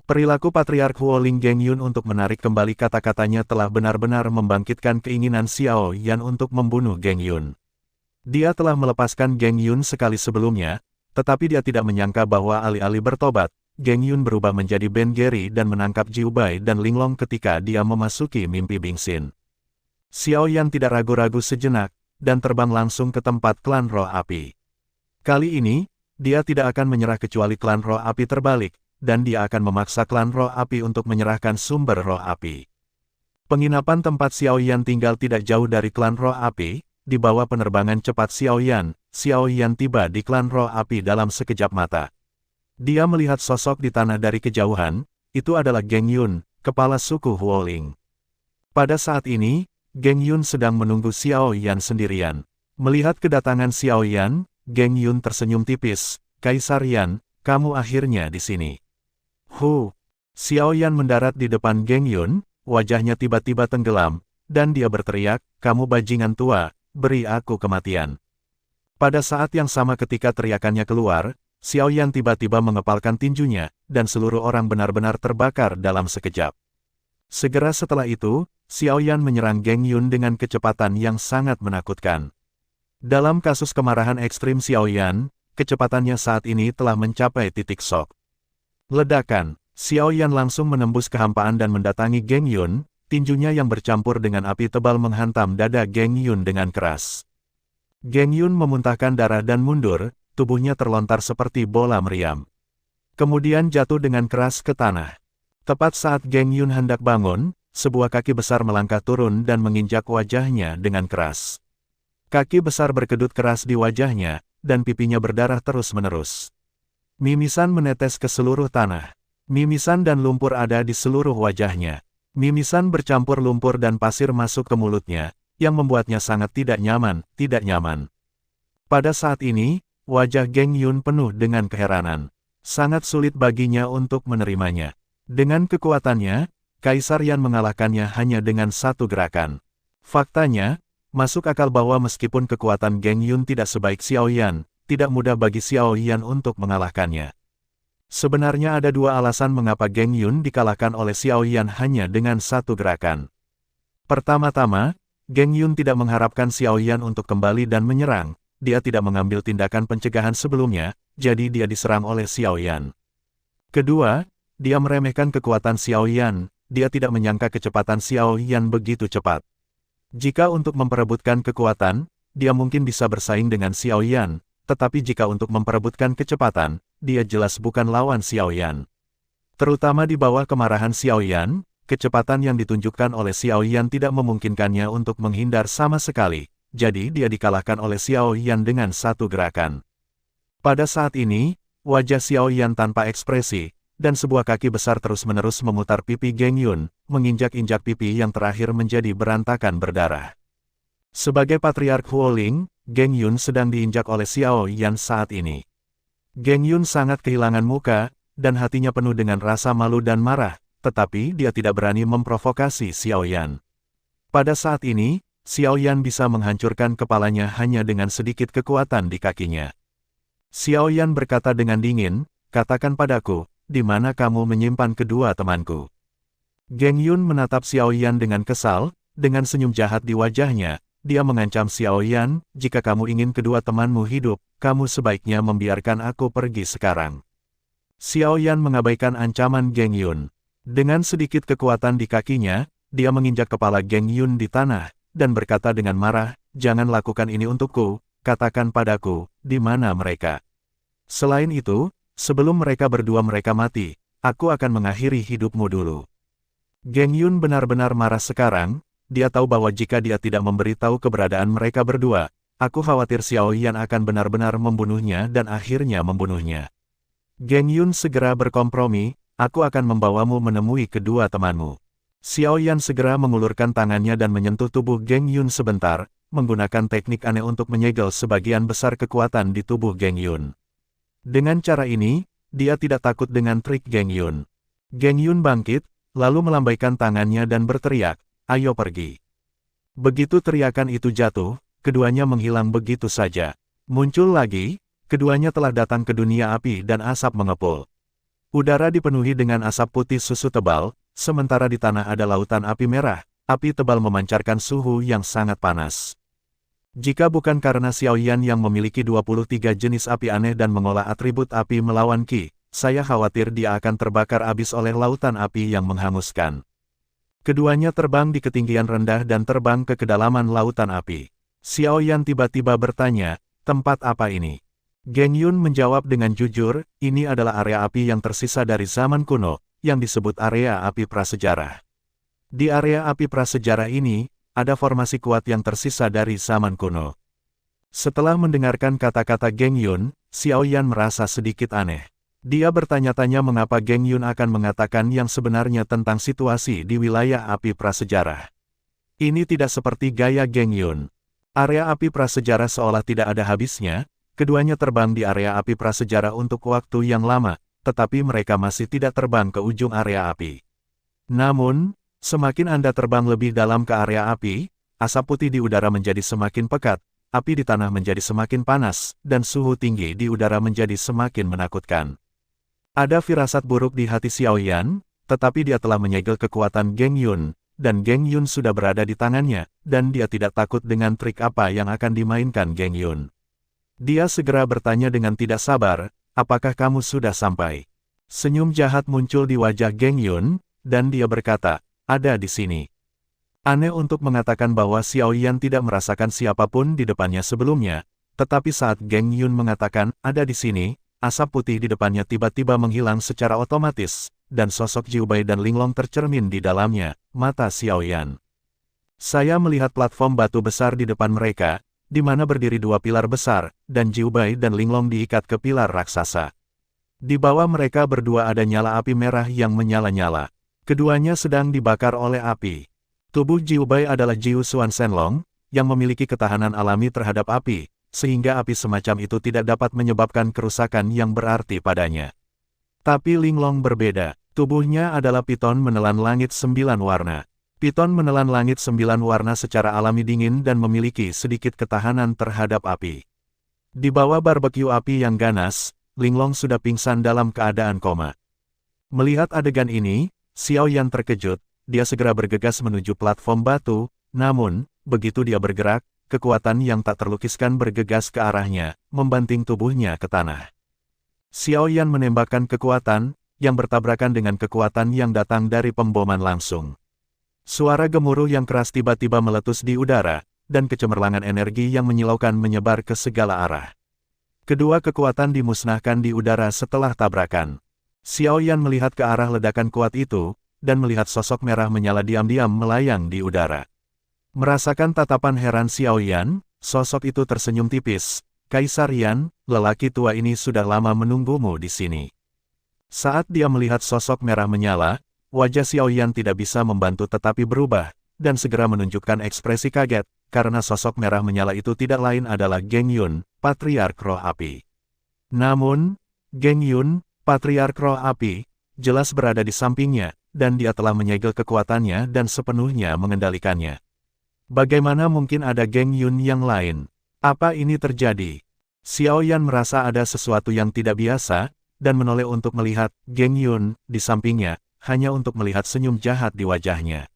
Perilaku Patriark Huoling Geng Yun untuk menarik kembali kata-katanya telah benar-benar membangkitkan keinginan Xiao Yan untuk membunuh Geng Yun. Dia telah melepaskan Geng Yun sekali sebelumnya, tetapi dia tidak menyangka bahwa alih-alih bertobat, Geng Yun berubah menjadi Ben Geri dan menangkap Jiu Bai dan Linglong ketika dia memasuki mimpi Bingxin. Xiao Yan tidak ragu-ragu sejenak, dan terbang langsung ke tempat klan roh api. Kali ini, dia tidak akan menyerah kecuali klan roh api terbalik, dan dia akan memaksa klan roh api untuk menyerahkan sumber roh api. Penginapan tempat Xiao Yan tinggal tidak jauh dari klan roh api. Di bawah penerbangan cepat Xiao Yan tiba di klan roh api dalam sekejap mata. Dia melihat sosok di tanah dari kejauhan, itu adalah Geng Yun, kepala suku Huoling. Pada saat ini, Geng Yun sedang menunggu Xiao Yan sendirian. Melihat kedatangan Xiao Yan, Geng Yun tersenyum tipis. "Kaisar Yan, kamu akhirnya di sini." Xiao Yan mendarat di depan Geng Yun, wajahnya tiba-tiba tenggelam, dan dia berteriak, "Kamu bajingan tua, beri aku kematian." Pada saat yang sama ketika teriakannya keluar, Xiao Yan tiba-tiba mengepalkan tinjunya, dan seluruh orang benar-benar terbakar dalam sekejap. Segera setelah itu, Xiao Yan menyerang Geng Yun dengan kecepatan yang sangat menakutkan. Dalam kasus kemarahan ekstrim Xiao Yan, kecepatannya saat ini telah mencapai titik shock. Ledakan, Xiao Yan langsung menembus kehampaan dan mendatangi Geng Yun, tinjunya yang bercampur dengan api tebal menghantam dada Geng Yun dengan keras. Geng Yun memuntahkan darah dan mundur, tubuhnya terlontar seperti bola meriam. Kemudian jatuh dengan keras ke tanah. Tepat saat Geng Yun hendak bangun, sebuah kaki besar melangkah turun dan menginjak wajahnya dengan keras. Kaki besar berkedut keras di wajahnya, dan pipinya berdarah terus-menerus. Mimisan menetes ke seluruh tanah. Mimisan dan lumpur ada di seluruh wajahnya. Mimisan bercampur lumpur dan pasir masuk ke mulutnya, yang membuatnya sangat tidak nyaman. Pada saat ini, wajah Geng Yun penuh dengan keheranan. Sangat sulit baginya untuk menerimanya. Dengan kekuatannya, Kaisar Yan mengalahkannya hanya dengan satu gerakan. Faktanya, masuk akal bahwa meskipun kekuatan Geng Yun tidak sebaik Xiao Yan, tidak mudah bagi Xiao Yan untuk mengalahkannya. Sebenarnya ada dua alasan mengapa Geng Yun dikalahkan oleh Xiao Yan hanya dengan satu gerakan. Pertama-tama, Geng Yun tidak mengharapkan Xiao Yan untuk kembali dan menyerang, dia tidak mengambil tindakan pencegahan sebelumnya, jadi dia diserang oleh Xiao Yan. Kedua, dia meremehkan kekuatan Xiao Yan, dia tidak menyangka kecepatan Xiao Yan begitu cepat. Jika untuk memperebutkan kekuatan, dia mungkin bisa bersaing dengan Xiao Yan, tetapi jika untuk memperebutkan kecepatan, dia jelas bukan lawan Xiao Yan. Terutama di bawah kemarahan Xiao Yan, kecepatan yang ditunjukkan oleh Xiao Yan tidak memungkinkannya untuk menghindar sama sekali, jadi dia dikalahkan oleh Xiao Yan dengan satu gerakan. Pada saat ini, wajah Xiao Yan tanpa ekspresi, dan sebuah kaki besar terus-menerus memutar pipi Geng Yun, menginjak-injak pipi yang terakhir menjadi berantakan berdarah. Sebagai Patriark Huoling, Geng Yun sedang diinjak oleh Xiao Yan saat ini. Geng Yun sangat kehilangan muka, dan hatinya penuh dengan rasa malu dan marah, tetapi dia tidak berani memprovokasi Xiao Yan. Pada saat ini, Xiao Yan bisa menghancurkan kepalanya hanya dengan sedikit kekuatan di kakinya. Xiao Yan berkata dengan dingin, "Katakan padaku, di mana kamu menyimpan kedua temanku?" Geng Yun menatap Xiao Yan dengan kesal, dengan senyum jahat di wajahnya. Dia mengancam Xiao Yan, "Jika kamu ingin kedua temanmu hidup, kamu sebaiknya membiarkan aku pergi sekarang." Xiao Yan mengabaikan ancaman Geng Yun. Dengan sedikit kekuatan di kakinya, dia menginjak kepala Geng Yun di tanah, dan berkata dengan marah, "Jangan lakukan ini untukku, katakan padaku, di mana mereka. Selain itu, sebelum mereka berdua mati, aku akan mengakhiri hidupmu dulu." Geng Yun benar-benar marah sekarang. Dia tahu bahwa jika dia tidak memberitahu keberadaan mereka berdua, aku khawatir Xiao Yan akan benar-benar membunuhnya dan akhirnya membunuhnya. Geng Yun segera berkompromi, "Aku akan membawamu menemui kedua temanmu." Xiao Yan segera mengulurkan tangannya dan menyentuh tubuh Geng Yun sebentar, menggunakan teknik aneh untuk menyegel sebagian besar kekuatan di tubuh Geng Yun. Dengan cara ini, dia tidak takut dengan trik Geng Yun. Geng Yun bangkit, lalu melambaikan tangannya dan berteriak, "Ayo pergi." Begitu teriakan itu jatuh, keduanya menghilang begitu saja. Muncul lagi, keduanya telah datang ke dunia api dan asap mengepul. Udara dipenuhi dengan asap putih susu tebal, sementara di tanah ada lautan api merah. Api tebal memancarkan suhu yang sangat panas. Jika bukan karena Xiaoyan yang memiliki 23 jenis api aneh dan mengolah atribut api melawan Qi, saya khawatir dia akan terbakar habis oleh lautan api yang menghanguskan. Keduanya terbang di ketinggian rendah dan terbang ke kedalaman lautan api. Xiaoyan tiba-tiba bertanya, tempat apa ini? Geng Yun menjawab dengan jujur, ini adalah area api yang tersisa dari zaman kuno, yang disebut area api prasejarah. Di area api prasejarah ini, ada formasi kuat yang tersisa dari zaman kuno. Setelah mendengarkan kata-kata Geng Yun, Xiaoyan merasa sedikit aneh. Dia bertanya-tanya mengapa Geng Yun akan mengatakan yang sebenarnya tentang situasi di wilayah api prasejarah. Ini tidak seperti gaya Geng Yun. Area api prasejarah seolah tidak ada habisnya, keduanya terbang di area api prasejarah untuk waktu yang lama, tetapi mereka masih tidak terbang ke ujung area api. Namun, semakin Anda terbang lebih dalam ke area api, asap putih di udara menjadi semakin pekat, api di tanah menjadi semakin panas, dan suhu tinggi di udara menjadi semakin menakutkan. Ada firasat buruk di hati Xiaoyan, tetapi dia telah menyegel kekuatan Geng Yun, dan Geng Yun sudah berada di tangannya, dan dia tidak takut dengan trik apa yang akan dimainkan Geng Yun. Dia segera bertanya dengan tidak sabar, apakah kamu sudah sampai? Senyum jahat muncul di wajah Geng Yun, dan dia berkata, ada di sini. Aneh untuk mengatakan bahwa Xiaoyan tidak merasakan siapapun di depannya sebelumnya, tetapi saat Geng Yun mengatakan, ada di sini, asap putih di depannya tiba-tiba menghilang secara otomatis, dan sosok Jiu Bai dan Linglong tercermin di dalamnya, mata Xiaoyan. Saya melihat platform batu besar di depan mereka, di mana berdiri dua pilar besar, dan Jiu Bai dan Linglong diikat ke pilar raksasa. Di bawah mereka berdua ada nyala api merah yang menyala-nyala. Keduanya sedang dibakar oleh api. Tubuh Jiu Bai adalah Jiu Xuan Shenlong, yang memiliki ketahanan alami terhadap api, sehingga api semacam itu tidak dapat menyebabkan kerusakan yang berarti padanya. Tapi Linglong berbeda, tubuhnya adalah piton menelan langit 9 warna. Piton menelan langit 9 warna secara alami dingin dan memiliki sedikit ketahanan terhadap api. Di bawah barbeque api yang ganas, Linglong sudah pingsan dalam keadaan koma. Melihat adegan ini, Xiaoyan terkejut, dia segera bergegas menuju platform batu, namun, begitu dia bergerak, kekuatan yang tak terlukiskan bergegas ke arahnya, membanting tubuhnya ke tanah. Xiaoyan menembakkan kekuatan, yang bertabrakan dengan kekuatan yang datang dari pemboman langsung. Suara gemuruh yang keras tiba-tiba meletus di udara, dan kecemerlangan energi yang menyilaukan menyebar ke segala arah. Kedua kekuatan dimusnahkan di udara setelah tabrakan. Xiaoyan melihat ke arah ledakan kuat itu, dan melihat sosok merah menyala diam-diam melayang di udara. Merasakan tatapan heran Xiaoyan, sosok itu tersenyum tipis. Kaisar Yan, lelaki tua ini sudah lama menunggumu di sini. Saat dia melihat sosok merah menyala, wajah Xiaoyan tidak bisa membantu tetapi berubah, dan segera menunjukkan ekspresi kaget, karena sosok merah menyala itu tidak lain adalah Geng Yun, Patriark Roh Api. Namun, Geng Yun, Patriark Roh Api, jelas berada di sampingnya, dan dia telah menyegel kekuatannya dan sepenuhnya mengendalikannya. Bagaimana mungkin ada Geng Yun yang lain? Apa ini terjadi? Xiaoyan merasa ada sesuatu yang tidak biasa, dan menoleh untuk melihat Geng Yun di sampingnya, hanya untuk melihat senyum jahat di wajahnya.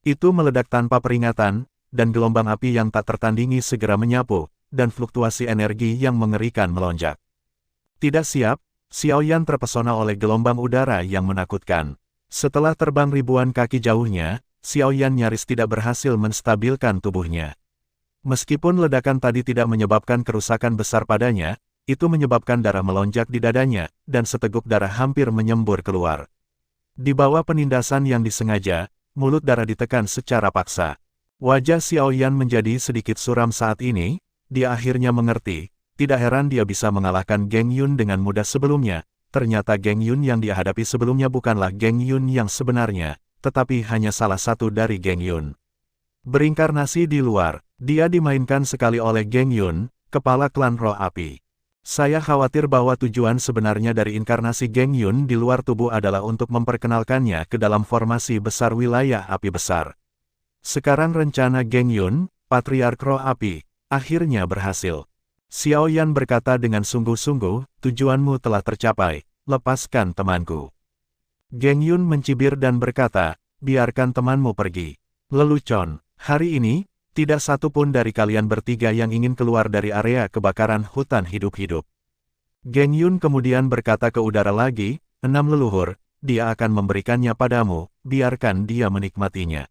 Itu meledak tanpa peringatan, dan gelombang api yang tak tertandingi segera menyapu, dan fluktuasi energi yang mengerikan melonjak. Tidak siap, Xiaoyan terpesona oleh gelombang udara yang menakutkan. Setelah terbang ribuan kaki jauhnya, Xiaoyan nyaris tidak berhasil menstabilkan tubuhnya. Meskipun ledakan tadi tidak menyebabkan kerusakan besar padanya, itu menyebabkan darah melonjak di dadanya, dan seteguk darah hampir menyembur keluar. Di bawah penindasan yang disengaja, mulut darah ditekan secara paksa. Wajah Xiaoyan menjadi sedikit suram saat ini, dia akhirnya mengerti. Tidak heran dia bisa mengalahkan Geng Yun dengan mudah sebelumnya, ternyata Geng Yun yang dia hadapi sebelumnya bukanlah Geng Yun yang sebenarnya, tetapi hanya salah satu dari Geng Yun. Berinkarnasi di luar, dia dimainkan sekali oleh Geng Yun, kepala klan Roh Api. Saya khawatir bahwa tujuan sebenarnya dari inkarnasi Geng Yun di luar tubuh adalah untuk memperkenalkannya ke dalam formasi besar wilayah api besar. Sekarang rencana Geng Yun, Patriark Roh Api, akhirnya berhasil. Xiaoyan berkata dengan sungguh-sungguh, tujuanmu telah tercapai, lepaskan temanku. Geng Yun mencibir dan berkata, biarkan temanmu pergi. Lelucon, hari ini, tidak satu pun dari kalian bertiga yang ingin keluar dari area kebakaran hutan hidup-hidup. Geng Yun kemudian berkata ke udara lagi, 6 leluhur, dia akan memberikannya padamu, biarkan dia menikmatinya.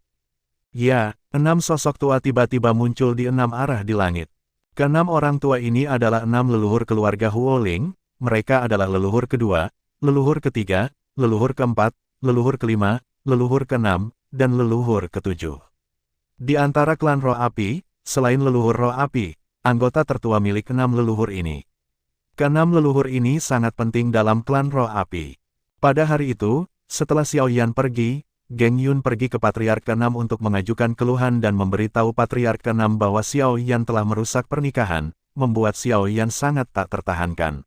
Ya, 6 sosok tua tiba-tiba muncul di 6 arah di langit. Ke-6 orang tua ini adalah 6 leluhur keluarga Huoling, mereka adalah leluhur kedua, leluhur ketiga, leluhur keempat, leluhur kelima, leluhur keenam, dan leluhur ketujuh. Di antara klan roh api, selain leluhur roh api, anggota tertua milik 6 leluhur ini. Ke-6 leluhur ini sangat penting dalam klan roh api. Pada hari itu, setelah Xiao Yan pergi, Geng Yun pergi ke Patriark ke-6 untuk mengajukan keluhan dan memberitahu Patriark ke-6 bahwa Xiao Yan telah merusak pernikahan, membuat Xiao Yan sangat tak tertahankan.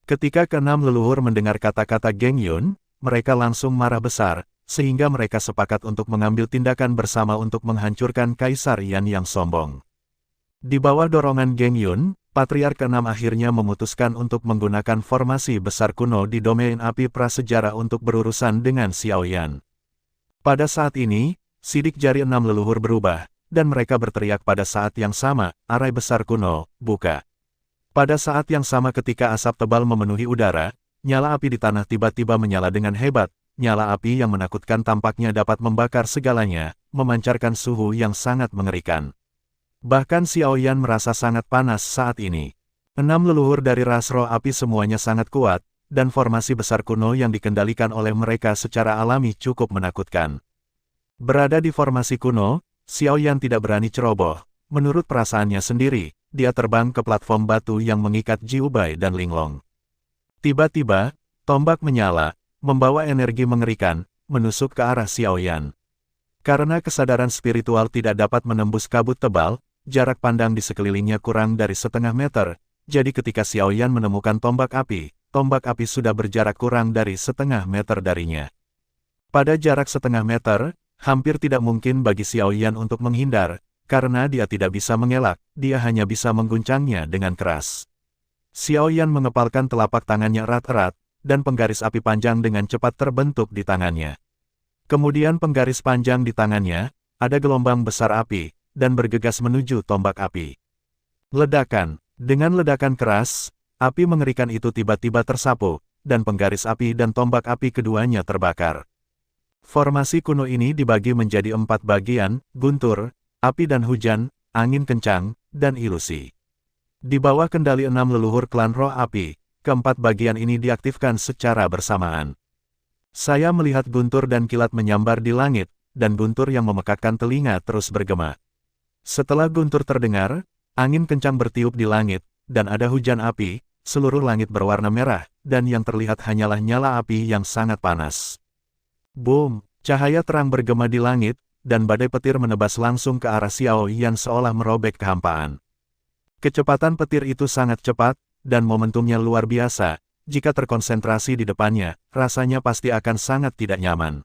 Ketika ke-6 leluhur mendengar kata-kata Geng Yun, mereka langsung marah besar, sehingga mereka sepakat untuk mengambil tindakan bersama untuk menghancurkan Kaisar Yan yang sombong. Di bawah dorongan Geng Yun, Patriark ke-6 akhirnya memutuskan untuk menggunakan formasi besar kuno di domain api prasejarah untuk berurusan dengan Xiao Yan. Pada saat ini, sidik jari 6 leluhur berubah, dan mereka berteriak pada saat yang sama, arai besar kuno, buka. Pada saat yang sama ketika asap tebal memenuhi udara, nyala api di tanah tiba-tiba menyala dengan hebat, nyala api yang menakutkan tampaknya dapat membakar segalanya, memancarkan suhu yang sangat mengerikan. Bahkan Xiao Yan merasa sangat panas saat ini. 6 leluhur dari ras roh api semuanya sangat kuat, dan formasi besar kuno yang dikendalikan oleh mereka secara alami cukup menakutkan. Berada di formasi kuno, Xiao Yan tidak berani ceroboh. Menurut perasaannya sendiri, dia terbang ke platform batu yang mengikat Jiu Bai dan Linglong. Tiba-tiba, tombak menyala, membawa energi mengerikan, menusuk ke arah Xiao Yan. Karena kesadaran spiritual tidak dapat menembus kabut tebal, jarak pandang di sekelilingnya kurang dari setengah meter, jadi ketika Xiao Yan menemukan tombak api sudah berjarak kurang dari setengah meter darinya. Pada jarak setengah meter, hampir tidak mungkin bagi Xiao Yan untuk menghindar, karena dia tidak bisa mengelak, dia hanya bisa mengguncangnya dengan keras. Xiao Yan mengepalkan telapak tangannya erat-erat, dan penggaris api panjang dengan cepat terbentuk di tangannya. Kemudian penggaris panjang di tangannya, ada gelombang besar api, dan bergegas menuju tombak api. Ledakan. Dengan ledakan keras, api mengerikan itu tiba-tiba tersapu, dan penggaris api dan tombak api keduanya terbakar. Formasi kuno ini dibagi menjadi 4 bagian, guntur, api dan hujan, angin kencang, dan ilusi. Di bawah kendali 6 leluhur klan roh api, keempat bagian ini diaktifkan secara bersamaan. Saya melihat guntur dan kilat menyambar di langit, dan guntur yang memekakkan telinga terus bergema. Setelah guntur terdengar, angin kencang bertiup di langit, dan ada hujan api, seluruh langit berwarna merah, dan yang terlihat hanyalah nyala api yang sangat panas. Boom! Cahaya terang bergema di langit, dan badai petir menebas langsung ke arah Xiao Yan seolah merobek kehampaan. Kecepatan petir itu sangat cepat, dan momentumnya luar biasa. Jika terkonsentrasi di depannya, rasanya pasti akan sangat tidak nyaman.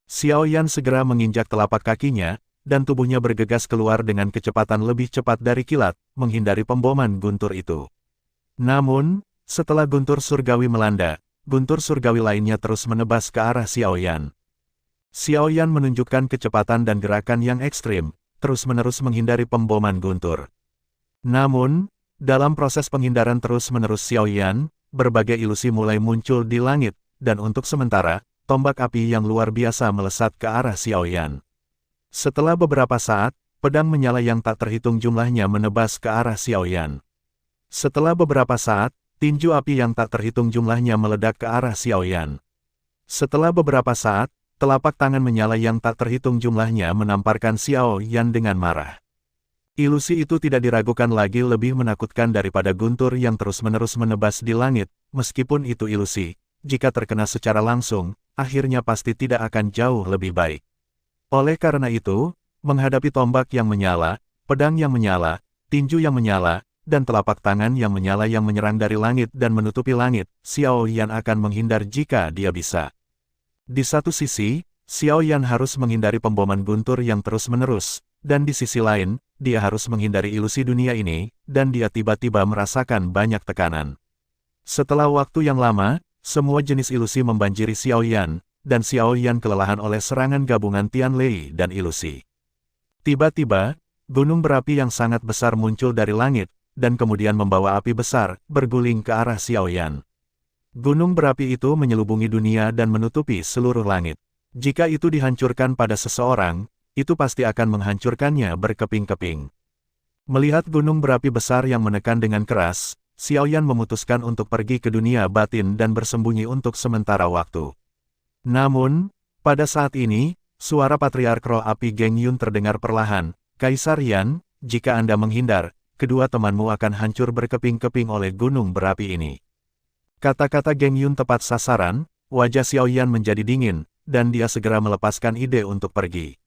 Xiao Yan segera menginjak telapak kakinya, dan tubuhnya bergegas keluar dengan kecepatan lebih cepat dari kilat, menghindari pemboman guntur itu. Namun, setelah guntur surgawi melanda, guntur surgawi lainnya terus menebas ke arah Xiao Yan. Xiao Yan menunjukkan kecepatan dan gerakan yang ekstrim, terus-menerus menghindari pemboman guntur. Namun, dalam proses penghindaran terus-menerus Xiao Yan, berbagai ilusi mulai muncul di langit, dan untuk sementara, tombak api yang luar biasa melesat ke arah Xiao Yan. Setelah beberapa saat, pedang menyala yang tak terhitung jumlahnya menebas ke arah Xiao Yan. Setelah beberapa saat, tinju api yang tak terhitung jumlahnya meledak ke arah Xiao Yan. Setelah beberapa saat, telapak tangan menyala yang tak terhitung jumlahnya menamparkan Xiao Yan dengan marah. Ilusi itu tidak diragukan lagi lebih menakutkan daripada guntur yang terus-menerus menebas di langit, meskipun itu ilusi, jika terkena secara langsung, akhirnya pasti tidak akan jauh lebih baik. Oleh karena itu, menghadapi tombak yang menyala, pedang yang menyala, tinju yang menyala, dan telapak tangan yang menyala yang menyerang dari langit dan menutupi langit, Xiao Yan akan menghindar jika dia bisa. Di satu sisi, Xiao Yan harus menghindari pemboman guntur yang terus-menerus, dan di sisi lain, dia harus menghindari ilusi dunia ini, dan dia tiba-tiba merasakan banyak tekanan. Setelah waktu yang lama, semua jenis ilusi membanjiri Xiao Yan, dan Xiao Yan kelelahan oleh serangan gabungan Tian Lei dan ilusi. Tiba-tiba, gunung berapi yang sangat besar muncul dari langit, dan kemudian membawa api besar, berguling ke arah Xiao Yan. Gunung berapi itu menyelubungi dunia dan menutupi seluruh langit. Jika itu dihancurkan pada seseorang, itu pasti akan menghancurkannya berkeping-keping. Melihat gunung berapi besar yang menekan dengan keras, Xiao Yan memutuskan untuk pergi ke dunia batin dan bersembunyi untuk sementara waktu. Namun, pada saat ini, suara Patriark Roh Api Geng Yun terdengar perlahan. Kaisar Yan, jika Anda menghindar, kedua temanmu akan hancur berkeping-keping oleh gunung berapi ini. Kata-kata Geng Yun tepat sasaran, wajah Xiao Yan menjadi dingin, dan dia segera melepaskan ide untuk pergi.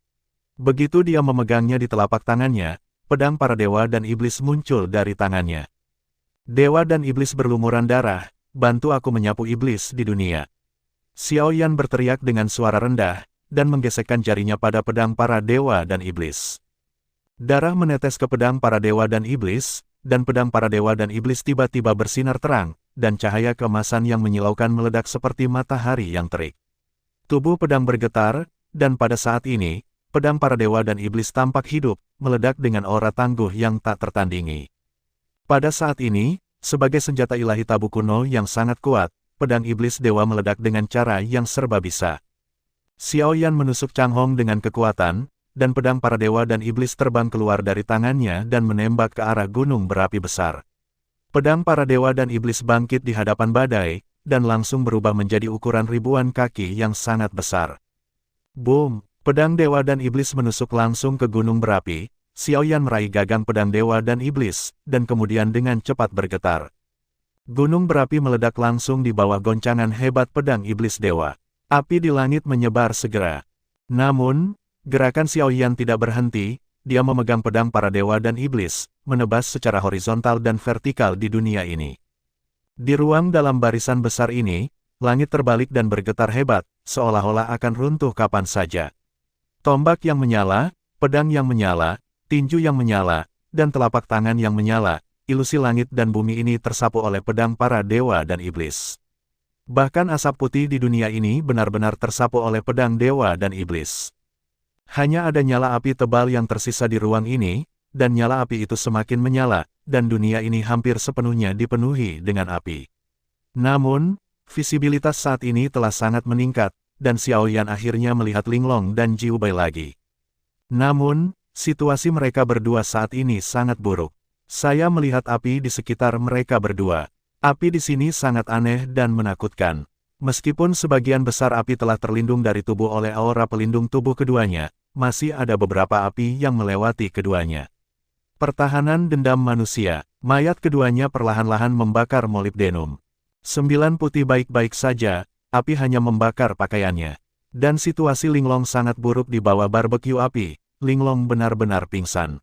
Begitu dia memegangnya di telapak tangannya, pedang para dewa dan iblis muncul dari tangannya. Dewa dan iblis berlumuran darah, bantu aku menyapu iblis di dunia. Xiao Yan berteriak dengan suara rendah, dan menggesekkan jarinya pada pedang para dewa dan iblis. Darah menetes ke pedang para dewa dan iblis, dan pedang para dewa dan iblis tiba-tiba bersinar terang, dan cahaya keemasan yang menyilaukan meledak seperti matahari yang terik. Tubuh pedang bergetar, dan pada saat ini, pedang para dewa dan iblis tampak hidup, meledak dengan aura tangguh yang tak tertandingi. Pada saat ini, sebagai senjata ilahi tabu kuno yang sangat kuat, pedang iblis dewa meledak dengan cara yang serba bisa. Xiao Yan menusuk Chang Hong dengan kekuatan, dan pedang para dewa dan iblis terbang keluar dari tangannya dan menembak ke arah gunung berapi besar. Pedang para dewa dan iblis bangkit di hadapan badai, dan langsung berubah menjadi ukuran ribuan kaki yang sangat besar. Boom! Pedang dewa dan iblis menusuk langsung ke gunung berapi. Xiao Yan meraih gagang pedang dewa dan iblis, dan kemudian dengan cepat bergetar. Gunung berapi meledak langsung di bawah goncangan hebat pedang iblis dewa. Api di langit menyebar segera. Namun, gerakan Xiao Yan tidak berhenti. Dia memegang pedang para dewa dan iblis, menebas secara horizontal dan vertikal di dunia ini. Di ruang dalam barisan besar ini, langit terbalik dan bergetar hebat, seolah-olah akan runtuh kapan saja. Tombak yang menyala, pedang yang menyala, tinju yang menyala, dan telapak tangan yang menyala, ilusi langit dan bumi ini tersapu oleh pedang para dewa dan iblis. Bahkan asap putih di dunia ini benar-benar tersapu oleh pedang dewa dan iblis. Hanya ada nyala api tebal yang tersisa di ruang ini, dan nyala api itu semakin menyala, dan dunia ini hampir sepenuhnya dipenuhi dengan api. Namun, visibilitas saat ini telah sangat meningkat, dan Xiao Yan akhirnya melihat Linglong dan Jiu Bai lagi. Namun, situasi mereka berdua saat ini sangat buruk. Saya melihat api di sekitar mereka berdua. Api di sini sangat aneh dan menakutkan. Meskipun sebagian besar api telah terlindung dari tubuh oleh aura pelindung tubuh keduanya, masih ada beberapa api yang melewati keduanya. Pertahanan dendam manusia, mayat keduanya perlahan-lahan membakar molibdenum. 9 putih baik-baik saja, api hanya membakar pakaiannya. Dan situasi Linglong sangat buruk di bawah barbeque api, Linglong benar-benar pingsan.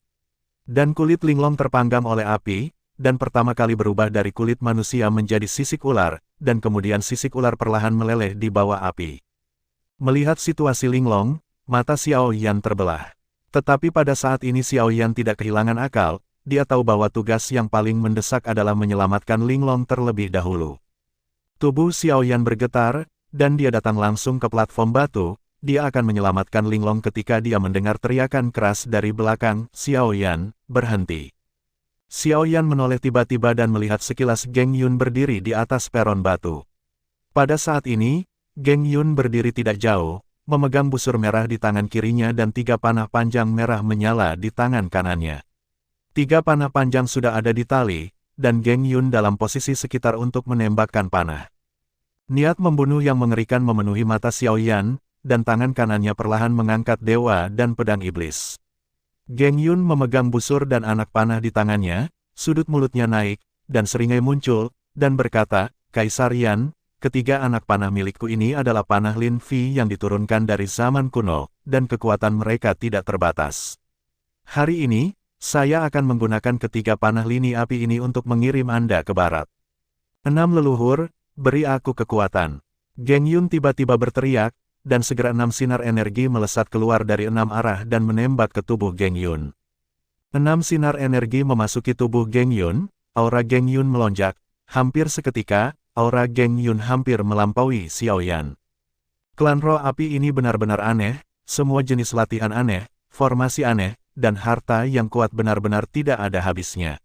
Dan kulit Linglong terpanggang oleh api, dan pertama kali berubah dari kulit manusia menjadi sisik ular, dan kemudian sisik ular perlahan meleleh di bawah api. Melihat situasi Linglong, mata Xiao Yan terbelah. Tetapi pada saat ini Xiao Yan tidak kehilangan akal, dia tahu bahwa tugas yang paling mendesak adalah menyelamatkan Linglong terlebih dahulu. Tubuh Xiao Yan bergetar, dan dia datang langsung ke platform batu. Dia akan menyelamatkan Linglong ketika dia mendengar teriakan keras dari belakang. Xiao Yan, berhenti. Xiao Yan menoleh tiba-tiba dan melihat sekilas Geng Yun berdiri di atas peron batu. Pada saat ini, Geng Yun berdiri tidak jauh, memegang busur merah di tangan kirinya dan 3 panah panjang merah menyala di tangan kanannya. 3 panah panjang sudah ada di tali, dan Geng Yun dalam posisi sekitar untuk menembakkan panah. Niat membunuh yang mengerikan memenuhi mata Xiao Yan, dan tangan kanannya perlahan mengangkat dewa dan pedang iblis. Geng Yun memegang busur dan anak panah di tangannya, sudut mulutnya naik, dan seringai muncul, dan berkata, Kaisar Yan, ketiga anak panah milikku ini adalah panah Lin Fi yang diturunkan dari zaman kuno, dan kekuatan mereka tidak terbatas. Hari ini, saya akan menggunakan ketiga panah lini api ini untuk mengirim Anda ke barat. 6 leluhur, beri aku kekuatan. Geng Yun tiba-tiba berteriak, dan segera 6 sinar energi melesat keluar dari 6 arah dan menembak ke tubuh Geng Yun. 6 sinar energi memasuki tubuh Geng Yun, aura Geng Yun melonjak, hampir seketika, aura Geng Yun hampir melampaui Xiao Yan. Klan roh api ini benar-benar aneh, semua jenis latihan aneh, formasi aneh, dan harta yang kuat benar-benar tidak ada habisnya.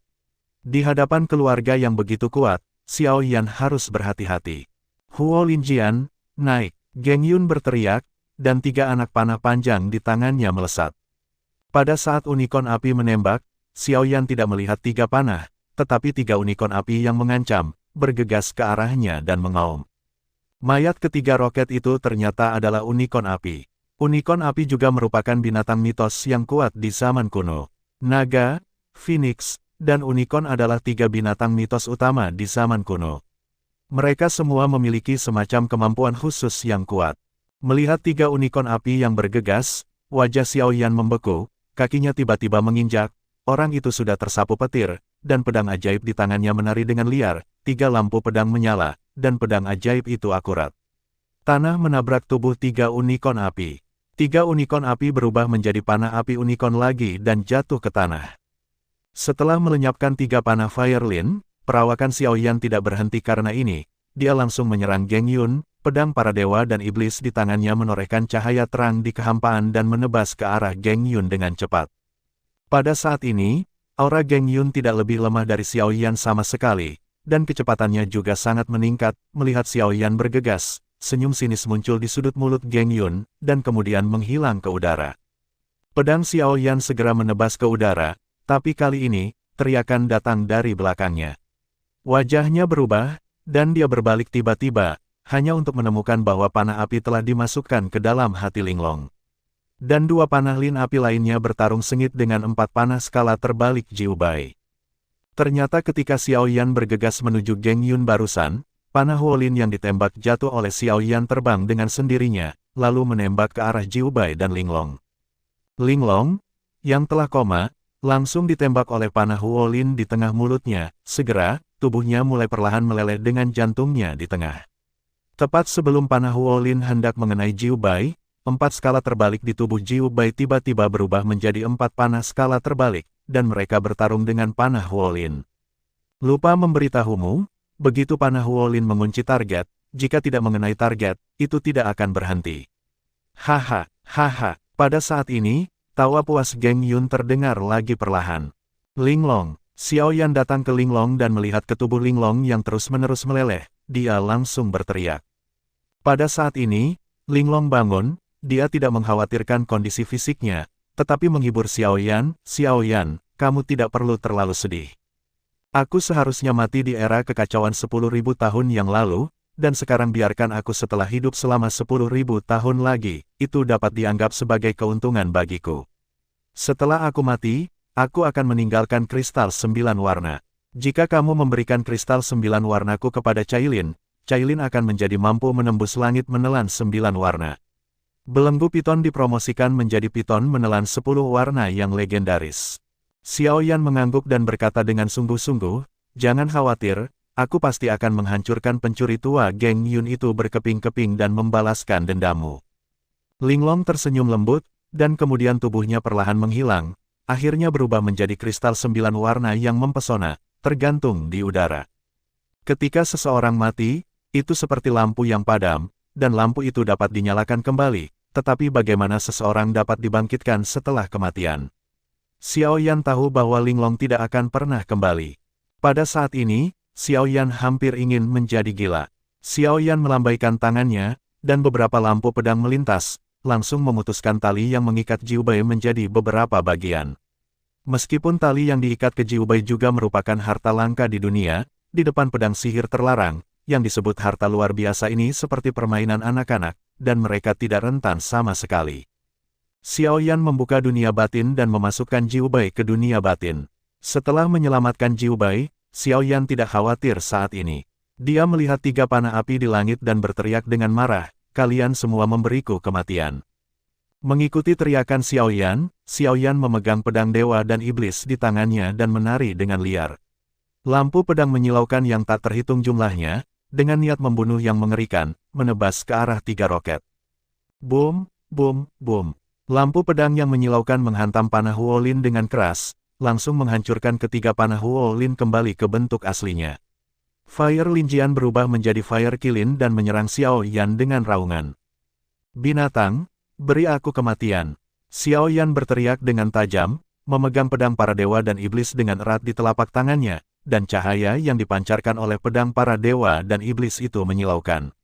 Di hadapan keluarga yang begitu kuat, Xiao Yan harus berhati-hati. Huo Linjian, naik! Geng Yun berteriak, dan 3 anak panah panjang di tangannya melesat. Pada saat unicorn api menembak, Xiao Yan tidak melihat 3 panah, tetapi 3 unicorn api yang mengancam, bergegas ke arahnya dan mengaum. Mayat ketiga roket itu ternyata adalah unicorn api. Unicorn api juga merupakan binatang mitos yang kuat di zaman kuno. Naga, Phoenix, dan unicorn adalah 3 binatang mitos utama di zaman kuno. Mereka semua memiliki semacam kemampuan khusus yang kuat. Melihat 3 unicorn api yang bergegas, wajah Xiao Yan membeku, kakinya tiba-tiba menginjak, orang itu sudah tersapu petir, dan pedang ajaib di tangannya menari dengan liar, 3 lampu pedang menyala, dan pedang ajaib itu akurat. Tanah menabrak tubuh 3 unicorn api. 3 unicorn api berubah menjadi panah api unicorn lagi dan jatuh ke tanah. Setelah melenyapkan 3 panah Firelin, perawakan Xiao Yan tidak berhenti karena ini, dia langsung menyerang Geng Yun, pedang para dewa dan iblis di tangannya menorehkan cahaya terang di kehampaan dan menebas ke arah Geng Yun dengan cepat. Pada saat ini, aura Geng Yun tidak lebih lemah dari Xiao Yan sama sekali, dan kecepatannya juga sangat meningkat. Melihat Xiao Yan bergegas, senyum sinis muncul di sudut mulut Geng Yun, dan kemudian menghilang ke udara. Pedang Xiao Yan segera menebas ke udara, tapi kali ini, teriakan datang dari belakangnya. Wajahnya berubah, dan dia berbalik tiba-tiba, hanya untuk menemukan bahwa panah api telah dimasukkan ke dalam hati Linglong. Dan 2 panah lin api lainnya bertarung sengit dengan 4 panah skala terbalik Jiu Bai. Ternyata ketika Xiao Yan bergegas menuju Geng Yun barusan, panah Huolin yang ditembak jatuh oleh Xiao Yan terbang dengan sendirinya, lalu menembak ke arah Jiu Bai dan Linglong. Linglong, yang telah koma, langsung ditembak oleh panah Huolin di tengah mulutnya. Segera, tubuhnya mulai perlahan meleleh dengan jantungnya di tengah. Tepat sebelum panah Huolin hendak mengenai Jiu Bai, 4 skala terbalik di tubuh Jiu Bai tiba-tiba berubah menjadi 4 panah skala terbalik, dan mereka bertarung dengan panah Huolin. Lupa memberitahumu, begitu panah Huolin mengunci target, jika tidak mengenai target, itu tidak akan berhenti. Haha, haha, pada saat ini, tawa puas Geng Yun terdengar lagi perlahan. Linglong, Xiao Yan datang ke Linglong dan melihat ke tubuh Linglong yang terus-menerus meleleh, dia langsung berteriak. Pada saat ini, Linglong bangun. Dia tidak mengkhawatirkan kondisi fisiknya, tetapi menghibur Xiao Yan. Xiao Yan, kamu tidak perlu terlalu sedih. Aku seharusnya mati di era kekacauan 10.000 tahun yang lalu, dan sekarang biarkan aku setelah hidup selama 10.000 tahun lagi, itu dapat dianggap sebagai keuntungan bagiku. Setelah aku mati, aku akan meninggalkan kristal 9 warna. Jika kamu memberikan kristal 9 warnaku kepada Cailin, Cailin akan menjadi mampu menembus langit menelan 9 warna. Belenggu piton dipromosikan menjadi piton menelan 10 warna yang legendaris. Xiao Yan mengangguk dan berkata dengan sungguh-sungguh, jangan khawatir, aku pasti akan menghancurkan pencuri tua Geng Yun itu berkeping-keping dan membalaskan dendamu. Linglong tersenyum lembut, dan kemudian tubuhnya perlahan menghilang, akhirnya berubah menjadi kristal 9 warna yang mempesona, tergantung di udara. Ketika seseorang mati, itu seperti lampu yang padam, dan lampu itu dapat dinyalakan kembali, tetapi bagaimana seseorang dapat dibangkitkan setelah kematian? Xiao Yan tahu bahwa Linglong tidak akan pernah kembali. Pada saat ini, Xiao Yan hampir ingin menjadi gila. Xiao Yan melambaikan tangannya, dan beberapa lampu pedang melintas, langsung memutuskan tali yang mengikat Jiu Bai menjadi beberapa bagian. Meskipun tali yang diikat ke Jiu Bai juga merupakan harta langka di dunia, di depan pedang sihir terlarang, yang disebut harta luar biasa ini seperti permainan anak-anak, dan mereka tidak rentan sama sekali. Xiao Yan membuka dunia batin dan memasukkan Jiu Bai ke dunia batin. Setelah menyelamatkan Jiu Bai, Xiao Yan tidak khawatir saat ini. Dia melihat 3 panah api di langit dan berteriak dengan marah, kalian semua memberiku kematian. Mengikuti teriakan Xiao Yan memegang pedang dewa dan iblis di tangannya dan menari dengan liar. Lampu pedang menyilaukan yang tak terhitung jumlahnya, dengan niat membunuh yang mengerikan, menebas ke arah 3 roket. Boom, boom, boom. Lampu pedang yang menyilaukan menghantam panah Huolin dengan keras, langsung menghancurkan ketiga panah Huolin kembali ke bentuk aslinya. Fire Linjian berubah menjadi Fire Qilin dan menyerang Xiao Yan dengan raungan. Binatang, beri aku kematian. Xiao Yan berteriak dengan tajam, memegang pedang para dewa dan iblis dengan erat di telapak tangannya, dan cahaya yang dipancarkan oleh pedang para dewa dan iblis itu menyilaukan.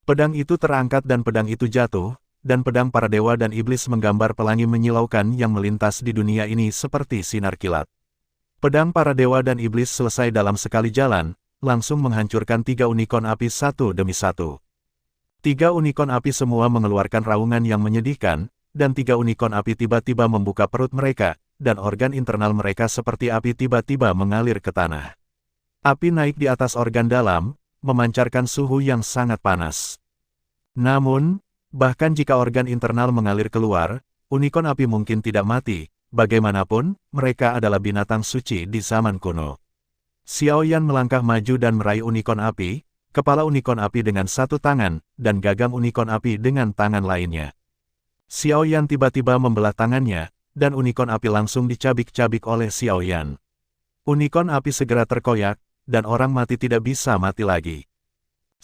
Pedang itu terangkat dan pedang itu jatuh, dan pedang para dewa dan iblis menggambar pelangi menyilaukan yang melintas di dunia ini seperti sinar kilat. Pedang para dewa dan iblis selesai dalam sekali jalan, langsung menghancurkan 3 unicorn api satu demi satu. 3 unicorn api semua mengeluarkan raungan yang menyedihkan, dan 3 unicorn api tiba-tiba membuka perut mereka, dan organ internal mereka seperti api tiba-tiba mengalir ke tanah. Api naik di atas organ dalam, memancarkan suhu yang sangat panas. Namun, bahkan jika organ internal mengalir keluar, unicorn api mungkin tidak mati, bagaimanapun, mereka adalah binatang suci di zaman kuno. Xiao Yan melangkah maju dan meraih unicorn api, kepala unicorn api dengan satu tangan, dan gagang unicorn api dengan tangan lainnya. Xiao Yan tiba-tiba membelah tangannya, dan unicorn api langsung dicabik-cabik oleh Xiao Yan. Unicorn api segera terkoyak, dan orang mati tidak bisa mati lagi.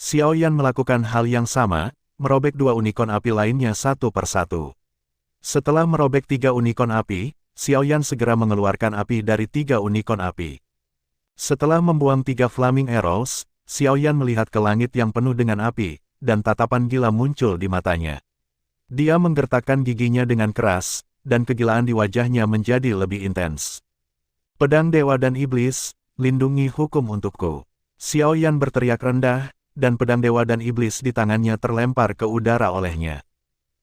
Xiao Yan melakukan hal yang sama, merobek 2 unicorn api lainnya satu persatu. Setelah merobek 3 unicorn api, Xiao Yan segera mengeluarkan api dari 3 unicorn api. Setelah membuang 3 flaming arrows, Xiao Yan melihat ke langit yang penuh dengan api, dan tatapan gila muncul di matanya. Dia menggertakkan giginya dengan keras, dan kegilaan di wajahnya menjadi lebih intens. Pedang dewa dan iblis, lindungi hukum untukku. Xiao Yan berteriak rendah, dan pedang dewa dan iblis di tangannya terlempar ke udara olehnya.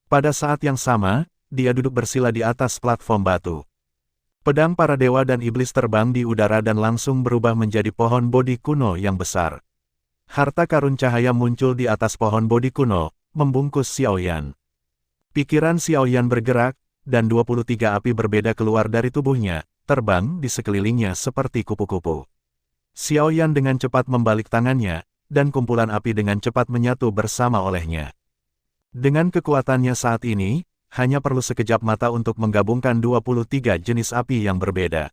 Pada saat yang sama, dia duduk bersila di atas platform batu. Pedang para dewa dan iblis terbang di udara dan langsung berubah menjadi pohon bodhi kuno yang besar. Harta karun cahaya muncul di atas pohon bodhi kuno, membungkus Xiao Yan. Pikiran Xiao Yan bergerak, dan 23 api berbeda keluar dari tubuhnya, terbang di sekelilingnya seperti kupu-kupu. Xiao Yan dengan cepat membalik tangannya, dan kumpulan api dengan cepat menyatu bersama olehnya. Dengan kekuatannya saat ini, hanya perlu sekejap mata untuk menggabungkan 23 jenis api yang berbeda.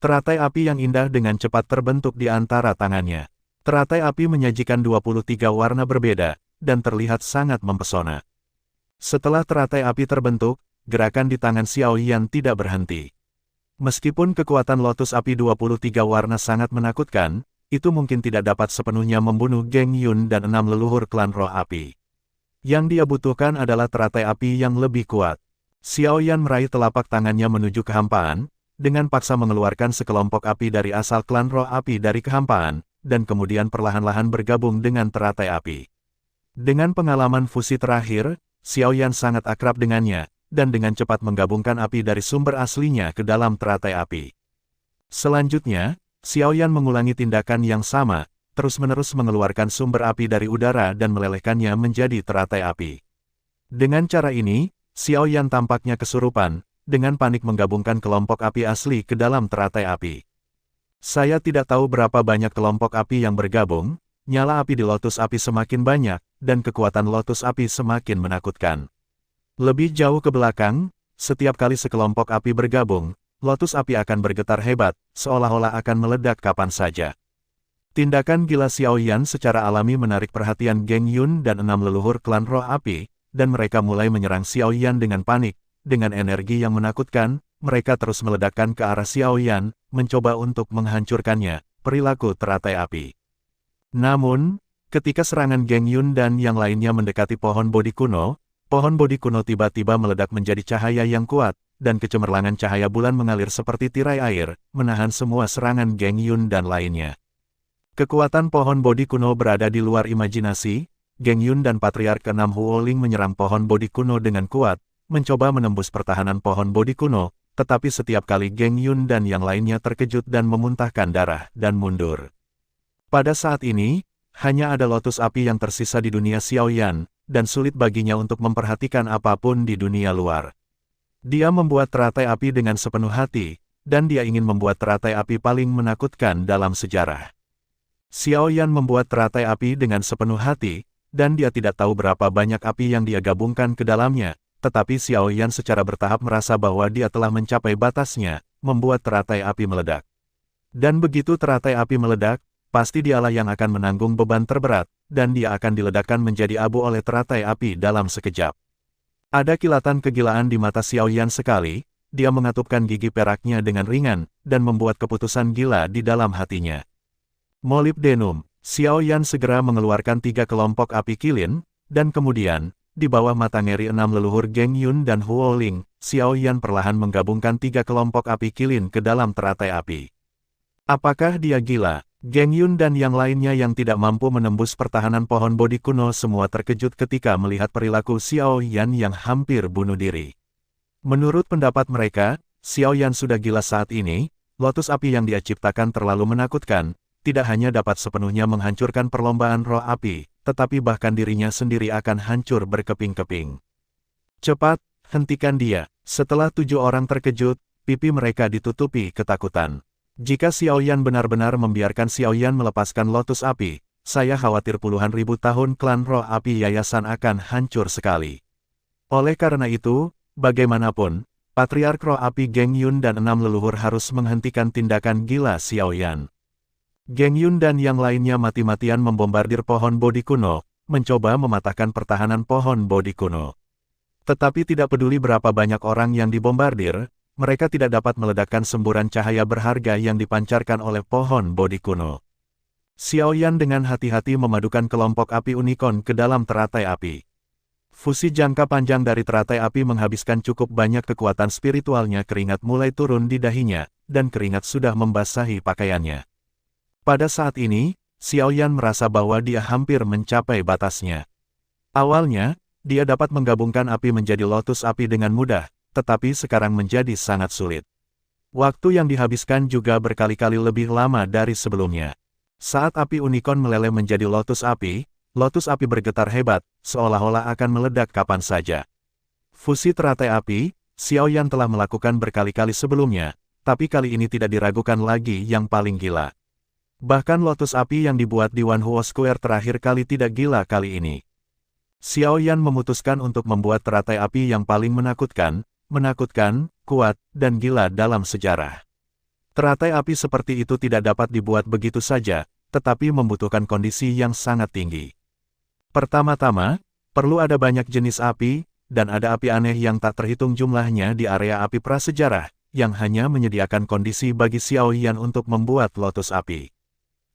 Teratai api yang indah dengan cepat terbentuk di antara tangannya. Teratai api menyajikan 23 warna berbeda, dan terlihat sangat mempesona. Setelah teratai api terbentuk, gerakan di tangan Xiao Yan tidak berhenti. Meskipun kekuatan lotus api 23 warna sangat menakutkan, itu mungkin tidak dapat sepenuhnya membunuh Geng Yun dan 6 leluhur klan roh api. Yang dia butuhkan adalah teratai api yang lebih kuat. Xiao Yan meraih telapak tangannya menuju kehampaan, dengan paksa mengeluarkan sekelompok api dari asal klan roh api dari kehampaan, dan kemudian perlahan-lahan bergabung dengan teratai api. Dengan pengalaman fusi terakhir, Xiao Yan sangat akrab dengannya, dan dengan cepat menggabungkan api dari sumber aslinya ke dalam teratai api. Selanjutnya, Xiao Yan mengulangi tindakan yang sama, terus-menerus mengeluarkan sumber api dari udara dan melelehkannya menjadi teratai api. Dengan cara ini, Xiao Yan tampaknya kesurupan, dengan panik menggabungkan kelompok api asli ke dalam teratai api. Saya tidak tahu berapa banyak kelompok api yang bergabung, nyala api di lotus api semakin banyak, dan kekuatan lotus api semakin menakutkan. Lebih jauh ke belakang, setiap kali sekelompok api bergabung, lotus api akan bergetar hebat, seolah-olah akan meledak kapan saja. Tindakan gila Xiao Yan secara alami menarik perhatian Geng Yun dan 6 leluhur klan roh api, dan mereka mulai menyerang Xiao Yan dengan panik. Dengan energi yang menakutkan, mereka terus meledakkan ke arah Xiao Yan, mencoba untuk menghancurkannya, perilaku teratai api. Namun, ketika serangan Geng Yun dan yang lainnya mendekati pohon bodhi kuno tiba-tiba meledak menjadi cahaya yang kuat, dan kecemerlangan cahaya bulan mengalir seperti tirai air, menahan semua serangan Geng Yun dan lainnya. Kekuatan pohon bodhi kuno berada di luar imajinasi. Geng Yun dan Patriark ke-6 Huoling menyerang pohon bodhi kuno dengan kuat, mencoba menembus pertahanan pohon bodhi kuno, tetapi setiap kali Geng Yun dan yang lainnya terkejut dan memuntahkan darah, dan mundur. Pada saat ini, hanya ada lotus api yang tersisa di dunia Xiao Yan, dan sulit baginya untuk memperhatikan apapun di dunia luar. Dia membuat teratai api dengan sepenuh hati, dan dia ingin membuat teratai api paling menakutkan dalam sejarah. Xiao Yan membuat teratai api dengan sepenuh hati, dan dia tidak tahu berapa banyak api yang dia gabungkan ke dalamnya, tetapi Xiao Yan secara bertahap merasa bahwa dia telah mencapai batasnya, membuat teratai api meledak. Dan begitu teratai api meledak, pasti dialah yang akan menanggung beban terberat, dan dia akan diledakkan menjadi abu oleh teratai api dalam sekejap. Ada kilatan kegilaan di mata Xiao Yan sekali, dia mengatupkan gigi peraknya dengan ringan, dan membuat keputusan gila di dalam hatinya. Molybdenum, Xiao Yan segera mengeluarkan 3 kelompok api kilin, dan kemudian, di bawah mata ngeri 6 leluhur Geng Yun dan Huo Ling, Xiao Yan perlahan menggabungkan 3 kelompok api kilin ke dalam teratai api. Apakah dia gila? Geng Yun dan yang lainnya yang tidak mampu menembus pertahanan pohon bodi kuno semua terkejut ketika melihat perilaku Xiao Yan yang hampir bunuh diri. Menurut pendapat mereka, Xiao Yan sudah gila saat ini, lotus api yang dia ciptakan terlalu menakutkan, tidak hanya dapat sepenuhnya menghancurkan perlombaan roh api, tetapi bahkan dirinya sendiri akan hancur berkeping-keping. Cepat, hentikan dia. Setelah 7 orang terkejut, pipi mereka ditutupi ketakutan. Jika Xiao Yan benar-benar membiarkan Xiao Yan melepaskan lotus api, saya khawatir puluhan ribu tahun klan roh api yayasan akan hancur sekali. Oleh karena itu, bagaimanapun, Patriark roh api Geng Yun dan 6 leluhur harus menghentikan tindakan gila Xiao Yan. Geng Yun dan yang lainnya mati-matian membombardir pohon bodi kuno, mencoba mematahkan pertahanan pohon bodi kuno. Tetapi tidak peduli berapa banyak orang yang dibombardir, mereka tidak dapat meledakkan semburan cahaya berharga yang dipancarkan oleh pohon bodi kuno. Xiao Yan dengan hati-hati memadukan kelompok api unicorn ke dalam teratai api. Fusi jangka panjang dari teratai api menghabiskan cukup banyak kekuatan spiritualnya. Keringat mulai turun di dahinya, dan keringat sudah membasahi pakaiannya. Pada saat ini, Xiao Yan merasa bahwa dia hampir mencapai batasnya. Awalnya, dia dapat menggabungkan api menjadi lotus api dengan mudah, tetapi sekarang menjadi sangat sulit. Waktu yang dihabiskan juga berkali-kali lebih lama dari sebelumnya. Saat api unicorn meleleh menjadi lotus api bergetar hebat, seolah-olah akan meledak kapan saja. Fusi teratai api, Xiao Yan telah melakukan berkali-kali sebelumnya, tapi kali ini tidak diragukan lagi yang paling gila. Bahkan lotus api yang dibuat di Wanhuo Square terakhir kali tidak gila kali ini. Xiao Yan memutuskan untuk membuat teratai api yang paling menakutkan, kuat, dan gila dalam sejarah. Teratai api seperti itu tidak dapat dibuat begitu saja, tetapi membutuhkan kondisi yang sangat tinggi. Pertama-tama, perlu ada banyak jenis api, dan ada api aneh yang tak terhitung jumlahnya di area api prasejarah, yang hanya menyediakan kondisi bagi Xiao Yan untuk membuat lotus api.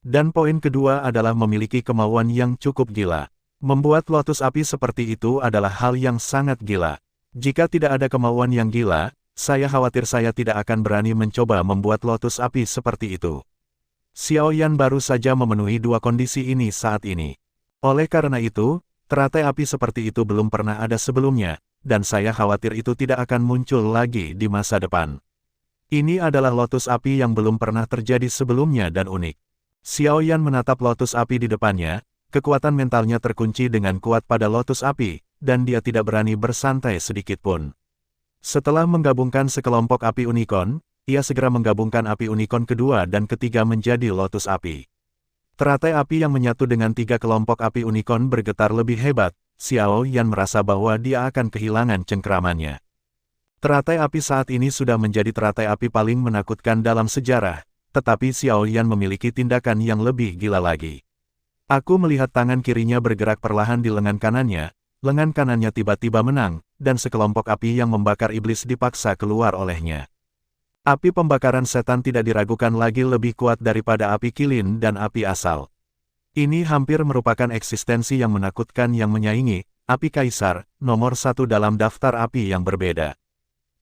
Dan poin kedua adalah memiliki kemauan yang cukup gila. Membuat lotus api seperti itu adalah hal yang sangat gila. Jika tidak ada kemauan yang gila, saya khawatir saya tidak akan berani mencoba membuat lotus api seperti itu. Xiao Yan baru saja memenuhi 2 kondisi ini saat ini. Oleh karena itu, teratai api seperti itu belum pernah ada sebelumnya, dan saya khawatir itu tidak akan muncul lagi di masa depan. Ini adalah lotus api yang belum pernah terjadi sebelumnya dan unik. Xiao Yan menatap lotus api di depannya, kekuatan mentalnya terkunci dengan kuat pada lotus api, dan dia tidak berani bersantai sedikitpun. Setelah menggabungkan sekelompok api unicorn, ia segera menggabungkan api unicorn kedua dan ketiga menjadi lotus api. Teratai api yang menyatu dengan 3 kelompok api unicorn bergetar lebih hebat. Xiao Yan merasa bahwa dia akan kehilangan cengkeramannya. Teratai api saat ini sudah menjadi teratai api paling menakutkan dalam sejarah, tetapi Xiao Yan memiliki tindakan yang lebih gila lagi. Aku melihat tangan kirinya bergerak perlahan di lengan kanannya tiba-tiba menang, dan sekelompok api yang membakar iblis dipaksa keluar olehnya. Api pembakaran setan tidak diragukan lagi lebih kuat daripada api kilin dan api asal. Ini hampir merupakan eksistensi yang menakutkan yang menyaingi, api kaisar, nomor 1 dalam daftar api yang berbeda.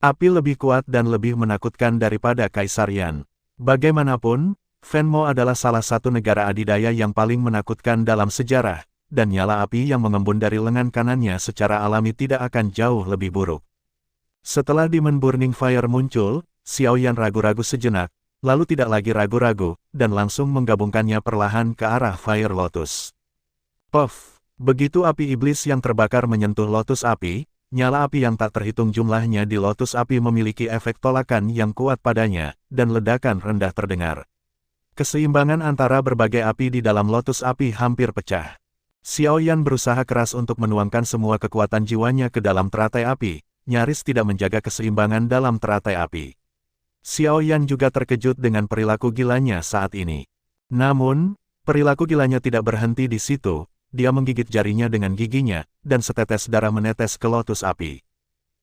Api lebih kuat dan lebih menakutkan daripada Kaisar Yan. Bagaimanapun, Venmo adalah salah satu negara adidaya yang paling menakutkan dalam sejarah, dan nyala api yang mengembun dari lengan kanannya secara alami tidak akan jauh lebih buruk. Setelah Demon Burning Fire muncul, Xiao Yan ragu-ragu sejenak, lalu tidak lagi ragu-ragu, dan langsung menggabungkannya perlahan ke arah Fire Lotus. Puff! Begitu api iblis yang terbakar menyentuh lotus api, nyala api yang tak terhitung jumlahnya di lotus api memiliki efek tolakan yang kuat padanya, dan ledakan rendah terdengar. Keseimbangan antara berbagai api di dalam lotus api hampir pecah. Xiao Yan berusaha keras untuk menuangkan semua kekuatan jiwanya ke dalam teratai api, nyaris tidak menjaga keseimbangan dalam teratai api. Xiao Yan juga terkejut dengan perilaku gilanya saat ini. Namun, Perilaku gilanya tidak berhenti di situ, dia menggigit jarinya dengan giginya, dan setetes darah menetes ke lotus api.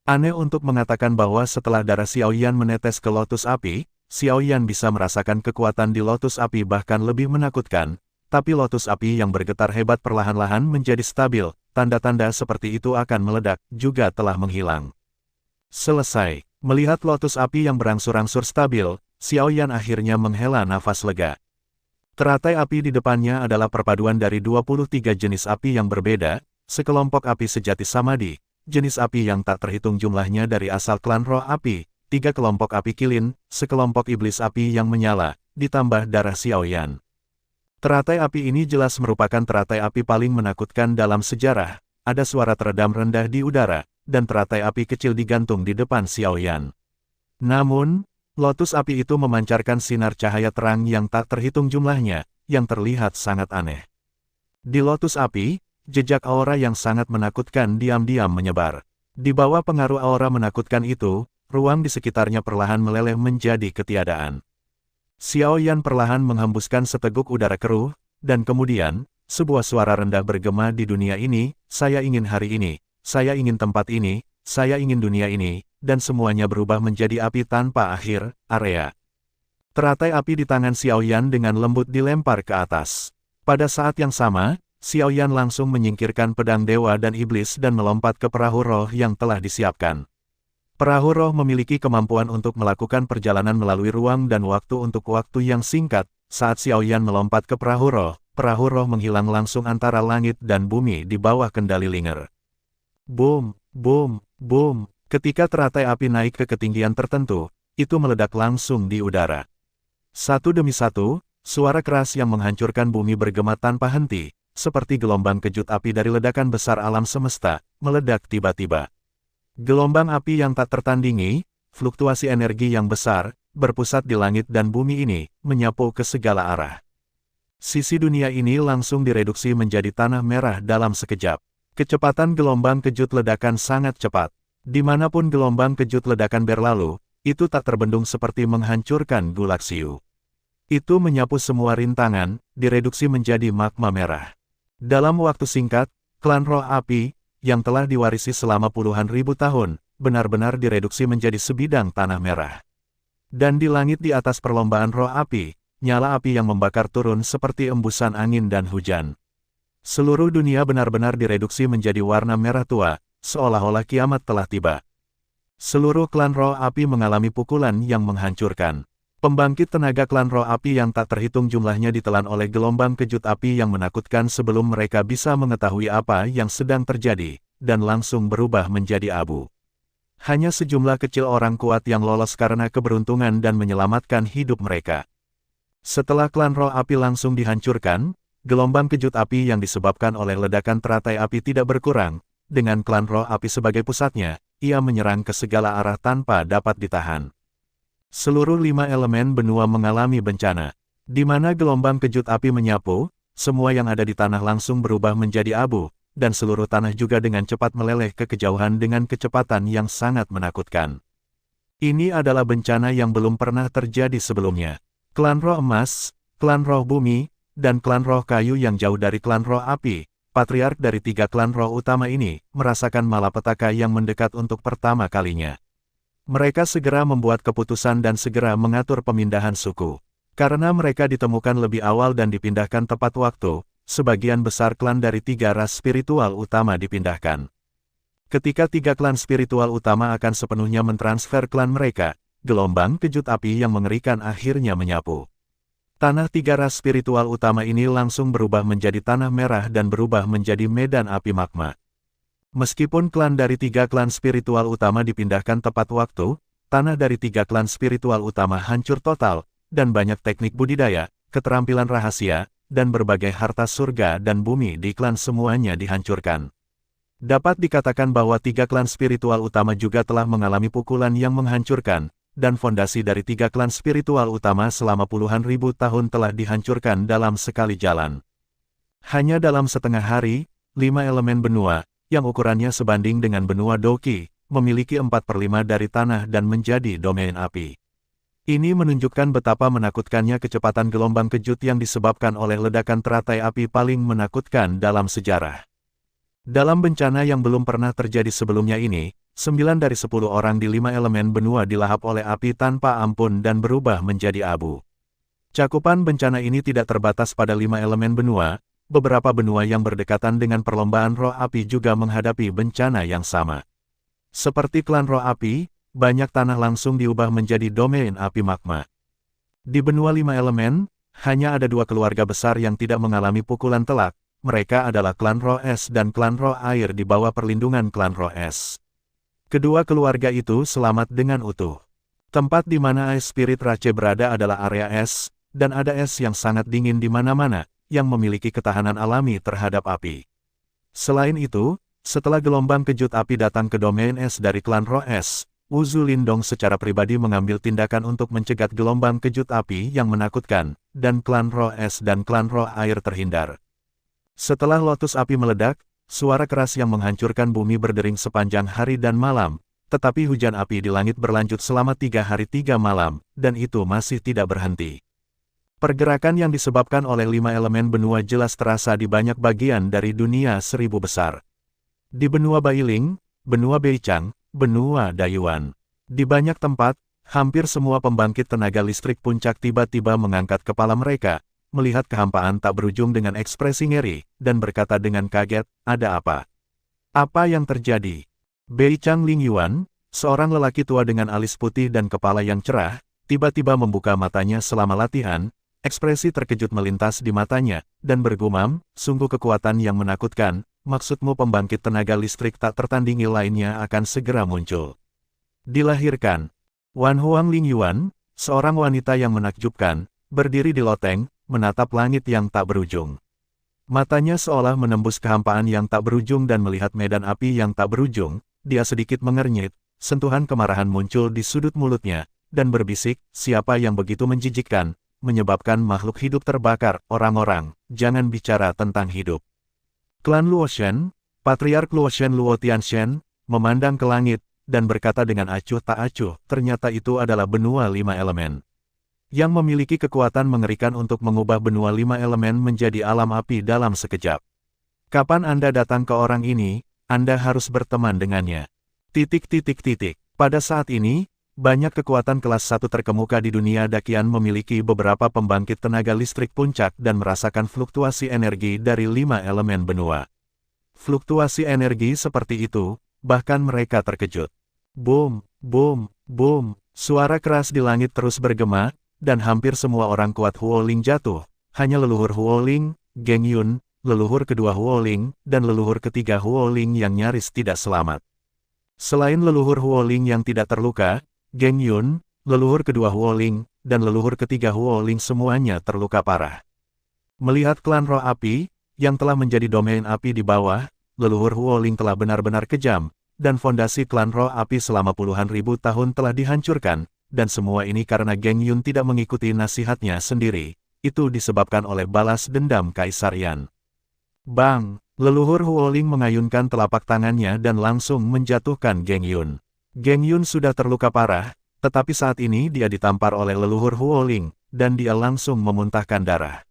Aneh untuk mengatakan bahwa setelah darah Xiaoyan menetes ke lotus api, Xiaoyan bisa merasakan kekuatan di lotus api bahkan lebih menakutkan, tapi lotus api yang bergetar hebat perlahan-lahan menjadi stabil, tanda-tanda seperti itu akan meledak, juga telah menghilang. Selesai. Melihat lotus api yang berangsur-angsur stabil, Xiaoyan akhirnya menghela nafas lega. Teratai api di depannya adalah perpaduan dari 23 jenis api yang berbeda, sekelompok api sejati samadhi, jenis api yang tak terhitung jumlahnya dari asal klan roh api, 3 kelompok api kilin, sekelompok iblis api yang menyala, ditambah darah Xiaoyan. Teratai api ini jelas merupakan teratai api paling menakutkan dalam sejarah, ada suara teredam rendah di udara, dan teratai api kecil digantung di depan Xiaoyan. Namun, lotus api itu memancarkan sinar cahaya terang yang tak terhitung jumlahnya, yang terlihat sangat aneh. Di lotus api, jejak aura yang sangat menakutkan diam-diam menyebar. Di bawah pengaruh aura menakutkan itu, ruang di sekitarnya perlahan meleleh menjadi ketiadaan. Xiaoyan perlahan menghembuskan seteguk udara keruh, dan kemudian, sebuah suara rendah bergema di dunia ini, saya ingin hari ini, saya ingin tempat ini, saya ingin dunia ini, dan semuanya berubah menjadi api tanpa akhir, area. Teratai api di tangan Xiaoyan dengan lembut dilempar ke atas. Pada saat yang sama, Xiaoyan langsung menyingkirkan pedang dewa dan iblis dan melompat ke perahu roh yang telah disiapkan. Perahu roh memiliki kemampuan untuk melakukan perjalanan melalui ruang dan waktu untuk waktu yang singkat. Saat Xiaoyan melompat ke perahu roh menghilang langsung antara langit dan bumi di bawah kendali Linger. Boom, boom, boom. Ketika teratai api naik ke ketinggian tertentu, itu meledak langsung di udara. Satu demi satu, suara keras yang menghancurkan bumi bergema tanpa henti, seperti gelombang kejut api dari ledakan besar alam semesta, meledak tiba-tiba. Gelombang api yang tak tertandingi, fluktuasi energi yang besar, berpusat di langit dan bumi ini, menyapu ke segala arah. Sisi dunia ini langsung direduksi menjadi tanah merah dalam sekejap. Kecepatan gelombang kejut ledakan sangat cepat. Dimanapun gelombang kejut ledakan berlalu, itu tak terbendung seperti menghancurkan galaksiu. Itu menyapu semua rintangan, direduksi menjadi magma merah. Dalam waktu singkat, klan roh api, yang telah diwarisi selama puluhan ribu tahun, benar-benar direduksi menjadi sebidang tanah merah. Dan di langit di atas perlombaan roh api, nyala api yang membakar turun seperti embusan angin dan hujan. Seluruh dunia benar-benar direduksi menjadi warna merah tua, seolah-olah kiamat telah tiba. Seluruh klan roh api mengalami pukulan yang menghancurkan. Pembangkit tenaga klan roh api yang tak terhitung jumlahnya ditelan oleh gelombang kejut api yang menakutkan sebelum mereka bisa mengetahui apa yang sedang terjadi, dan langsung berubah menjadi abu. Hanya sejumlah kecil orang kuat yang lolos karena keberuntungan dan menyelamatkan hidup mereka. Setelah klan roh api langsung dihancurkan, gelombang kejut api yang disebabkan oleh ledakan teratai api tidak berkurang. Dengan klan roh api sebagai pusatnya, ia menyerang ke segala arah tanpa dapat ditahan. Seluruh 5 elemen benua mengalami bencana. Di mana gelombang kejut api menyapu, semua yang ada di tanah langsung berubah menjadi abu, dan seluruh tanah juga dengan cepat meleleh ke kejauhan dengan kecepatan yang sangat menakutkan. Ini adalah bencana yang belum pernah terjadi sebelumnya. Klan roh emas, klan roh bumi, dan klan roh kayu yang jauh dari klan roh api, patriark dari 3 klan roh utama ini, merasakan malapetaka yang mendekat untuk pertama kalinya. Mereka segera membuat keputusan dan segera mengatur pemindahan suku. Karena mereka ditemukan lebih awal dan dipindahkan tepat waktu, sebagian besar klan dari 3 ras spiritual utama dipindahkan. Ketika 3 klan spiritual utama akan sepenuhnya mentransfer klan mereka, gelombang kejut api yang mengerikan akhirnya menyapu. Tanah 3 ras spiritual utama ini langsung berubah menjadi tanah merah dan berubah menjadi medan api magma. Meskipun klan dari 3 klan spiritual utama dipindahkan tepat waktu, tanah dari 3 klan spiritual utama hancur total, dan banyak teknik budidaya, keterampilan rahasia, dan berbagai harta surga dan bumi di klan semuanya dihancurkan. Dapat dikatakan bahwa 3 klan spiritual utama juga telah mengalami pukulan yang menghancurkan, dan fondasi dari 3 klan spiritual utama selama puluhan ribu tahun telah dihancurkan dalam sekali jalan. Hanya dalam setengah hari, 5 elemen benua, yang ukurannya sebanding dengan benua Doki, memiliki 4/5 dari tanah dan menjadi domain api. Ini menunjukkan betapa menakutkannya kecepatan gelombang kejut yang disebabkan oleh ledakan teratai api paling menakutkan dalam sejarah. Dalam bencana yang belum pernah terjadi sebelumnya ini, 9 dari 10 orang di 5 elemen benua dilahap oleh api tanpa ampun dan berubah menjadi abu. Cakupan bencana ini tidak terbatas pada 5 elemen benua, beberapa benua yang berdekatan dengan perlombaan roh api juga menghadapi bencana yang sama. Seperti klan roh api, banyak tanah langsung diubah menjadi domain api magma. Di benua 5 elemen, hanya ada 2 keluarga besar yang tidak mengalami pukulan telak, mereka adalah klan roh es dan klan roh air di bawah perlindungan klan roh es. Kedua keluarga itu selamat dengan utuh. Tempat di mana es spirit Rache berada adalah area es, dan ada es yang sangat dingin di mana-mana, yang memiliki ketahanan alami terhadap api. Selain itu, setelah gelombang kejut api datang ke domain es dari klan roh es, Wu Zulindong secara pribadi mengambil tindakan untuk mencegat gelombang kejut api yang menakutkan, dan klan roh es dan klan roh air terhindar. Setelah lotus api meledak, suara keras yang menghancurkan bumi berdering sepanjang hari dan malam, tetapi hujan api di langit berlanjut selama 3 hari 3 malam, dan itu masih tidak berhenti. Pergerakan yang disebabkan oleh 5 elemen benua jelas terasa di banyak bagian dari dunia 1000 besar. Di benua Bailing, benua Beichang, benua Dayuan. Di banyak tempat, hampir semua pembangkit tenaga listrik puncak tiba-tiba mengangkat kepala mereka, melihat kehampaan tak berujung dengan ekspresi ngeri, dan berkata dengan kaget, "Ada apa? Apa yang terjadi?" Beichang Lingyuan, seorang lelaki tua dengan alis putih dan kepala yang cerah, tiba-tiba membuka matanya selama latihan, ekspresi terkejut melintas di matanya, dan bergumam, "Sungguh kekuatan yang menakutkan. Maksudmu pembangkit tenaga listrik tak tertandingi lainnya akan segera muncul." Dilahirkan. Wan Huang Lingyuan, seorang wanita yang menakjubkan, berdiri di loteng, menatap langit yang tak berujung. Matanya seolah menembus kehampaan yang tak berujung dan melihat medan api yang tak berujung, dia sedikit mengernyit, sentuhan kemarahan muncul di sudut mulutnya, dan berbisik, "Siapa yang begitu menjijikkan, menyebabkan makhluk hidup terbakar, orang-orang, jangan bicara tentang hidup." Klan Luoshen, Patriark Luoshen Luo Tianshen, memandang ke langit, dan berkata dengan acuh tak acuh, ternyata itu adalah benua 5 elemen. Yang memiliki kekuatan mengerikan untuk mengubah benua 5 elemen menjadi alam api dalam sekejap. Kapan Anda datang ke orang ini, Anda harus berteman dengannya. Pada saat ini, banyak kekuatan kelas 1 terkemuka di dunia Dakian memiliki beberapa pembangkit tenaga listrik puncak dan merasakan fluktuasi energi dari 5 elemen benua. Fluktuasi energi seperti itu, bahkan mereka terkejut. Boom, boom, boom, suara keras di langit terus bergema, dan hampir semua orang kuat Huoling jatuh, hanya leluhur Huoling, Geng Yun, leluhur kedua Huoling, dan leluhur ketiga Huoling yang nyaris tidak selamat. Selain leluhur Huoling yang tidak terluka, Geng Yun, leluhur kedua Huoling, dan leluhur ketiga Huoling semuanya terluka parah. Melihat klan roh api, yang telah menjadi domain api di bawah, leluhur Huoling telah benar-benar kejam, dan fondasi klan roh api selama puluhan ribu tahun telah dihancurkan, dan semua ini karena Geng Yun tidak mengikuti nasihatnya sendiri, itu disebabkan oleh balas dendam Kaisar Yan. Bang! Leluhur Huoling mengayunkan telapak tangannya dan langsung menjatuhkan Geng Yun. Geng Yun sudah terluka parah, tetapi saat ini dia ditampar oleh leluhur Huoling, dan dia langsung memuntahkan darah.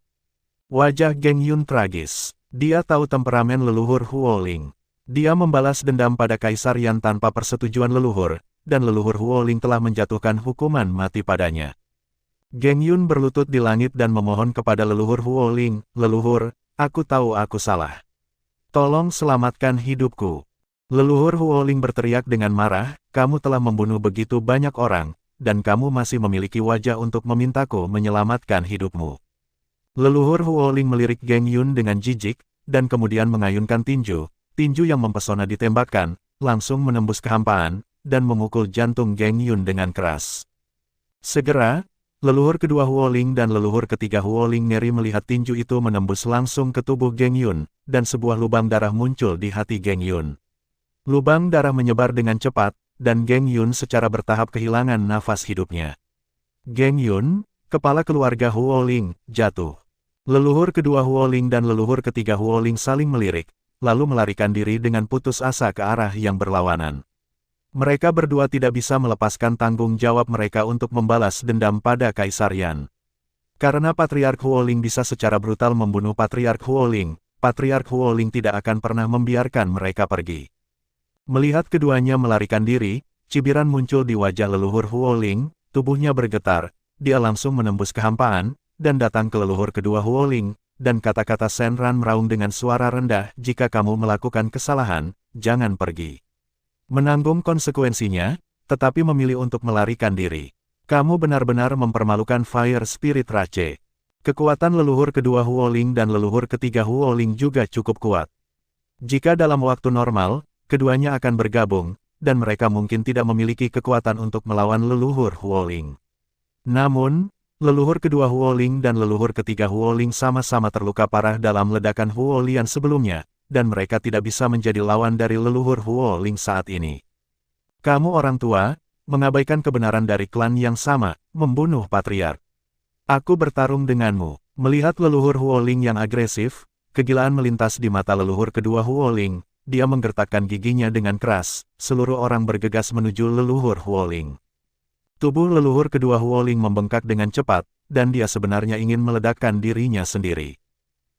Wajah Geng Yun tragis. Dia tahu temperamen leluhur Huoling. Dia membalas dendam pada Kaisar Yan tanpa persetujuan leluhur, dan leluhur Huoling telah menjatuhkan hukuman mati padanya. Geng Yun berlutut di langit dan memohon kepada leluhur Huoling, "Leluhur, aku tahu aku salah. Tolong selamatkan hidupku." Leluhur Huoling berteriak dengan marah, "Kamu telah membunuh begitu banyak orang, dan kamu masih memiliki wajah untuk memintaku menyelamatkan hidupmu." Leluhur Huoling melirik Geng Yun dengan jijik, dan kemudian mengayunkan tinju yang mempesona ditembakkan, langsung menembus kehampaan, dan memukul jantung Geng Yun dengan keras. Segera, leluhur kedua Huoling dan leluhur ketiga Huoling ngeri melihat tinju itu menembus langsung ke tubuh Geng Yun, dan sebuah lubang darah muncul di hati Geng Yun. Lubang darah menyebar dengan cepat, dan Geng Yun secara bertahap kehilangan nafas hidupnya. Geng Yun, kepala keluarga Huoling, jatuh. Leluhur kedua Huoling dan leluhur ketiga Huoling saling melirik, lalu melarikan diri dengan putus asa ke arah yang berlawanan. Mereka berdua tidak bisa melepaskan tanggung jawab mereka untuk membalas dendam pada Kaisar Yan. Karena Patriark Huoling bisa secara brutal membunuh Patriark Huoling, Patriark Huoling tidak akan pernah membiarkan mereka pergi. Melihat keduanya melarikan diri, cibiran muncul di wajah leluhur Huoling, tubuhnya bergetar, dia langsung menembus kehampaan, dan datang ke leluhur kedua Huoling, dan kata-kata Shenran meraung dengan suara rendah, jika kamu melakukan kesalahan, jangan pergi. Menanggung konsekuensinya, tetapi memilih untuk melarikan diri. Kamu benar-benar mempermalukan Fire Spirit Rache. Kekuatan leluhur kedua Huoling dan leluhur ketiga Huoling juga cukup kuat. Jika dalam waktu normal, keduanya akan bergabung, dan mereka mungkin tidak memiliki kekuatan untuk melawan leluhur Huoling. Namun, leluhur kedua Huoling dan leluhur ketiga Huoling sama-sama terluka parah dalam ledakan Huolian sebelumnya, dan mereka tidak bisa menjadi lawan dari leluhur Huoling saat ini. Kamu orang tua, mengabaikan kebenaran dari klan yang sama, membunuh Patriark. Aku bertarung denganmu. Melihat leluhur Huoling yang agresif, kegilaan melintas di mata leluhur kedua Huoling, dia menggertakkan giginya dengan keras, seluruh orang bergegas menuju leluhur Huoling. Tubuh leluhur kedua Huoling membengkak dengan cepat, dan dia sebenarnya ingin meledakkan dirinya sendiri.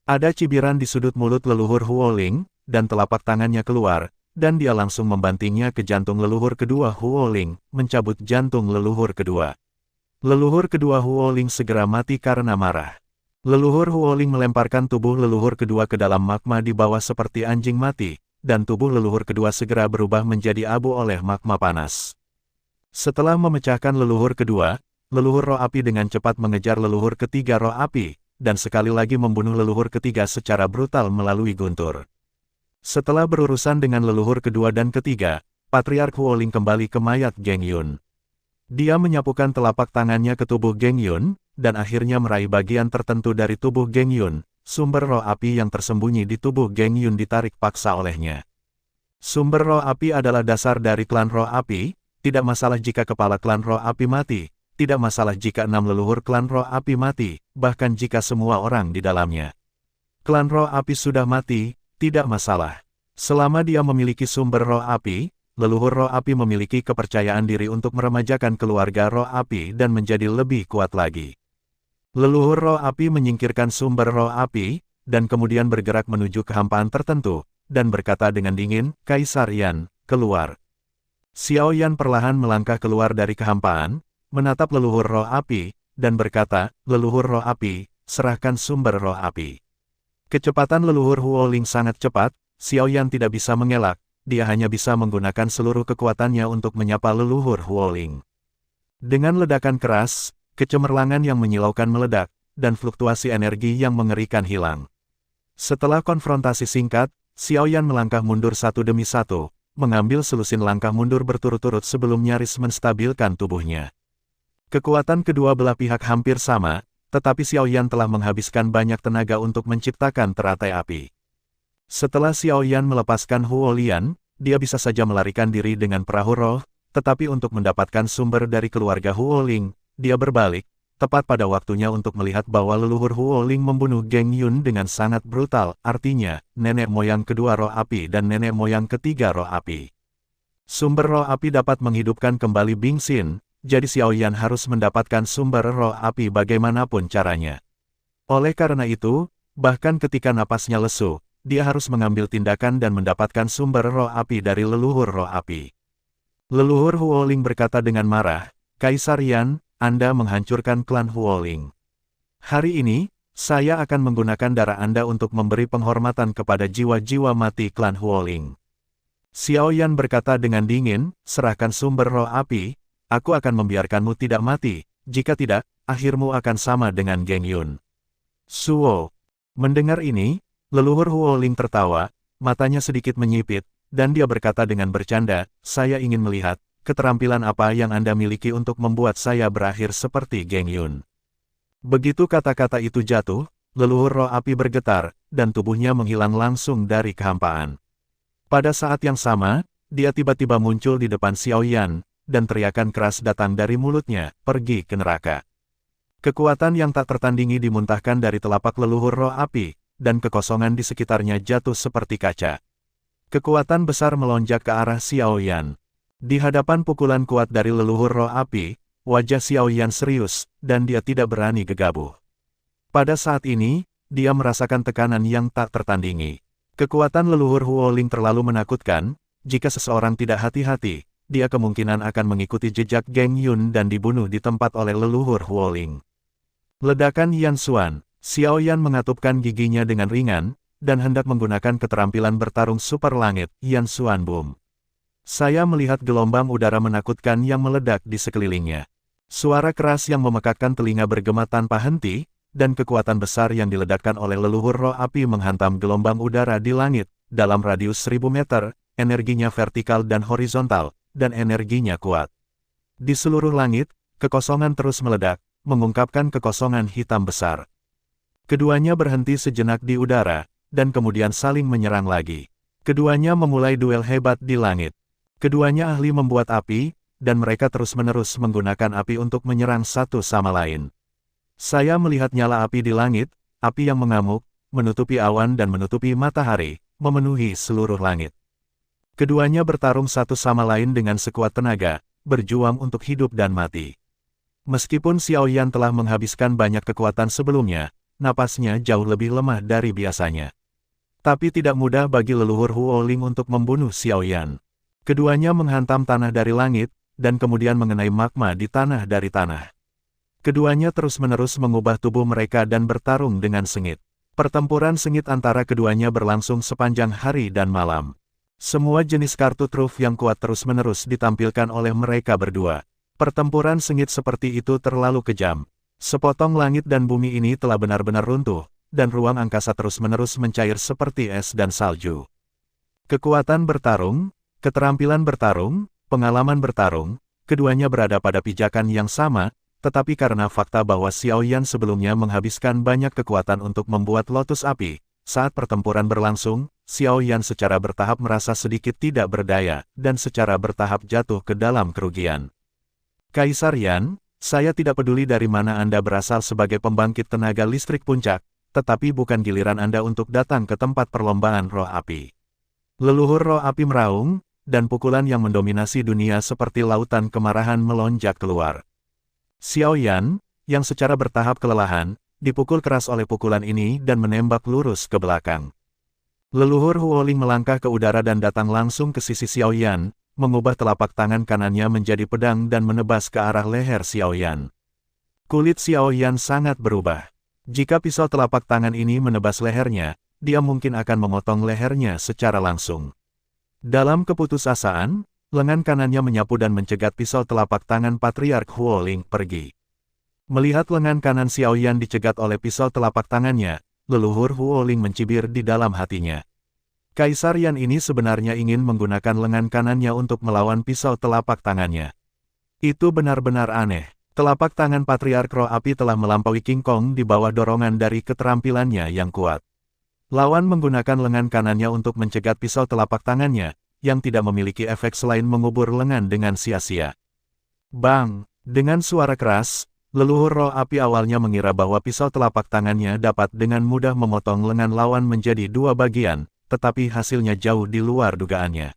Ada cibiran di sudut mulut leluhur Huoling, dan telapak tangannya keluar, dan dia langsung membantingnya ke jantung leluhur kedua Huoling, mencabut jantung leluhur kedua. Leluhur kedua Huoling segera mati karena marah. Leluhur Huoling melemparkan tubuh leluhur kedua ke dalam magma di bawah seperti anjing mati, dan tubuh leluhur kedua segera berubah menjadi abu oleh magma panas. Setelah memecahkan leluhur kedua, leluhur roh api dengan cepat mengejar leluhur ketiga roh api, dan sekali lagi membunuh leluhur ketiga secara brutal melalui guntur. Setelah berurusan dengan leluhur kedua dan ketiga, Patriark Huoling kembali ke mayat Geng Yun. Dia menyapukan telapak tangannya ke tubuh Geng Yun, dan akhirnya meraih bagian tertentu dari tubuh Geng Yun. Sumber roh api yang tersembunyi di tubuh Geng Yun ditarik paksa olehnya. Sumber roh api adalah dasar dari klan roh api, tidak masalah jika kepala klan roh api mati, tidak masalah jika 6 leluhur klan roh api mati, bahkan jika semua orang di dalamnya. Klan roh api sudah mati, tidak masalah. Selama dia memiliki sumber roh api, leluhur roh api memiliki kepercayaan diri untuk meremajakan keluarga roh api dan menjadi lebih kuat lagi. Leluhur roh api menyingkirkan sumber roh api, dan kemudian bergerak menuju kehampaan tertentu, dan berkata dengan dingin, Kaisar Yan, keluar. Xiao Yan perlahan melangkah keluar dari kehampaan, menatap leluhur roh api, dan berkata, leluhur roh api, serahkan sumber roh api. Kecepatan leluhur Huoling sangat cepat, Xiao Yan tidak bisa mengelak, dia hanya bisa menggunakan seluruh kekuatannya untuk menyapa leluhur Huoling. Dengan ledakan keras, kecemerlangan yang menyilaukan meledak, dan fluktuasi energi yang mengerikan hilang. Setelah konfrontasi singkat, Xiao Yan melangkah mundur satu demi satu, mengambil selusin langkah mundur berturut-turut sebelum nyaris menstabilkan tubuhnya. Kekuatan kedua belah pihak hampir sama, tetapi Xiao Yan telah menghabiskan banyak tenaga untuk menciptakan teratai api. Setelah Xiao Yan melepaskan Huolian, dia bisa saja melarikan diri dengan perahu roh, tetapi untuk mendapatkan sumber dari keluarga Huoling, dia berbalik, tepat pada waktunya untuk melihat bahwa leluhur Huoling membunuh Geng Yun dengan sangat brutal, artinya, nenek moyang kedua roh api dan nenek moyang ketiga roh api. Sumber roh api dapat menghidupkan kembali Bing Xin, jadi Xiao Yan harus mendapatkan sumber roh api bagaimanapun caranya. Oleh karena itu, bahkan ketika napasnya lesu, dia harus mengambil tindakan dan mendapatkan sumber roh api dari leluhur roh api. Leluhur Huoling berkata dengan marah, Kaisar Yan, Anda menghancurkan klan Huoling. Hari ini, saya akan menggunakan darah Anda untuk memberi penghormatan kepada jiwa-jiwa mati klan Huoling. Xiao Yan berkata dengan dingin, serahkan sumber roh api, aku akan membiarkanmu tidak mati, jika tidak, akhirmu akan sama dengan Geng Yun. Suo. Mendengar ini, leluhur Huoling tertawa, matanya sedikit menyipit, dan dia berkata dengan bercanda, saya ingin melihat, keterampilan apa yang Anda miliki untuk membuat saya berakhir seperti Geng Yun. Begitu kata-kata itu jatuh, leluhur roh api bergetar, dan tubuhnya menghilang langsung dari kehampaan. Pada saat yang sama, dia tiba-tiba muncul di depan Xiao Yan, dan teriakan keras datang dari mulutnya, pergi ke neraka. Kekuatan yang tak tertandingi dimuntahkan dari telapak leluhur roh api, dan kekosongan di sekitarnya jatuh seperti kaca. Kekuatan besar melonjak ke arah Xiao Yan. Di hadapan pukulan kuat dari leluhur roh api, wajah Xiao Yan serius, dan dia tidak berani gegabah. Pada saat ini, dia merasakan tekanan yang tak tertandingi. Kekuatan leluhur Huoling terlalu menakutkan, jika seseorang tidak hati-hati, dia kemungkinan akan mengikuti jejak Geng Yun dan dibunuh di tempat oleh leluhur Huoling. Ledakan Yan Xuan, Xiao Yan mengatupkan giginya dengan ringan, dan hendak menggunakan keterampilan bertarung super langit, Yan Xuan Boom. Saya melihat gelombang udara menakutkan yang meledak di sekelilingnya. Suara keras yang memekakkan telinga bergema tanpa henti, dan kekuatan besar yang diledakkan oleh leluhur roh api menghantam gelombang udara di langit, dalam radius 1000 meter, energinya vertikal dan horizontal, dan energinya kuat. Di seluruh langit, kekosongan terus meledak, mengungkapkan kekosongan hitam besar. Keduanya berhenti sejenak di udara, dan kemudian saling menyerang lagi. Keduanya memulai duel hebat di langit. Keduanya ahli membuat api, dan mereka terus-menerus menggunakan api untuk menyerang satu sama lain. Saya melihat nyala api di langit, api yang mengamuk, menutupi awan dan menutupi matahari, memenuhi seluruh langit. Keduanya bertarung satu sama lain dengan sekuat tenaga, berjuang untuk hidup dan mati. Meskipun Xiao Yan telah menghabiskan banyak kekuatan sebelumnya, napasnya jauh lebih lemah dari biasanya. Tapi tidak mudah bagi leluhur Huoling untuk membunuh Xiao Yan. Keduanya menghantam tanah dari langit, dan kemudian mengenai magma di tanah dari tanah. Keduanya terus-menerus mengubah tubuh mereka dan bertarung dengan sengit. Pertempuran sengit antara keduanya berlangsung sepanjang hari dan malam. Semua jenis kartu truf yang kuat terus-menerus ditampilkan oleh mereka berdua. Pertempuran sengit seperti itu terlalu kejam. Sepotong langit dan bumi ini telah benar-benar runtuh, dan ruang angkasa terus-menerus mencair seperti es dan salju. Kekuatan bertarung, keterampilan bertarung, pengalaman bertarung, keduanya berada pada pijakan yang sama, tetapi karena fakta bahwa Xiao Yan sebelumnya menghabiskan banyak kekuatan untuk membuat lotus api, saat pertempuran berlangsung, Xiao Yan secara bertahap merasa sedikit tidak berdaya, dan secara bertahap jatuh ke dalam kerugian. Kaisar Yan, saya tidak peduli dari mana Anda berasal sebagai pembangkit tenaga listrik puncak, tetapi bukan giliran Anda untuk datang ke tempat perlombaan roh api. Leluhur roh api meraung, dan pukulan yang mendominasi dunia seperti lautan kemarahan melonjak keluar. Xiao Yan, yang secara bertahap kelelahan, dipukul keras oleh pukulan ini dan menembak lurus ke belakang. Leluhur Huoling melangkah ke udara dan datang langsung ke sisi Xiao Yan, mengubah telapak tangan kanannya menjadi pedang dan menebas ke arah leher Xiao Yan. Kulit Xiao Yan sangat berubah. Jika pisau telapak tangan ini menebas lehernya, dia mungkin akan memotong lehernya secara langsung. Dalam keputusasaan, lengan kanannya menyapu dan mencegat pisau telapak tangan Patriark Huoling pergi. Melihat lengan kanan Xiao Yan dicegat oleh pisau telapak tangannya, leluhur Huoling mencibir di dalam hatinya. Kaisar Yan ini sebenarnya ingin menggunakan lengan kanannya untuk melawan pisau telapak tangannya. Itu benar-benar aneh. Telapak tangan Patriark Roh Api telah melampaui King Kong di bawah dorongan dari keterampilannya yang kuat. Lawan menggunakan lengan kanannya untuk mencegat pisau telapak tangannya, yang tidak memiliki efek selain mengubur lengan dengan sia-sia. Bang! Dengan suara keras, leluhur roh api awalnya mengira bahwa pisau telapak tangannya dapat dengan mudah memotong lengan lawan menjadi dua bagian, tetapi hasilnya jauh di luar dugaannya.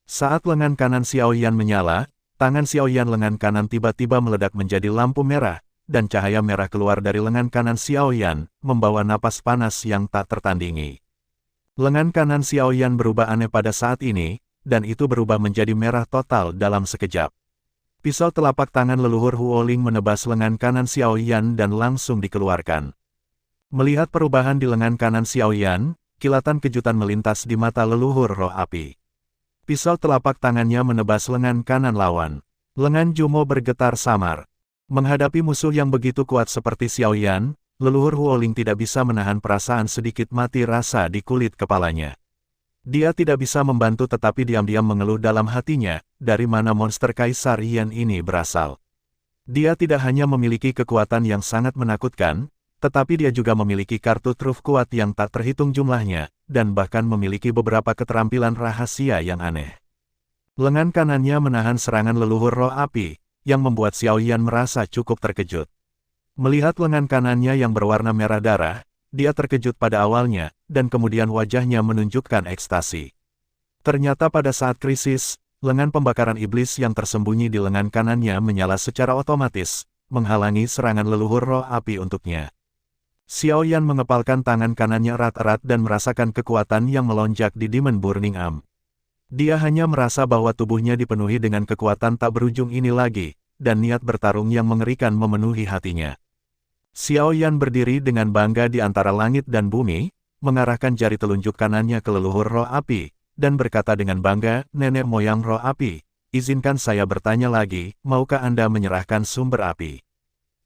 Saat lengan kanan Xiao Yan menyala, tangan Xiao Yan lengan kanan tiba-tiba meledak menjadi lampu merah, dan cahaya merah keluar dari lengan kanan Xiao Yan, membawa napas panas yang tak tertandingi. Lengan kanan Xiao Yan berubah aneh pada saat ini, dan itu berubah menjadi merah total dalam sekejap. Pisau telapak tangan leluhur Huoling menebas lengan kanan Xiao Yan dan langsung dikeluarkan. Melihat perubahan di lengan kanan Xiao Yan, kilatan kejutan melintas di mata leluhur roh api. Pisau telapak tangannya menebas lengan kanan lawan. Lengan Jumo bergetar samar. Menghadapi musuh yang begitu kuat seperti Xiao Yan, leluhur Huoling tidak bisa menahan perasaan sedikit mati rasa di kulit kepalanya. Dia tidak bisa membantu tetapi diam-diam mengeluh dalam hatinya, dari mana monster Kaisar Yan ini berasal. Dia tidak hanya memiliki kekuatan yang sangat menakutkan, tetapi dia juga memiliki kartu truf kuat yang tak terhitung jumlahnya, dan bahkan memiliki beberapa keterampilan rahasia yang aneh. Lengan kanannya menahan serangan leluhur roh api, yang membuat Xiao Yan merasa cukup terkejut. Melihat lengan kanannya yang berwarna merah darah, dia terkejut pada awalnya, dan kemudian wajahnya menunjukkan ekstasi. Ternyata pada saat krisis, lengan pembakaran iblis yang tersembunyi di lengan kanannya menyala secara otomatis, menghalangi serangan leluhur roh api untuknya. Xiao Yan mengepalkan tangan kanannya erat-erat dan merasakan kekuatan yang melonjak di Demon Burning Arm. Dia hanya merasa bahwa tubuhnya dipenuhi dengan kekuatan tak berujung ini lagi, dan niat bertarung yang mengerikan memenuhi hatinya. Xiao Yan berdiri dengan bangga di antara langit dan bumi, mengarahkan jari telunjuk kanannya ke leluhur roh api, dan berkata dengan bangga, "Nenek moyang roh api, izinkan saya bertanya lagi, maukah Anda menyerahkan sumber api?"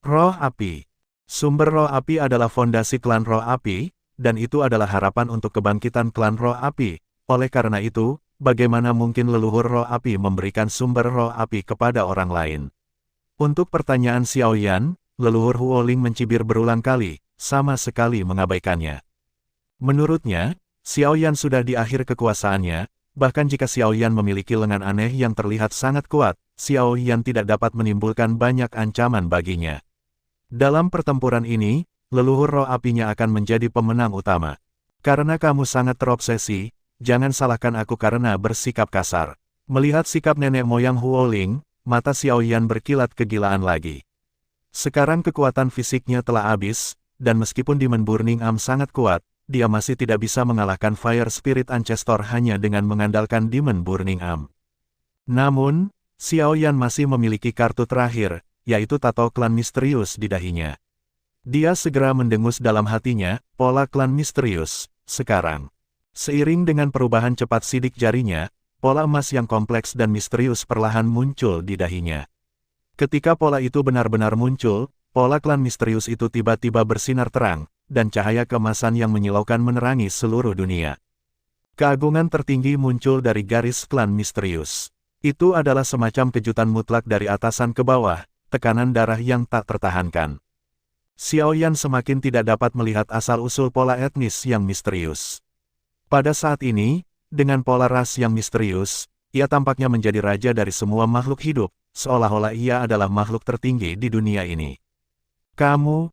Roh api. Sumber roh api adalah fondasi klan roh api, dan itu adalah harapan untuk kebangkitan klan roh api. Oleh karena itu, bagaimana mungkin leluhur roh api memberikan sumber roh api kepada orang lain? Untuk pertanyaan Xiao Yan, leluhur Huoling mencibir berulang kali, sama sekali mengabaikannya. Menurutnya, Xiao Yan sudah di akhir kekuasaannya, bahkan jika Xiao Yan memiliki lengan aneh yang terlihat sangat kuat, Xiao Yan tidak dapat menimbulkan banyak ancaman baginya. Dalam pertempuran ini, leluhur roh apinya akan menjadi pemenang utama. Karena kamu sangat terobsesi, jangan salahkan aku karena bersikap kasar. Melihat sikap nenek moyang Huoling, mata Xiao Yan berkilat kegilaan lagi. Sekarang kekuatan fisiknya telah habis, dan meskipun Demon Burning Arm sangat kuat, dia masih tidak bisa mengalahkan Fire Spirit Ancestor hanya dengan mengandalkan Demon Burning Arm. Namun, Xiao Yan masih memiliki kartu terakhir, yaitu tato klan misterius di dahinya. Dia segera mendengus dalam hatinya, pola klan misterius, sekarang. Seiring dengan perubahan cepat sidik jarinya, pola emas yang kompleks dan misterius perlahan muncul di dahinya. Ketika pola itu benar-benar muncul, pola klan misterius itu tiba-tiba bersinar terang, dan cahaya keemasan yang menyilaukan menerangi seluruh dunia. Keagungan tertinggi muncul dari garis klan misterius. Itu adalah semacam kejutan mutlak dari atasan ke bawah, tekanan darah yang tak tertahankan. Xiao Yan semakin tidak dapat melihat asal-usul pola etnis yang misterius. Pada saat ini, dengan pola ras yang misterius, ia tampaknya menjadi raja dari semua makhluk hidup, seolah-olah ia adalah makhluk tertinggi di dunia ini. Kamu,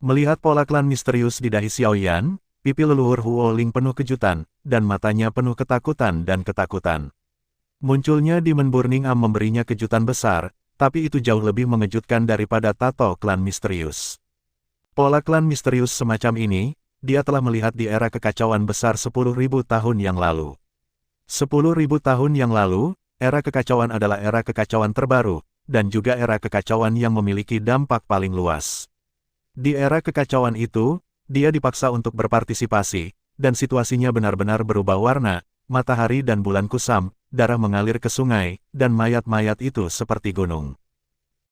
melihat pola klan misterius di dahi Xiao Yan, pipi leluhur Huoling penuh kejutan, dan matanya penuh ketakutan dan ketakutan. Munculnya Demon Burning Arm memberinya kejutan besar, tapi itu jauh lebih mengejutkan daripada tato klan misterius. Pola klan misterius semacam ini, dia telah melihat di era kekacauan besar 10.000 tahun yang lalu. 10.000 tahun yang lalu, era kekacauan adalah era kekacauan terbaru, dan juga era kekacauan yang memiliki dampak paling luas. Di era kekacauan itu, dia dipaksa untuk berpartisipasi, dan situasinya benar-benar berubah warna, matahari dan bulan kusam, darah mengalir ke sungai, dan mayat-mayat itu seperti gunung.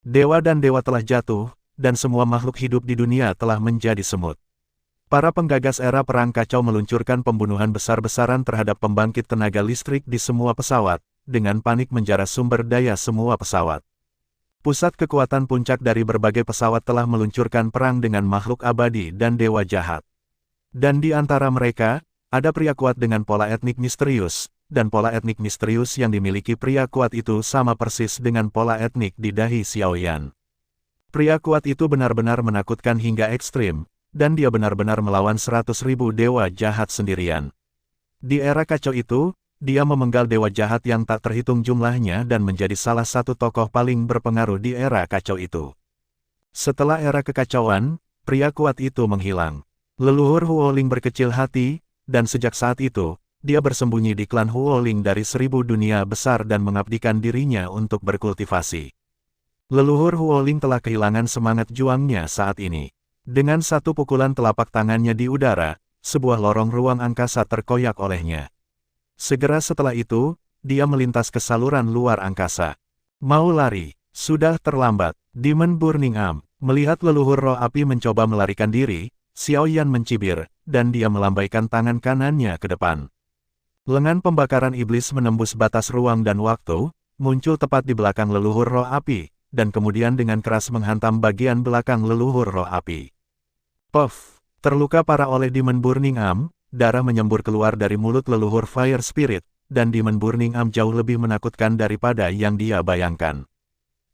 Dewa dan dewa telah jatuh, dan semua makhluk hidup di dunia telah menjadi semut. Para penggagas era perang kacau meluncurkan pembunuhan besar-besaran terhadap pembangkit tenaga listrik di semua pesawat, dengan panik menjara sumber daya semua pesawat. Pusat kekuatan puncak dari berbagai pesawat telah meluncurkan perang dengan makhluk abadi dan dewa jahat. Dan di antara mereka, ada pria kuat dengan pola etnik misterius, dan pola etnik misterius yang dimiliki pria kuat itu sama persis dengan pola etnik di dahi Xiao Yan. Pria kuat itu benar-benar menakutkan hingga ekstrim, dan dia benar-benar melawan 100.000 dewa jahat sendirian. Di era kacau itu, dia memenggal dewa jahat yang tak terhitung jumlahnya dan menjadi salah satu tokoh paling berpengaruh di era kacau itu. Setelah era kekacauan, pria kuat itu menghilang. Leluhur Huoling berkecil hati, dan sejak saat itu, dia bersembunyi di klan Huoling dari 1000 dunia besar dan mengabdikan dirinya untuk berkultivasi. Leluhur Huoling telah kehilangan semangat juangnya saat ini. Dengan satu pukulan telapak tangannya di udara, sebuah lorong ruang angkasa terkoyak olehnya. Segera setelah itu, dia melintas ke saluran luar angkasa. Mau lari, sudah terlambat. Demon Burning Arm, melihat leluhur roh api mencoba melarikan diri, Xiao Yan mencibir, dan dia melambaikan tangan kanannya ke depan. Lengan pembakaran iblis menembus batas ruang dan waktu, muncul tepat di belakang leluhur roh api, dan kemudian dengan keras menghantam bagian belakang leluhur roh api. Puff! Terluka parah oleh Demon Burning Arm, darah menyembur keluar dari mulut leluhur Fire Spirit, dan Demon Burning Arm jauh lebih menakutkan daripada yang dia bayangkan.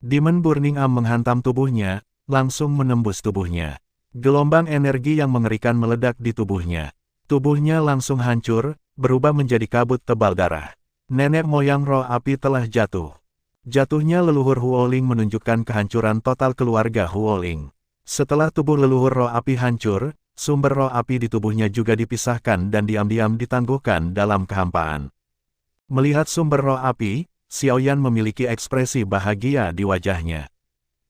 Demon Burning Arm menghantam tubuhnya, langsung menembus tubuhnya. Gelombang energi yang mengerikan meledak di tubuhnya. Tubuhnya langsung hancur, berubah menjadi kabut tebal darah. Nenek moyang roh api telah jatuh. Jatuhnya leluhur Huoling menunjukkan kehancuran total keluarga Huoling. Setelah tubuh leluhur roh api hancur, sumber roh api di tubuhnya juga dipisahkan dan diam-diam ditangguhkan dalam kehampaan. Melihat sumber roh api, Xiaoyan memiliki ekspresi bahagia di wajahnya.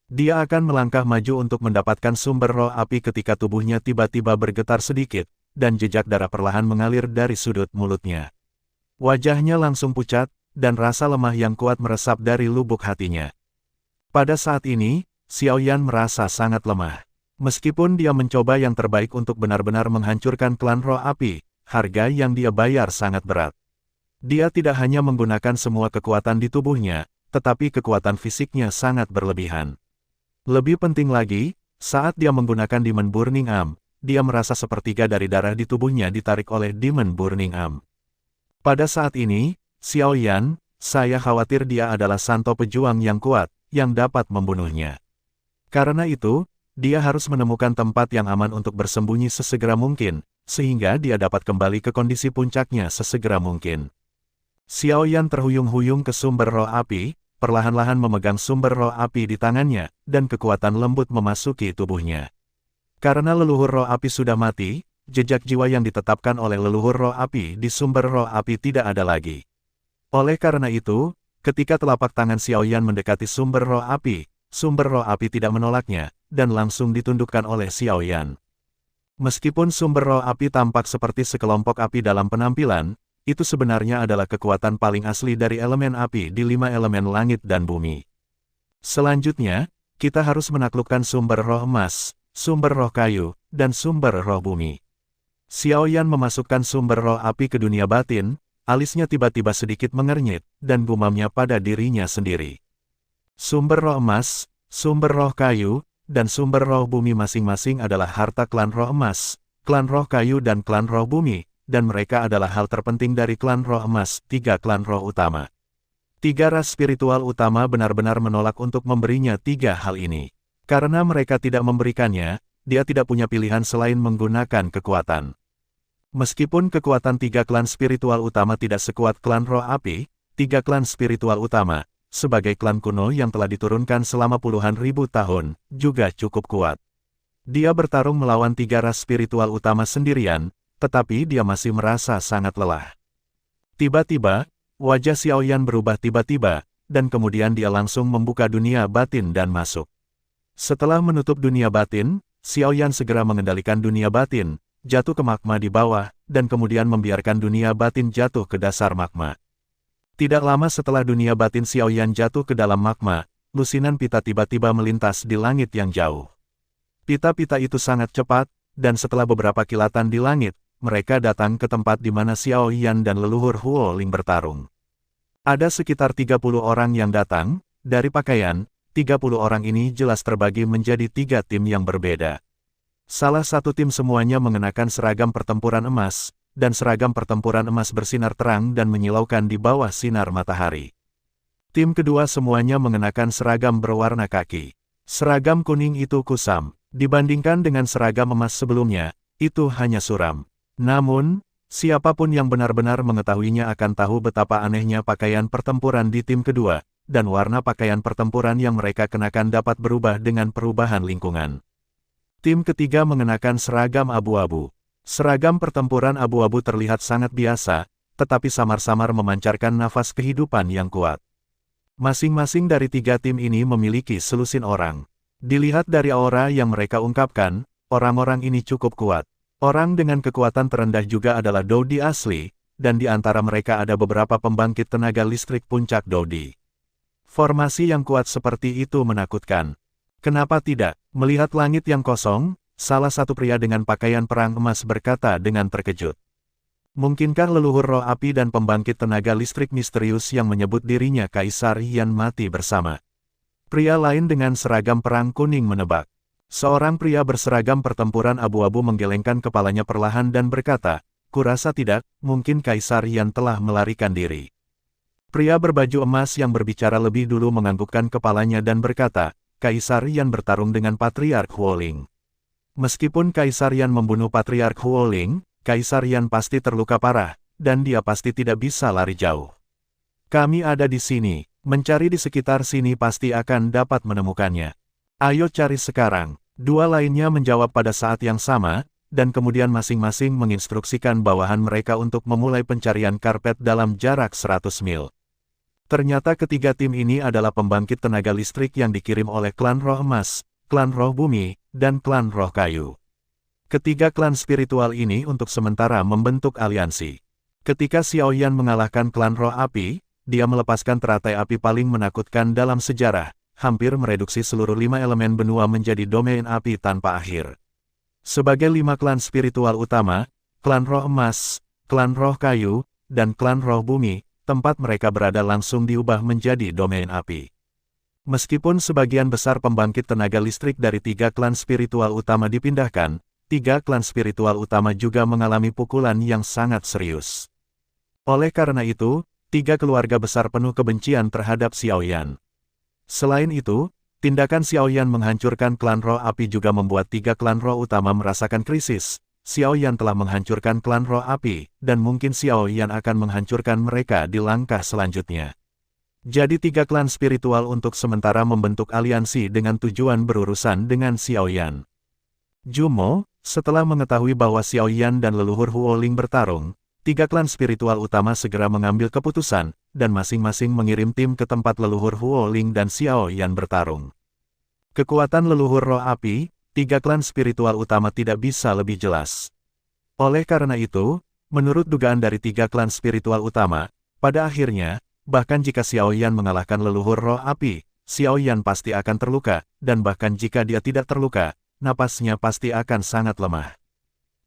Dia akan melangkah maju untuk mendapatkan sumber roh api ketika tubuhnya tiba-tiba bergetar sedikit, dan jejak darah perlahan mengalir dari sudut mulutnya. Wajahnya langsung pucat, dan rasa lemah yang kuat meresap dari lubuk hatinya. Pada saat ini, Xiaoyan merasa sangat lemah. Meskipun dia mencoba yang terbaik untuk benar-benar menghancurkan klan roh api, harga yang dia bayar sangat berat. Dia tidak hanya menggunakan semua kekuatan di tubuhnya, tetapi kekuatan fisiknya sangat berlebihan. Lebih penting lagi, saat dia menggunakan Demon Burning Arm, dia merasa sepertiga dari darah di tubuhnya ditarik oleh Demon Burning Arm. Pada saat ini, Xiaoyan, saya khawatir dia adalah santo pejuang yang kuat, yang dapat membunuhnya. Karena itu, dia harus menemukan tempat yang aman untuk bersembunyi sesegera mungkin, sehingga dia dapat kembali ke kondisi puncaknya sesegera mungkin. Xiaoyan terhuyung-huyung ke sumber roh api, perlahan-lahan memegang sumber roh api di tangannya, dan kekuatan lembut memasuki tubuhnya. Karena leluhur roh api sudah mati, jejak jiwa yang ditetapkan oleh leluhur roh api di sumber roh api tidak ada lagi. Oleh karena itu, ketika telapak tangan Xiaoyan mendekati sumber roh api tidak menolaknya, dan langsung ditundukkan oleh Xiaoyan. Meskipun sumber roh api tampak seperti sekelompok api dalam penampilan, itu sebenarnya adalah kekuatan paling asli dari elemen api di 5 elemen langit dan bumi. Selanjutnya, kita harus menaklukkan sumber roh emas, sumber roh kayu, dan sumber roh bumi. Xiaoyan memasukkan sumber roh api ke dunia batin, alisnya tiba-tiba sedikit mengernyit, dan gumamnya pada dirinya sendiri. Sumber roh emas, sumber roh kayu, dan sumber roh bumi masing-masing adalah harta klan roh emas, klan roh kayu dan klan roh bumi, dan mereka adalah hal terpenting dari klan roh emas, 3 klan roh utama. 3 ras spiritual utama benar-benar menolak untuk memberinya 3 hal ini. Karena mereka tidak memberikannya, dia tidak punya pilihan selain menggunakan kekuatan. Meskipun kekuatan 3 klan spiritual utama tidak sekuat klan roh api, 3 klan spiritual utama, sebagai klan kuno yang telah diturunkan selama puluhan ribu tahun, juga cukup kuat. Dia bertarung melawan 3 ras spiritual utama sendirian, tetapi dia masih merasa sangat lelah. Tiba-tiba, wajah Xiaoyan berubah tiba-tiba, dan kemudian dia langsung membuka dunia batin dan masuk. Setelah menutup dunia batin, Xiaoyan segera mengendalikan dunia batin, jatuh ke magma di bawah, dan kemudian membiarkan dunia batin jatuh ke dasar magma. Tidak lama setelah dunia batin Xiaoyan jatuh ke dalam magma, lusinan pita tiba-tiba melintas di langit yang jauh. Pita-pita itu sangat cepat, dan setelah beberapa kilatan di langit, mereka datang ke tempat di mana Xiaoyan dan leluhur Huoling bertarung. Ada sekitar 30 orang yang datang, dari pakaian, 30 orang ini jelas terbagi menjadi 3 tim yang berbeda. Salah satu tim semuanya mengenakan seragam pertempuran emas, dan seragam pertempuran emas bersinar terang dan menyilaukan di bawah sinar matahari. Tim kedua semuanya mengenakan seragam berwarna kaki. Seragam kuning itu kusam, dibandingkan dengan seragam emas sebelumnya, itu hanya suram. Namun, siapapun yang benar-benar mengetahuinya akan tahu betapa anehnya pakaian pertempuran di tim kedua, dan warna pakaian pertempuran yang mereka kenakan dapat berubah dengan perubahan lingkungan. Tim ketiga mengenakan seragam abu-abu. Seragam pertempuran abu-abu terlihat sangat biasa, tetapi samar-samar memancarkan nafas kehidupan yang kuat. Masing-masing dari 3 tim ini memiliki selusin orang. Dilihat dari aura yang mereka ungkapkan, orang-orang ini cukup kuat. Orang dengan kekuatan terendah juga adalah Dodi asli, dan di antara mereka ada beberapa pembangkit tenaga listrik puncak Dodi. Formasi yang kuat seperti itu menakutkan. Kenapa tidak? Melihat langit yang kosong, salah satu pria dengan pakaian perang emas berkata dengan terkejut. Mungkinkah leluhur roh api dan pembangkit tenaga listrik misterius yang menyebut dirinya Kaisar Yan mati bersama? Pria lain dengan seragam perang kuning menebak. Seorang pria berseragam pertempuran abu-abu menggelengkan kepalanya perlahan dan berkata, "Kurasa tidak, mungkin Kaisar Yan telah melarikan diri." Pria berbaju emas yang berbicara lebih dulu menganggukkan kepalanya dan berkata, "Kaisar Yan bertarung dengan Patriark Huoling. Meskipun Kaisar Yan membunuh Patriark Huoling, Kaisar Yan pasti terluka parah, dan dia pasti tidak bisa lari jauh. Kami ada di sini. Mencari di sekitar sini pasti akan dapat menemukannya. Ayo cari sekarang. Dua lainnya menjawab pada saat yang sama, dan kemudian masing-masing menginstruksikan bawahan mereka untuk memulai pencarian karpet dalam jarak 100 mil. Ternyata ketiga tim ini adalah pembangkit tenaga listrik yang dikirim oleh klan Roh Emas, klan Roh Bumi, dan klan Roh Kayu. Ketiga klan spiritual ini untuk sementara membentuk aliansi. Ketika Xiaoyan mengalahkan klan Roh Api, dia melepaskan teratai api paling menakutkan dalam sejarah, hampir mereduksi seluruh 5 elemen benua menjadi domain api tanpa akhir. Sebagai 5 klan spiritual utama, klan Roh Emas, klan Roh Kayu, dan klan Roh Bumi, tempat mereka berada langsung diubah menjadi domain api. Meskipun sebagian besar pembangkit tenaga listrik dari 3 klan spiritual utama dipindahkan, 3 klan spiritual utama juga mengalami pukulan yang sangat serius. Oleh karena itu, 3 keluarga besar penuh kebencian terhadap Xiaoyan. Selain itu, tindakan Xiaoyan menghancurkan klan Roh Api juga membuat 3 klan roh utama merasakan krisis. Xiaoyan telah menghancurkan klan Roh Api, dan mungkin Xiaoyan akan menghancurkan mereka di langkah selanjutnya. Jadi 3 klan spiritual untuk sementara membentuk aliansi dengan tujuan berurusan dengan Xiaoyan. Jumo, setelah mengetahui bahwa Xiaoyan dan leluhur Huoling bertarung, 3 klan spiritual utama segera mengambil keputusan, dan masing-masing mengirim tim ke tempat leluhur Huoling dan Xiaoyan bertarung. Kekuatan leluhur Roh Api, 3 klan spiritual utama tidak bisa lebih jelas. Oleh karena itu, menurut dugaan dari 3 klan spiritual utama, pada akhirnya, bahkan jika Xiaoyan mengalahkan leluhur Roh Api, Xiaoyan pasti akan terluka, dan bahkan jika dia tidak terluka, napasnya pasti akan sangat lemah.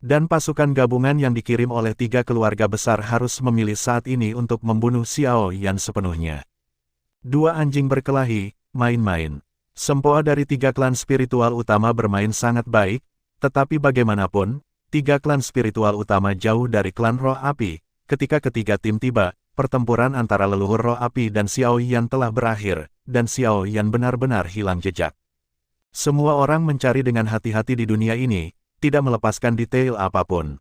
Dan pasukan gabungan yang dikirim oleh 3 keluarga besar harus memilih saat ini untuk membunuh Xiaoyan sepenuhnya. 2 anjing berkelahi, main-main. Sempoa dari 3 klan spiritual utama bermain sangat baik, tetapi bagaimanapun, 3 klan spiritual utama jauh dari klan Roh Api. Ketika ketiga tim tiba, pertempuran antara leluhur Roh Api dan Xiaoyan telah berakhir, dan Xiaoyan benar-benar hilang jejak. Semua orang mencari dengan hati-hati di dunia ini, tidak melepaskan detail apapun.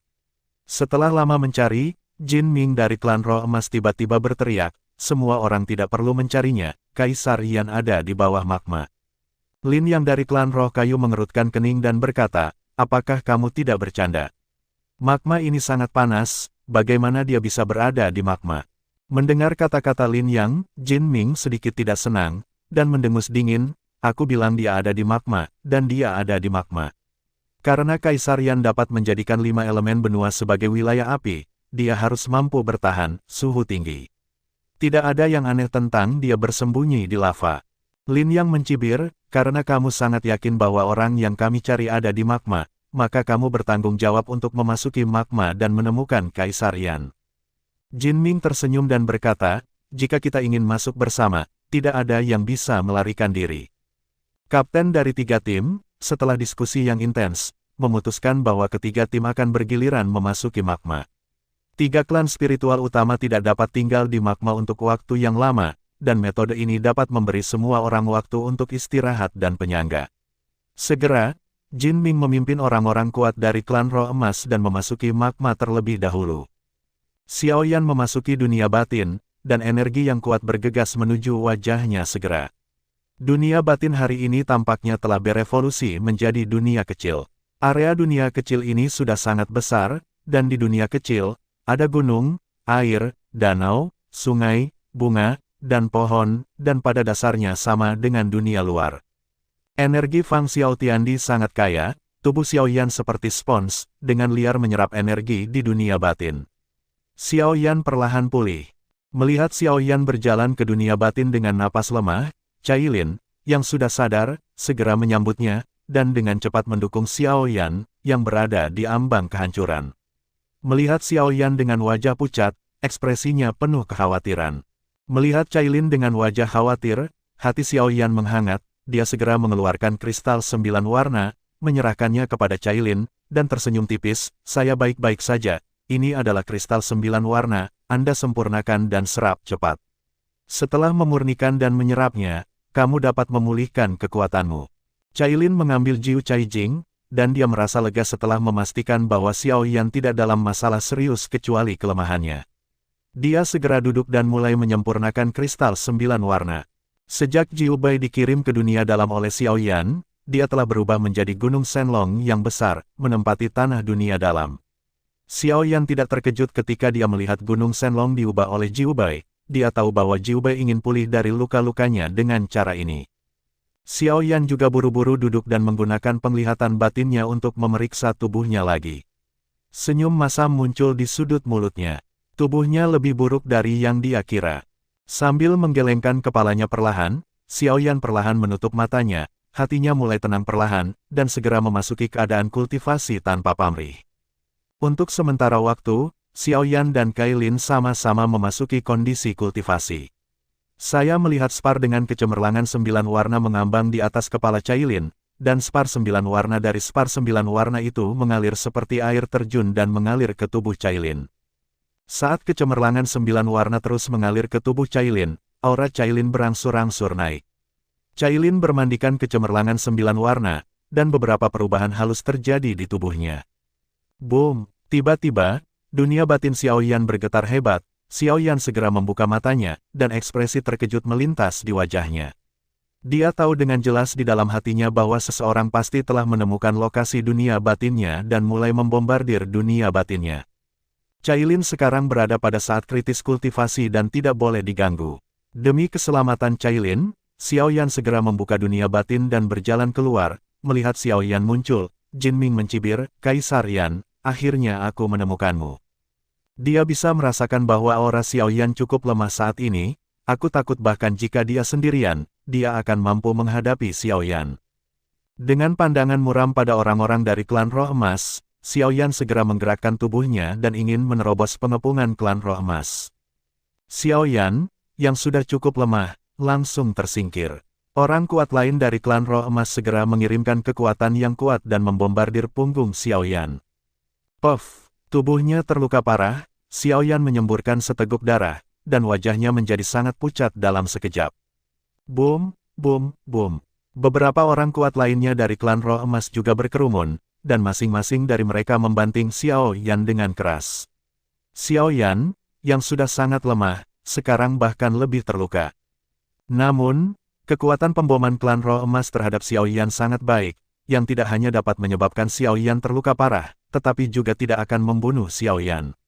Setelah lama mencari, Jin Ming dari klan Roh Emas tiba-tiba berteriak, semua orang tidak perlu mencarinya, Kaisar Yan ada di bawah magma. Lin yang dari klan Roh Kayu mengerutkan kening dan berkata, apakah kamu tidak bercanda? Magma ini sangat panas, bagaimana dia bisa berada di magma? Mendengar kata-kata Lin Yang, Jin Ming sedikit tidak senang, dan mendengus dingin, aku bilang dia ada di magma, dan dia ada di magma. Karena Kaisar Yan dapat menjadikan 5 elemen benua sebagai wilayah api, dia harus mampu bertahan, suhu tinggi. Tidak ada yang aneh tentang dia bersembunyi di lava. Lin Yang mencibir, karena kamu sangat yakin bahwa orang yang kami cari ada di magma, maka kamu bertanggung jawab untuk memasuki magma dan menemukan Kaisar Yan. Jin Ming tersenyum dan berkata, jika kita ingin masuk bersama, tidak ada yang bisa melarikan diri. Kapten dari 3 tim, setelah diskusi yang intens, memutuskan bahwa ketiga tim akan bergiliran memasuki magma. 3 klan spiritual utama tidak dapat tinggal di magma untuk waktu yang lama, dan metode ini dapat memberi semua orang waktu untuk istirahat dan penyangga. Segera, Jin Ming memimpin orang-orang kuat dari klan Roh Emas dan memasuki magma terlebih dahulu. Xiaoyan memasuki dunia batin, dan energi yang kuat bergegas menuju wajahnya segera. Dunia batin hari ini tampaknya telah berevolusi menjadi dunia kecil. Area dunia kecil ini sudah sangat besar, dan di dunia kecil, ada gunung, air, danau, sungai, bunga, dan pohon, dan pada dasarnya sama dengan dunia luar. Energi Fang Xiaotiandi sangat kaya, tubuh Xiaoyan seperti spons, dengan liar menyerap energi di dunia batin. Xiaoyan perlahan pulih. Melihat Xiaoyan berjalan ke dunia batin dengan napas lemah, Cailin, yang sudah sadar, segera menyambutnya, dan dengan cepat mendukung Xiaoyan, yang berada di ambang kehancuran. Melihat Xiaoyan dengan wajah pucat, ekspresinya penuh kekhawatiran. Melihat Cailin dengan wajah khawatir, hati Xiaoyan menghangat, dia segera mengeluarkan kristal 9 warna, menyerahkannya kepada Cailin, dan tersenyum tipis, saya baik-baik saja, ini adalah kristal 9 warna, Anda sempurnakan dan serap cepat. Setelah memurnikan dan menyerapnya, kamu dapat memulihkan kekuatanmu. Cailin mengambil Jiu Caijing, dan dia merasa lega setelah memastikan bahwa Xiaoyan tidak dalam masalah serius kecuali kelemahannya. Dia segera duduk dan mulai menyempurnakan kristal 9 warna. Sejak Jiu Bai dikirim ke dunia dalam oleh Xiao Yan, dia telah berubah menjadi Gunung Shenlong yang besar, menempati tanah dunia dalam. Xiao Yan tidak terkejut ketika dia melihat Gunung Shenlong diubah oleh Jiu Bai. Dia tahu bahwa Jiu Bai ingin pulih dari luka-lukanya dengan cara ini. Xiao Yan juga buru-buru duduk dan menggunakan penglihatan batinnya untuk memeriksa tubuhnya lagi. Senyum masam muncul di sudut mulutnya. Tubuhnya lebih buruk dari yang dia kira. Sambil menggelengkan kepalanya perlahan, Xiao Yan perlahan menutup matanya, hatinya mulai tenang perlahan, dan segera memasuki keadaan kultivasi tanpa pamrih. Untuk sementara waktu, Xiao Yan dan Kailin sama-sama memasuki kondisi kultivasi. Saya melihat spar dengan kecemerlangan 9 warna mengambang di atas kepala Cailin, dan spar 9 warna dari spar 9 warna itu mengalir seperti air terjun dan mengalir ke tubuh Cailin. Saat kecemerlangan 9 warna terus mengalir ke tubuh Cailin, aura Cailin berangsur-angsur naik. Cailin bermandikan kecemerlangan 9 warna, dan beberapa perubahan halus terjadi di tubuhnya. Boom! Tiba-tiba, dunia batin Xiao Yan bergetar hebat. Xiao Yan segera membuka matanya, dan ekspresi terkejut melintas di wajahnya. Dia tahu dengan jelas di dalam hatinya bahwa seseorang pasti telah menemukan lokasi dunia batinnya dan mulai membombardir dunia batinnya. Cailin sekarang berada pada saat kritis kultivasi dan tidak boleh diganggu. Demi keselamatan Cailin, Xiao Yan segera membuka dunia batin dan berjalan keluar. Melihat Xiao Yan muncul, Jin Ming mencibir, "Kaisar Yan, akhirnya aku menemukanmu." Dia bisa merasakan bahwa aura Xiao Yan cukup lemah saat ini. Aku takut bahkan jika dia sendirian, dia akan mampu menghadapi Xiao Yan. Dengan pandangan muram pada orang-orang dari klan Roh Emas, Xiao Yan segera menggerakkan tubuhnya dan ingin menerobos pengepungan klan Roh Emas. Xiao Yan, yang sudah cukup lemah, langsung tersingkir. Orang kuat lain dari klan Roh Emas segera mengirimkan kekuatan yang kuat dan membombardir punggung Xiao Yan. Puff! Tubuhnya terluka parah, Xiao Yan menyemburkan seteguk darah, dan wajahnya menjadi sangat pucat dalam sekejap. Boom! Boom! Boom! Beberapa orang kuat lainnya dari klan Roh Emas juga berkerumun, dan masing-masing dari mereka membanting Xiao Yan dengan keras. Xiao Yan, yang sudah sangat lemah, sekarang bahkan lebih terluka. Namun, kekuatan pemboman klan Roh Emas terhadap Xiao Yan sangat baik, yang tidak hanya dapat menyebabkan Xiao Yan terluka parah, tetapi juga tidak akan membunuh Xiao Yan.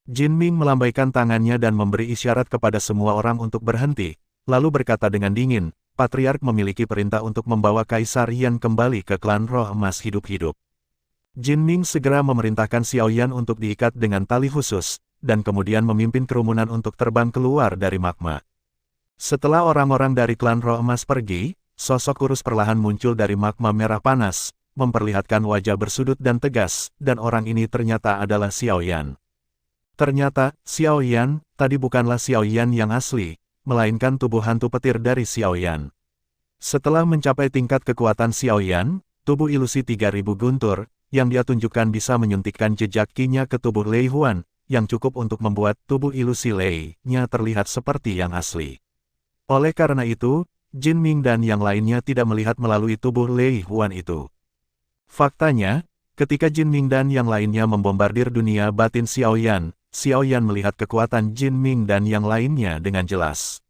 Jin Ming melambaikan tangannya dan memberi isyarat kepada semua orang untuk berhenti, lalu berkata dengan dingin, Patriark memiliki perintah untuk membawa Kaisar Yan kembali ke klan Roh Emas hidup-hidup. Jin Ming segera memerintahkan Xiao Yan untuk diikat dengan tali khusus, dan kemudian memimpin kerumunan untuk terbang keluar dari magma. Setelah orang-orang dari klan Roh Emas pergi, sosok kurus perlahan muncul dari magma merah panas, memperlihatkan wajah bersudut dan tegas, dan orang ini ternyata adalah Xiao Yan. Ternyata, Xiao Yan, tadi bukanlah Xiao Yan yang asli, melainkan tubuh hantu petir dari Xiao Yan. Setelah mencapai tingkat kekuatan Xiao Yan, tubuh ilusi 3000 guntur, yang dia tunjukkan bisa menyuntikkan jejak ki-nya ke tubuh Lei Huan, yang cukup untuk membuat tubuh ilusi Lei-nya terlihat seperti yang asli. Oleh karena itu, Jin Ming dan yang lainnya tidak melihat melalui tubuh Lei Huan itu. Faktanya, ketika Jin Ming dan yang lainnya membombardir dunia batin Xiao Yan melihat kekuatan Jin Ming dan yang lainnya dengan jelas.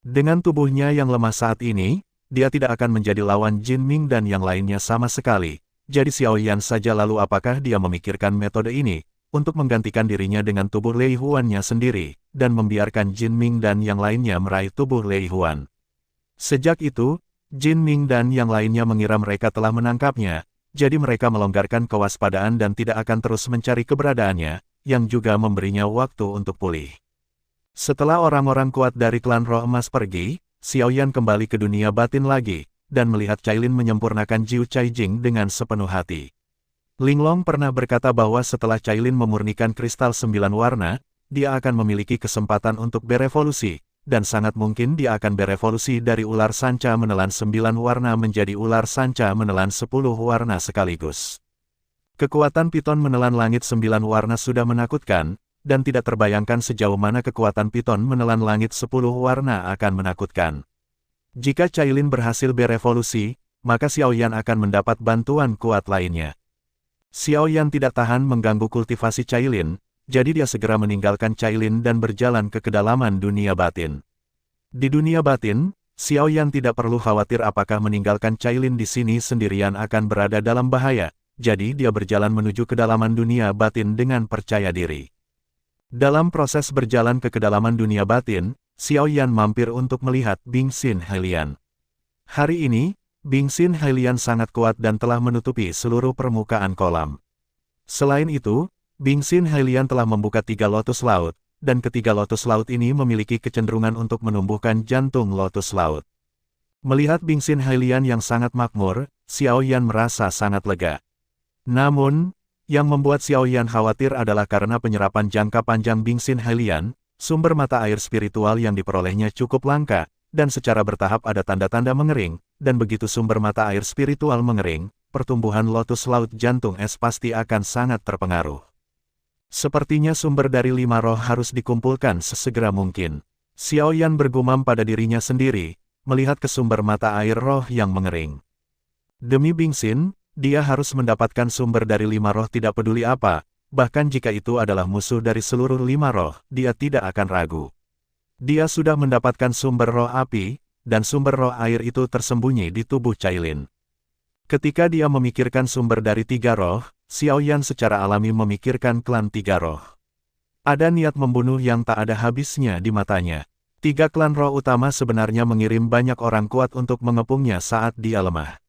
Dengan tubuhnya yang lemah saat ini, dia tidak akan menjadi lawan Jin Ming dan yang lainnya sama sekali. Jadi Xiao Yan saja, lalu apakah dia memikirkan metode ini untuk menggantikan dirinya dengan tubuh Lei Huan-nya sendiri, dan membiarkan Jin Ming dan yang lainnya meraih tubuh Lei Huan. Sejak itu, Jin Ming dan yang lainnya mengira mereka telah menangkapnya, jadi mereka melonggarkan kewaspadaan dan tidak akan terus mencari keberadaannya, yang juga memberinya waktu untuk pulih. Setelah orang-orang kuat dari klan Roh Emas pergi, Xiao Yan kembali ke dunia batin lagi, dan melihat Cailin menyempurnakan Jiu Caijing dengan sepenuh hati. Linglong pernah berkata bahwa setelah Cailin memurnikan kristal 9 warna, dia akan memiliki kesempatan untuk berevolusi, dan sangat mungkin dia akan berevolusi dari ular sanca menelan 9 warna menjadi ular sanca menelan 10 warna sekaligus. Kekuatan piton menelan langit 9 warna sudah menakutkan, dan tidak terbayangkan sejauh mana kekuatan piton menelan langit 10 warna akan menakutkan. Jika Cailin berhasil berevolusi, maka Xiao Yan akan mendapat bantuan kuat lainnya. Xiao Yan tidak tahan mengganggu kultivasi Cailin, jadi dia segera meninggalkan Cailin dan berjalan ke kedalaman dunia batin. Di dunia batin, Xiao Yan tidak perlu khawatir apakah meninggalkan Cailin di sini sendirian akan berada dalam bahaya, jadi dia berjalan menuju kedalaman dunia batin dengan percaya diri. Dalam proses berjalan ke kedalaman dunia batin, Xiao Yan mampir untuk melihat Bing Xin Hailian. Hari ini, Bing Xin Hailian sangat kuat dan telah menutupi seluruh permukaan kolam. Selain itu, Bing Xin Hailian telah membuka 3 lotus laut, dan ketiga lotus laut ini memiliki kecenderungan untuk menumbuhkan jantung lotus laut. Melihat Bing Xin Hailian yang sangat makmur, Xiao Yan merasa sangat lega. Namun, yang membuat Xiao Yan khawatir adalah karena penyerapan jangka panjang Bing Xin Hailian, sumber mata air spiritual yang diperolehnya cukup langka, dan secara bertahap ada tanda-tanda mengering, dan begitu sumber mata air spiritual mengering, pertumbuhan lotus laut jantung es pasti akan sangat terpengaruh. Sepertinya sumber dari 5 roh harus dikumpulkan sesegera mungkin. Xiao Yan bergumam pada dirinya sendiri, melihat ke sumber mata air roh yang mengering. Demi Bing Xin, dia harus mendapatkan sumber dari 5 roh tidak peduli apa, bahkan jika itu adalah musuh dari seluruh 5 roh, dia tidak akan ragu. Dia sudah mendapatkan sumber roh api, dan sumber roh air itu tersembunyi di tubuh Cailin. Ketika dia memikirkan sumber dari 3 roh, Xiao Yan secara alami memikirkan klan 3 roh. Ada niat membunuh yang tak ada habisnya di matanya. 3 klan roh utama sebenarnya mengirim banyak orang kuat untuk mengepungnya saat dia lemah.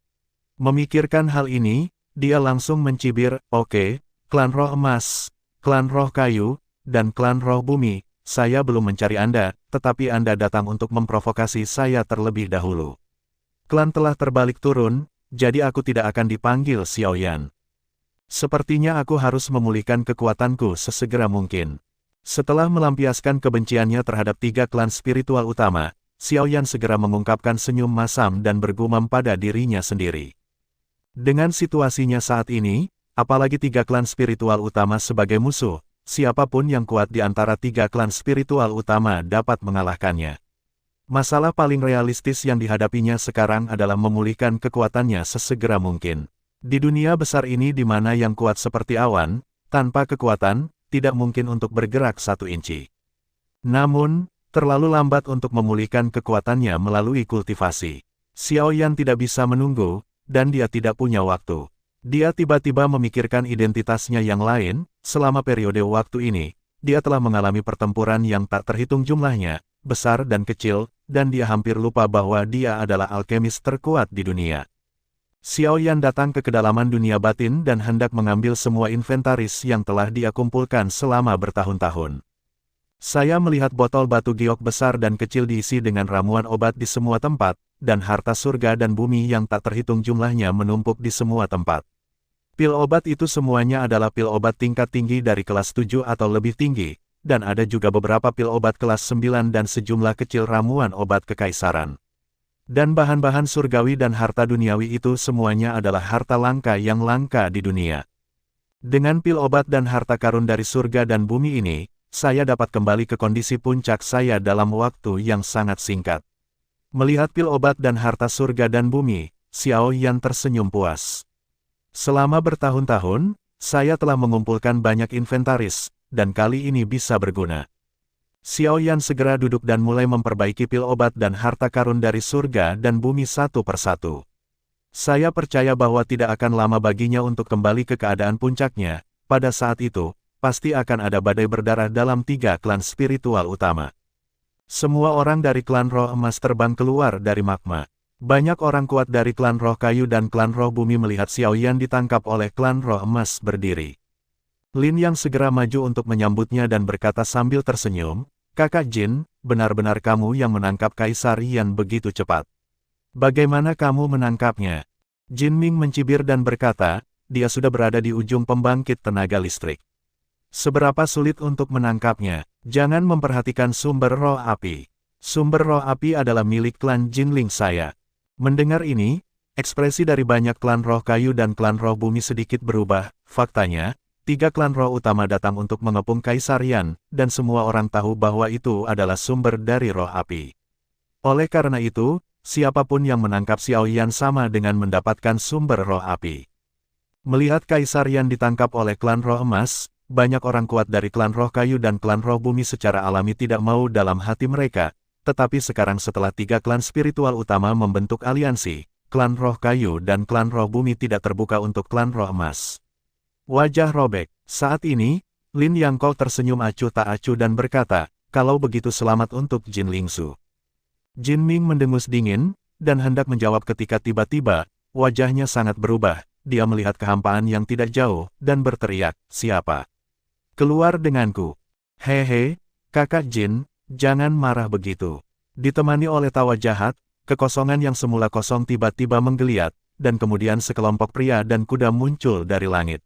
Memikirkan hal ini, dia langsung mencibir, "Oke, klan roh emas, klan roh kayu, dan klan roh bumi. Saya belum mencari Anda, tetapi Anda datang untuk memprovokasi saya terlebih dahulu. Klan telah terbalik turun, jadi aku tidak akan dipanggil Xiao Yan. Sepertinya aku harus memulihkan kekuatanku sesegera mungkin." Setelah melampiaskan kebenciannya terhadap 3 klan spiritual utama, Xiao Yan segera mengungkapkan senyum masam dan bergumam pada dirinya sendiri. Dengan situasinya saat ini, apalagi 3 klan spiritual utama sebagai musuh, siapapun yang kuat di antara 3 klan spiritual utama dapat mengalahkannya. Masalah paling realistis yang dihadapinya sekarang adalah memulihkan kekuatannya sesegera mungkin. Di dunia besar ini di mana yang kuat seperti awan, tanpa kekuatan, tidak mungkin untuk bergerak 1 inci. Namun, terlalu lambat untuk memulihkan kekuatannya melalui kultivasi. Xiao Yan tidak bisa menunggu, dan dia tidak punya waktu. Dia tiba-tiba memikirkan identitasnya yang lain. Selama periode waktu ini, dia telah mengalami pertempuran yang tak terhitung jumlahnya, besar dan kecil, dan dia hampir lupa bahwa dia adalah alkemis terkuat di dunia. Xiao Yan datang ke kedalaman dunia batin dan hendak mengambil semua inventaris yang telah dia kumpulkan selama bertahun-tahun. Saya melihat botol batu giok besar dan kecil diisi dengan ramuan obat di semua tempat, dan harta surga dan bumi yang tak terhitung jumlahnya menumpuk di semua tempat. Pil obat itu semuanya adalah pil obat tingkat tinggi dari kelas 7 atau lebih tinggi, dan ada juga beberapa pil obat kelas 9 dan sejumlah kecil ramuan obat kekaisaran. Dan bahan-bahan surgawi dan harta duniawi itu semuanya adalah harta langka yang langka di dunia. Dengan pil obat dan harta karun dari surga dan bumi ini, saya dapat kembali ke kondisi puncak saya dalam waktu yang sangat singkat. Melihat pil obat dan harta surga dan bumi, Xiao Yan tersenyum puas. Selama bertahun-tahun, saya telah mengumpulkan banyak inventaris, dan kali ini bisa berguna. Xiao Yan segera duduk dan mulai memperbaiki pil obat dan harta karun dari surga dan bumi satu persatu. Saya percaya bahwa tidak akan lama baginya untuk kembali ke keadaan puncaknya. Pada saat itu, pasti akan ada badai berdarah dalam 3 klan spiritual utama. Semua orang dari klan roh emas terbang keluar dari magma. Banyak orang kuat dari klan roh kayu dan klan roh bumi melihat Xiao Yan ditangkap oleh klan roh emas berdiri. Lin Yang segera maju untuk menyambutnya dan berkata sambil tersenyum, "Kakak Jin, benar-benar kamu yang menangkap Kaisar Yan begitu cepat. Bagaimana kamu menangkapnya?" Jin Ming mencibir dan berkata, "Dia sudah berada di ujung pembangkit tenaga listrik. Seberapa sulit untuk menangkapnya? Jangan memperhatikan sumber roh api. Sumber roh api adalah milik klan Jinling saya." Mendengar ini, ekspresi dari banyak klan roh kayu dan klan roh bumi sedikit berubah. Faktanya, 3 klan roh utama datang untuk mengepung Kaisar Yan, dan semua orang tahu bahwa itu adalah sumber dari roh api. Oleh karena itu, siapapun yang menangkap Xiao Yan sama dengan mendapatkan sumber roh api. Melihat Kaisar Yan ditangkap oleh klan roh emas, banyak orang kuat dari klan roh kayu dan klan roh bumi secara alami tidak mau dalam hati mereka, tetapi sekarang setelah 3 klan spiritual utama membentuk aliansi, klan roh kayu dan klan roh bumi tidak terbuka untuk klan roh emas. Wajah robek. Saat ini, Lin Yangko tersenyum acuh tak acuh dan berkata, kalau begitu selamat untuk Jin Lingsu. Jin Ming mendengus dingin, dan hendak menjawab ketika tiba-tiba, wajahnya sangat berubah. Dia melihat kehampaan yang tidak jauh, dan berteriak, siapa? Keluar denganku. Hehe, kakak Jin, jangan marah begitu. Ditemani oleh tawa jahat, kekosongan yang semula kosong tiba-tiba menggeliat, dan kemudian sekelompok pria dan kuda muncul dari langit.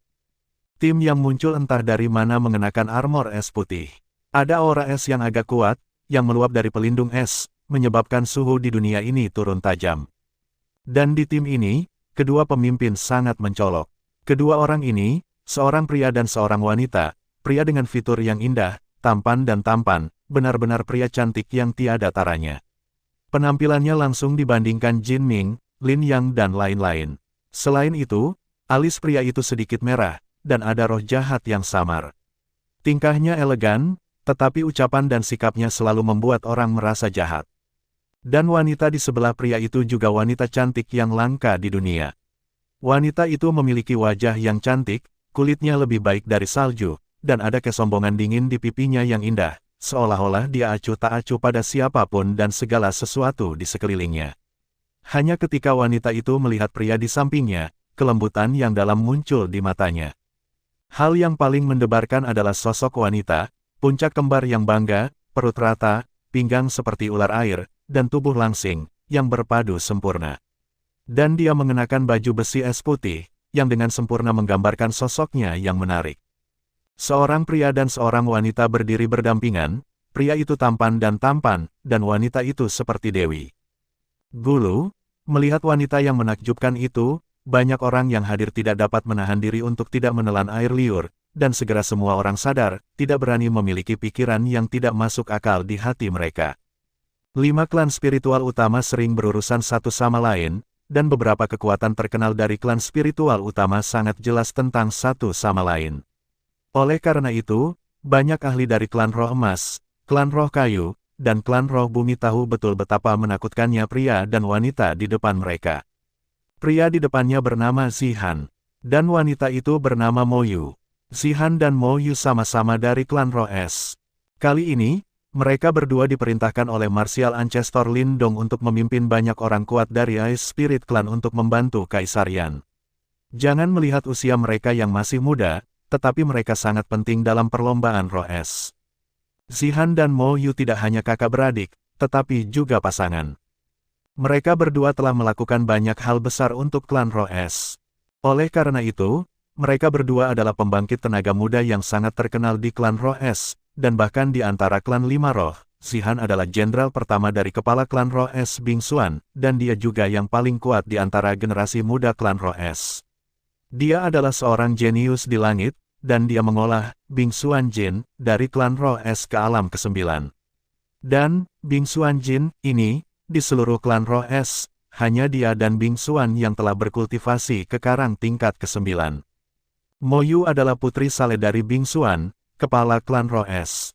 Tim yang muncul entah dari mana mengenakan armor es putih. Ada aura es yang agak kuat, yang meluap dari pelindung es, menyebabkan suhu di dunia ini turun tajam. Dan di tim ini, kedua pemimpin sangat mencolok. Kedua orang ini, seorang pria dan seorang wanita, pria dengan fitur yang indah, tampan, benar-benar pria cantik yang tiada taranya. Penampilannya langsung dibandingkan Jin Ming, Lin Yang dan lain-lain. Selain itu, alis pria itu sedikit merah, dan ada roh jahat yang samar. Tingkahnya elegan, tetapi ucapan dan sikapnya selalu membuat orang merasa jahat. Dan wanita di sebelah pria itu juga wanita cantik yang langka di dunia. Wanita itu memiliki wajah yang cantik, kulitnya lebih baik dari salju, dan ada kesombongan dingin di pipinya yang indah, seolah-olah dia acuh tak acuh pada siapapun dan segala sesuatu di sekelilingnya. Hanya ketika wanita itu melihat pria di sampingnya, kelembutan yang dalam muncul di matanya. Hal yang paling mendebarkan adalah sosok wanita, puncak kembar yang bangga, perut rata, pinggang seperti ular air, dan tubuh langsing, yang berpadu sempurna. Dan dia mengenakan baju besi es putih, yang dengan sempurna menggambarkan sosoknya yang menarik. Seorang pria dan seorang wanita berdiri berdampingan, pria itu tampan, dan wanita itu seperti dewi. Gulu, melihat wanita yang menakjubkan itu, banyak orang yang hadir tidak dapat menahan diri untuk tidak menelan air liur, dan segera semua orang sadar, tidak berani memiliki pikiran yang tidak masuk akal di hati mereka. 5 klan spiritual utama sering berurusan satu sama lain, dan beberapa kekuatan terkenal dari klan spiritual utama sangat jelas tentang satu sama lain. Oleh karena itu, banyak ahli dari klan roh emas, klan roh kayu, dan klan roh bumi tahu betul betapa menakutkannya pria dan wanita di depan mereka. Pria di depannya bernama Zihan, dan wanita itu bernama Moyu. Zihan dan Moyu sama-sama dari klan roh es. Kali ini, mereka berdua diperintahkan oleh Martial Ancestor Lindong untuk memimpin banyak orang kuat dari Ice Spirit Clan untuk membantu Kaisar Yan. Jangan melihat usia mereka yang masih muda, tetapi mereka sangat penting dalam perlombaan roh es. Zihan dan Mo Yu tidak hanya kakak beradik, tetapi juga pasangan. Mereka berdua telah melakukan banyak hal besar untuk klan roh es. Oleh karena itu, mereka berdua adalah pembangkit tenaga muda yang sangat terkenal di klan roh es. Dan bahkan di antara klan 5 roh, Zihan adalah jenderal pertama dari kepala klan roh es Bing Xuan, dan dia juga yang paling kuat di antara generasi muda klan roh es. Dia adalah seorang jenius di langit, dan dia mengolah Bing Xuan Jin dari klan roh es ke alam ke-9. Dan, Bing Xuan Jin ini, di seluruh klan roh es, hanya dia dan Bing Xuan yang telah berkultivasi ke karang tingkat ke-9. Mo Yu adalah putri saleh dari Bing Xuan, kepala klan roh es.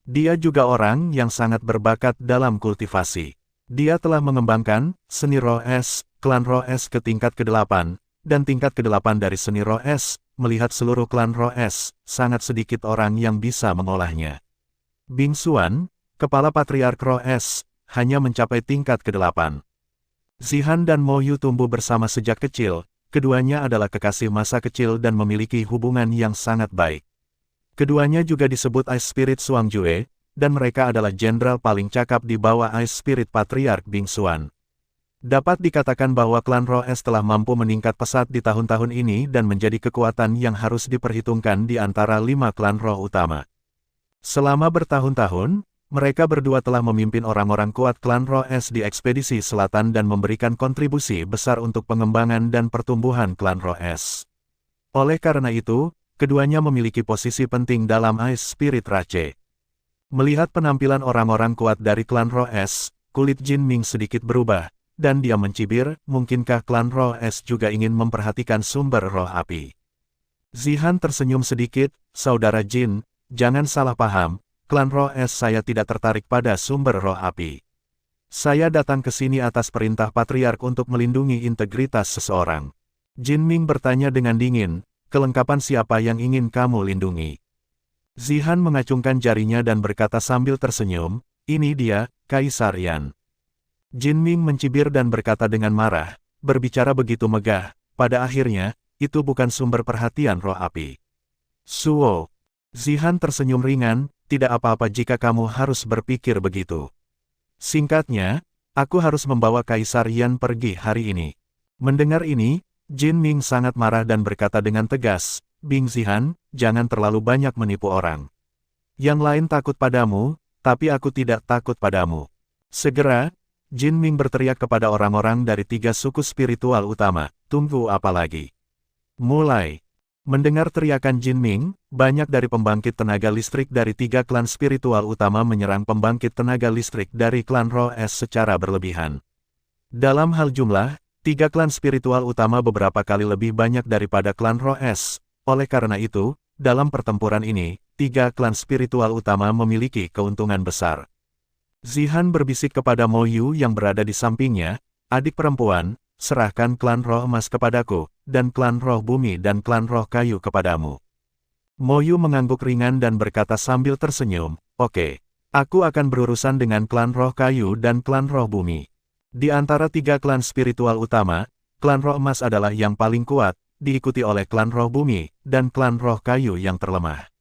Dia juga orang yang sangat berbakat dalam kultivasi. Dia telah mengembangkan seni roh es, klan roh es ke tingkat ke-8, dan tingkat ke-8 dari seni roh es, melihat seluruh klan roh es, sangat sedikit orang yang bisa mengolahnya. Bing Xuan, kepala patriark roh es, hanya mencapai tingkat ke-8. Zihan dan Mo Yu tumbuh bersama sejak kecil, keduanya adalah kekasih masa kecil dan memiliki hubungan yang sangat baik. Keduanya juga disebut Ice Spirit Suangjue, dan mereka adalah jenderal paling cakap di bawah Ice Spirit Patriark Bing Xuan. Dapat dikatakan bahwa klan roh es telah mampu meningkat pesat di tahun-tahun ini dan menjadi kekuatan yang harus diperhitungkan di antara 5 klan roh utama. Selama bertahun-tahun, mereka berdua telah memimpin orang-orang kuat klan roh es di ekspedisi selatan dan memberikan kontribusi besar untuk pengembangan dan pertumbuhan klan roh es. Oleh karena itu, keduanya memiliki posisi penting dalam Ice Spirit Rache. Melihat penampilan orang-orang kuat dari klan roh es, kulit Jin Ming sedikit berubah, dan dia mencibir, mungkinkah klan roh es juga ingin memperhatikan sumber roh api? Zihan tersenyum sedikit, Saudara Jin, jangan salah paham, klan roh es saya tidak tertarik pada sumber roh api. Saya datang ke sini atas perintah Patriark untuk melindungi integritas seseorang. Jin Ming bertanya dengan dingin, kelengkapan siapa yang ingin kamu lindungi? Zihan mengacungkan jarinya dan berkata sambil tersenyum, ini dia, Kaisar Yan. Jin Ming mencibir dan berkata dengan marah, berbicara begitu megah, pada akhirnya, itu bukan sumber perhatian roh api. Suo. Zihan tersenyum ringan, tidak apa-apa jika kamu harus berpikir begitu. Singkatnya, aku harus membawa Kaisar Yan pergi hari ini. Mendengar ini, Jin Ming sangat marah dan berkata dengan tegas, Bing Zihan, jangan terlalu banyak menipu orang. Yang lain takut padamu, tapi aku tidak takut padamu. Segera, Jin Ming berteriak kepada orang-orang dari 3 suku spiritual utama, tunggu apa lagi? Mulai. Mendengar teriakan Jin Ming, banyak dari pembangkit tenaga listrik dari 3 klan spiritual utama menyerang pembangkit tenaga listrik dari klan roh es secara berlebihan. Dalam hal jumlah, 3 klan spiritual utama beberapa kali lebih banyak daripada klan roh es. Oleh karena itu, dalam pertempuran ini, 3 klan spiritual utama memiliki keuntungan besar. Zihan berbisik kepada Mo Yu yang berada di sampingnya, adik perempuan, serahkan klan roh emas kepadaku, dan klan roh bumi dan klan roh kayu kepadamu. Mo Yu mengangguk ringan dan berkata sambil tersenyum, oke, aku akan berurusan dengan klan roh kayu dan klan roh bumi. Di antara 3 klan spiritual utama, klan roh emas adalah yang paling kuat, diikuti oleh klan roh bumi, dan klan roh kayu yang terlemah.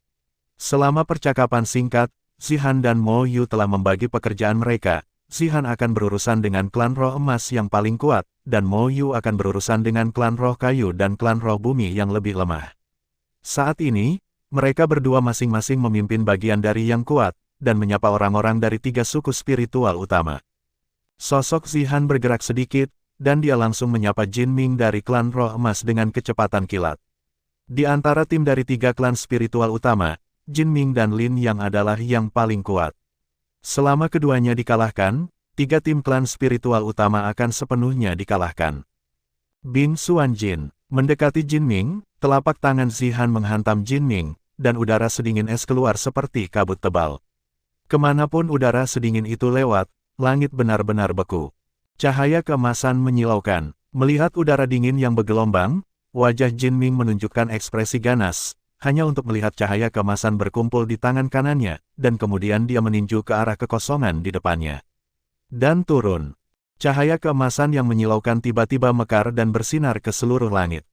Selama percakapan singkat, Zihan dan Mo Yu telah membagi pekerjaan mereka. Zihan akan berurusan dengan klan roh emas yang paling kuat, dan Mo Yu akan berurusan dengan klan roh kayu dan klan roh bumi yang lebih lemah. Saat ini, mereka berdua masing-masing memimpin bagian dari yang kuat, dan menyapa orang-orang dari 3 suku spiritual utama. Sosok Zihan bergerak sedikit, dan dia langsung menyapa Jin Ming dari klan roh emas dengan kecepatan kilat. Di antara tim dari 3 klan spiritual utama, Jin Ming dan Lin Yang adalah yang paling kuat. Selama keduanya dikalahkan, 3 tim klan spiritual utama akan sepenuhnya dikalahkan. Bing Xuan Jin mendekati Jin Ming, telapak tangan Zihan menghantam Jin Ming, dan udara sedingin es keluar seperti kabut tebal. Kemanapun udara sedingin itu lewat, langit benar-benar beku. Cahaya keemasan menyilaukan. Melihat udara dingin yang bergelombang, wajah Jin Ming menunjukkan ekspresi ganas, hanya untuk melihat cahaya keemasan berkumpul di tangan kanannya, dan kemudian dia meninju ke arah kekosongan di depannya. Dan turun. Cahaya keemasan yang menyilaukan tiba-tiba mekar dan bersinar ke seluruh langit.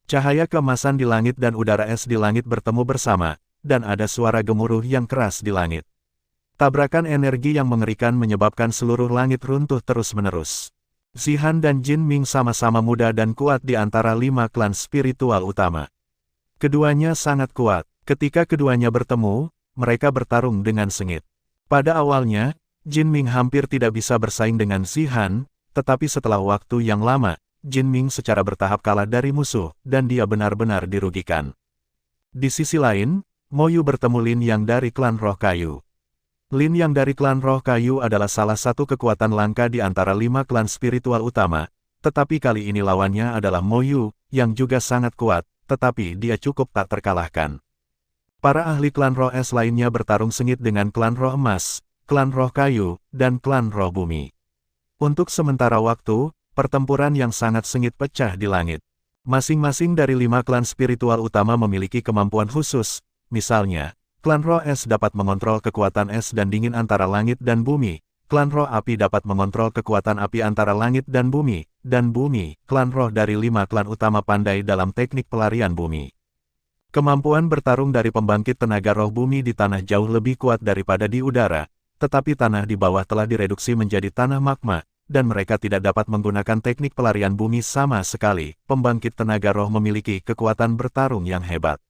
Cahaya keemasan di langit dan udara es di langit bertemu bersama, dan ada suara gemuruh yang keras di langit. Tabrakan energi yang mengerikan menyebabkan seluruh langit runtuh terus-menerus. Zihan dan Jin Ming sama-sama muda dan kuat di antara 5 klan spiritual utama. Keduanya sangat kuat. Ketika keduanya bertemu, mereka bertarung dengan sengit. Pada awalnya, Jin Ming hampir tidak bisa bersaing dengan Zihan, tetapi setelah waktu yang lama, Jin Ming secara bertahap kalah dari musuh, dan dia benar-benar dirugikan. Di sisi lain, Mo Yu bertemu Lin Yang dari klan roh kayu. Lin Yang dari klan roh kayu adalah salah satu kekuatan langka di antara 5 klan spiritual utama, tetapi kali ini lawannya adalah Mo Yu, yang juga sangat kuat, tetapi dia cukup tak terkalahkan. Para ahli klan roh es lainnya bertarung sengit dengan klan roh emas, klan roh kayu, dan klan roh bumi. Untuk sementara waktu, pertempuran yang sangat sengit pecah di langit. Masing-masing dari 5 klan spiritual utama memiliki kemampuan khusus, misalnya, klan roh es dapat mengontrol kekuatan es dan dingin antara langit dan bumi, klan roh api dapat mengontrol kekuatan api antara langit dan bumi, klan roh dari 5 klan utama pandai dalam teknik pelarian bumi. Kemampuan bertarung dari pembangkit tenaga roh bumi di tanah jauh lebih kuat daripada di udara, tetapi tanah di bawah telah direduksi menjadi tanah magma, dan mereka tidak dapat menggunakan teknik pelarian bumi sama sekali. Pembangkit tenaga roh memiliki kekuatan bertarung yang hebat.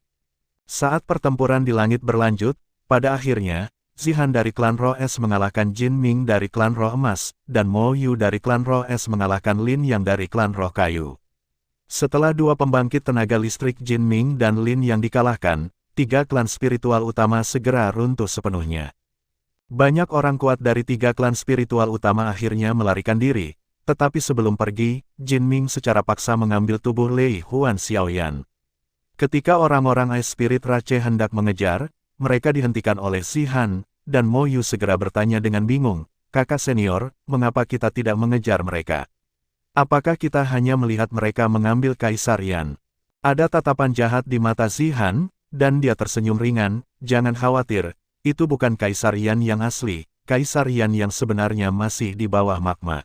Saat pertempuran di langit berlanjut, pada akhirnya, Zihan dari klan roh es mengalahkan Jin Ming dari klan roh emas, dan Mo Yu dari klan roh es mengalahkan Lin Yang dari klan roh kayu. Setelah 2 pembangkit tenaga listrik Jin Ming dan Lin Yang dikalahkan, 3 klan spiritual utama segera runtuh sepenuhnya. Banyak orang kuat dari 3 klan spiritual utama akhirnya melarikan diri, tetapi sebelum pergi, Jin Ming secara paksa mengambil tubuh Lei Huan Xiaoyan. Ketika orang-orang Ice Spirit Rache hendak mengejar, mereka dihentikan oleh Zihan, dan Mo Yu segera bertanya dengan bingung, "Kakak senior, mengapa kita tidak mengejar mereka? Apakah kita hanya melihat mereka mengambil Kaisar Yan?" Ada tatapan jahat di mata Zihan, dan dia tersenyum ringan, "Jangan khawatir, itu bukan Kaisar Yan yang asli, Kaisar Yan yang sebenarnya masih di bawah magma."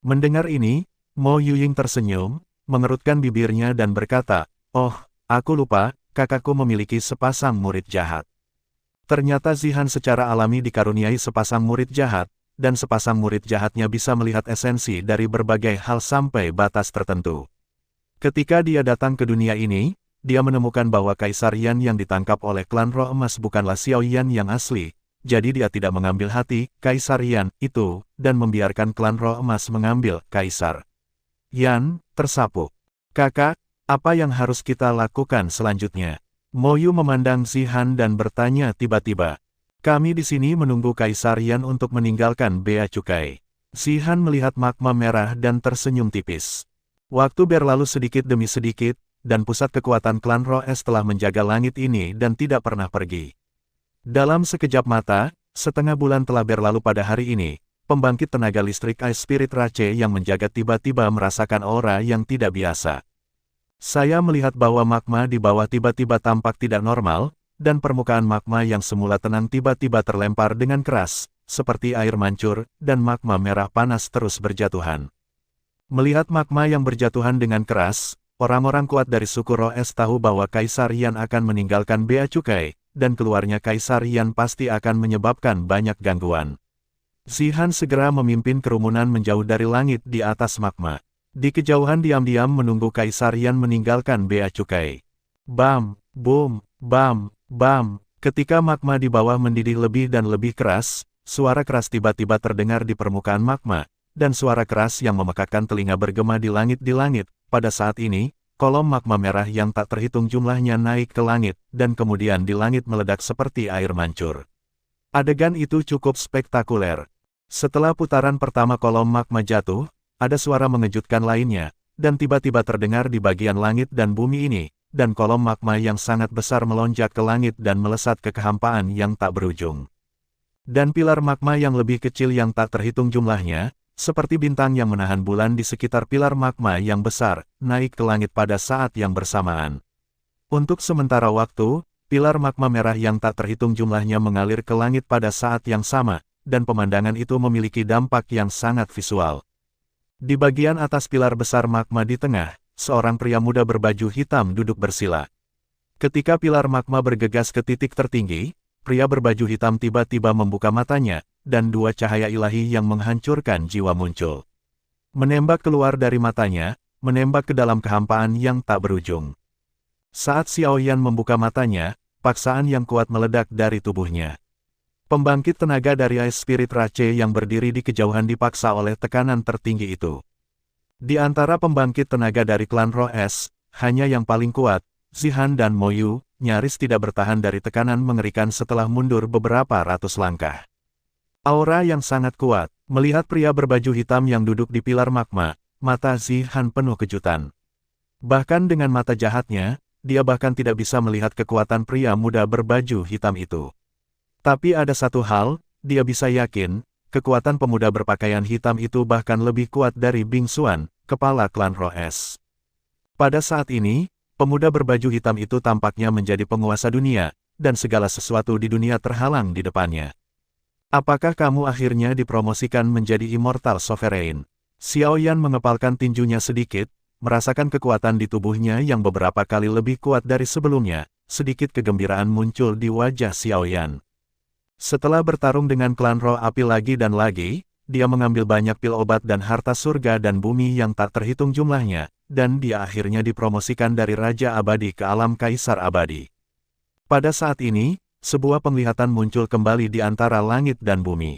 Mendengar ini, Mo Yuying tersenyum, mengerutkan bibirnya dan berkata, "Oh, aku lupa, kakakku memiliki sepasang murid jahat." Ternyata Zihan secara alami dikaruniai sepasang murid jahat, dan sepasang murid jahatnya bisa melihat esensi dari berbagai hal sampai batas tertentu. Ketika dia datang ke dunia ini, dia menemukan bahwa Kaisar Yan yang ditangkap oleh klan Roh Emas bukanlah Xiao Yan yang asli, jadi dia tidak mengambil hati Kaisar Yan itu, dan membiarkan klan Roh Emas mengambil Kaisar Yan, tersapu. "Kakak, apa yang harus kita lakukan selanjutnya?" Mo Yu memandang Zihan dan bertanya tiba-tiba. "Kami di sini menunggu Kaisar Yan untuk meninggalkan Bea Cukai." Zihan melihat magma merah dan tersenyum tipis. Waktu berlalu sedikit demi sedikit, dan pusat kekuatan klan Roh Es telah menjaga langit ini dan tidak pernah pergi. Dalam sekejap mata, setengah bulan telah berlalu pada hari ini, pembangkit tenaga listrik Ice Spirit Rache yang menjaga tiba-tiba merasakan aura yang tidak biasa. "Saya melihat bahwa magma di bawah tiba-tiba tampak tidak normal, dan permukaan magma yang semula tenang tiba-tiba terlempar dengan keras, seperti air mancur, dan magma merah panas terus berjatuhan." Melihat magma yang berjatuhan dengan keras, orang-orang kuat dari suku Roh Es tahu bahwa Kaisar Yan akan meninggalkan Bea Cukai, dan keluarnya Kaisar Yan pasti akan menyebabkan banyak gangguan. Zihan segera memimpin kerumunan menjauh dari langit di atas magma. Di kejauhan diam-diam menunggu Kaisar Yan meninggalkan Bea Cukai. Bam, boom, bam, bam. Ketika magma di bawah mendidih lebih dan lebih keras, suara keras tiba-tiba terdengar di permukaan magma, dan suara keras yang memekakkan telinga bergema di langit. Pada saat ini, kolom magma merah yang tak terhitung jumlahnya naik ke langit, dan kemudian di langit meledak seperti air mancur. Adegan itu cukup spektakuler. Setelah putaran pertama kolom magma jatuh, ada suara mengejutkan lainnya, dan tiba-tiba terdengar di bagian langit dan bumi ini, dan kolom magma yang sangat besar melonjak ke langit dan melesat ke kehampaan yang tak berujung. Dan pilar magma yang lebih kecil yang tak terhitung jumlahnya, seperti bintang yang menahan bulan di sekitar pilar magma yang besar, naik ke langit pada saat yang bersamaan. Untuk sementara waktu, pilar magma merah yang tak terhitung jumlahnya mengalir ke langit pada saat yang sama, dan pemandangan itu memiliki dampak yang sangat visual. Di bagian atas pilar besar magma di tengah, seorang pria muda berbaju hitam duduk bersila. Ketika pilar magma bergegas ke titik tertinggi, pria berbaju hitam tiba-tiba membuka matanya, dan dua cahaya ilahi yang menghancurkan jiwa muncul. Menembak keluar dari matanya, menembak ke dalam kehampaan yang tak berujung. Saat Xiao Yan membuka matanya, paksaan yang kuat meledak dari tubuhnya. Pembangkit tenaga dari Ice Spirit Rache yang berdiri di kejauhan dipaksa oleh tekanan tertinggi itu. Di antara pembangkit tenaga dari klan Roh Es, hanya yang paling kuat, Zihan dan Mo Yu, nyaris tidak bertahan dari tekanan mengerikan setelah mundur beberapa ratus langkah. Aura yang sangat kuat, melihat pria berbaju hitam yang duduk di pilar magma, mata Zihan penuh kejutan. Bahkan dengan mata jahatnya, dia bahkan tidak bisa melihat kekuatan pria muda berbaju hitam itu. Tapi ada satu hal, dia bisa yakin, kekuatan pemuda berpakaian hitam itu bahkan lebih kuat dari Bing Xuan, kepala klan Roh Es. Pada saat ini, pemuda berbaju hitam itu tampaknya menjadi penguasa dunia, dan segala sesuatu di dunia terhalang di depannya. "Apakah kamu akhirnya dipromosikan menjadi Immortal Sovereign?" Xiao Yan mengepalkan tinjunya sedikit, merasakan kekuatan di tubuhnya yang beberapa kali lebih kuat dari sebelumnya. Sedikit kegembiraan muncul di wajah Xiao Yan. Setelah bertarung dengan klan Roh Api lagi dan lagi, dia mengambil banyak pil obat dan harta surga dan bumi yang tak terhitung jumlahnya, dan dia akhirnya dipromosikan dari Raja Abadi ke alam Kaisar Abadi. Pada saat ini, sebuah penglihatan muncul kembali di antara langit dan bumi.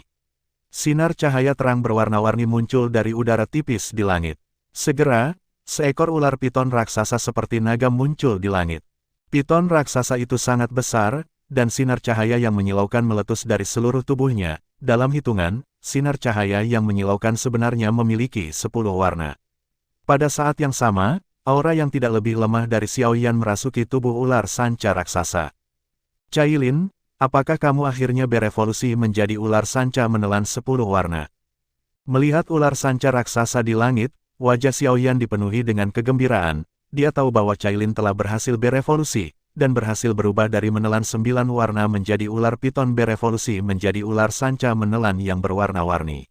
Sinar cahaya terang berwarna-warni muncul dari udara tipis di langit. Segera, seekor ular piton raksasa seperti naga muncul di langit. Piton raksasa itu sangat besar, dan sinar cahaya yang menyilaukan meletus dari seluruh tubuhnya. Dalam hitungan, sinar cahaya yang menyilaukan sebenarnya memiliki 10 warna. Pada saat yang sama, Aura yang tidak lebih lemah dari Xiaoyan merasuki tubuh ular sanca raksasa. Cailin, apakah kamu akhirnya berevolusi menjadi ular sanca menelan 10 warna? Melihat ular sanca raksasa di langit, wajah Xiaoyan dipenuhi dengan kegembiraan. Dia tahu bahwa Cailin telah berhasil berevolusi, dan berhasil berubah dari menelan 9 warna menjadi ular piton berevolusi menjadi ular sanca menelan yang berwarna-warni.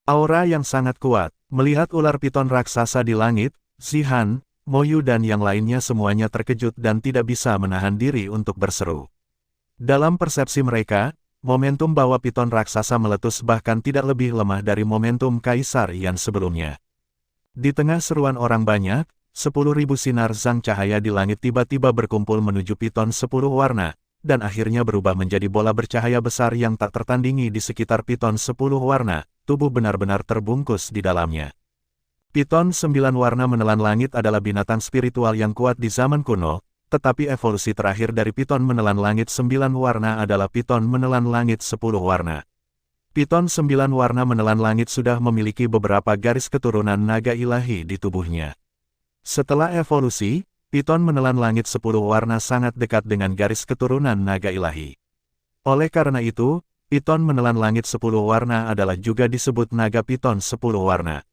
Aura yang sangat kuat. Melihat ular piton raksasa di langit, Zihan, Moyu dan yang lainnya semuanya terkejut dan tidak bisa menahan diri untuk berseru. Dalam persepsi mereka, momentum bahwa piton raksasa meletus bahkan tidak lebih lemah dari momentum Kaisar Yan sebelumnya. Di tengah seruan orang banyak, 10.000 sinar zang cahaya di langit tiba-tiba berkumpul menuju piton 10 warna, dan akhirnya berubah menjadi bola bercahaya besar yang tak tertandingi di sekitar piton 10 warna, tubuh benar-benar terbungkus di dalamnya. Piton 9 warna menelan langit adalah binatang spiritual yang kuat di zaman kuno, tetapi evolusi terakhir dari piton menelan langit 9 warna adalah piton menelan langit 10 warna. Piton 9 warna menelan langit sudah memiliki beberapa garis keturunan naga ilahi di tubuhnya. Setelah evolusi, piton menelan langit 10 warna sangat dekat dengan garis keturunan naga ilahi. Oleh karena itu, piton menelan langit 10 warna adalah juga disebut naga piton 10 warna.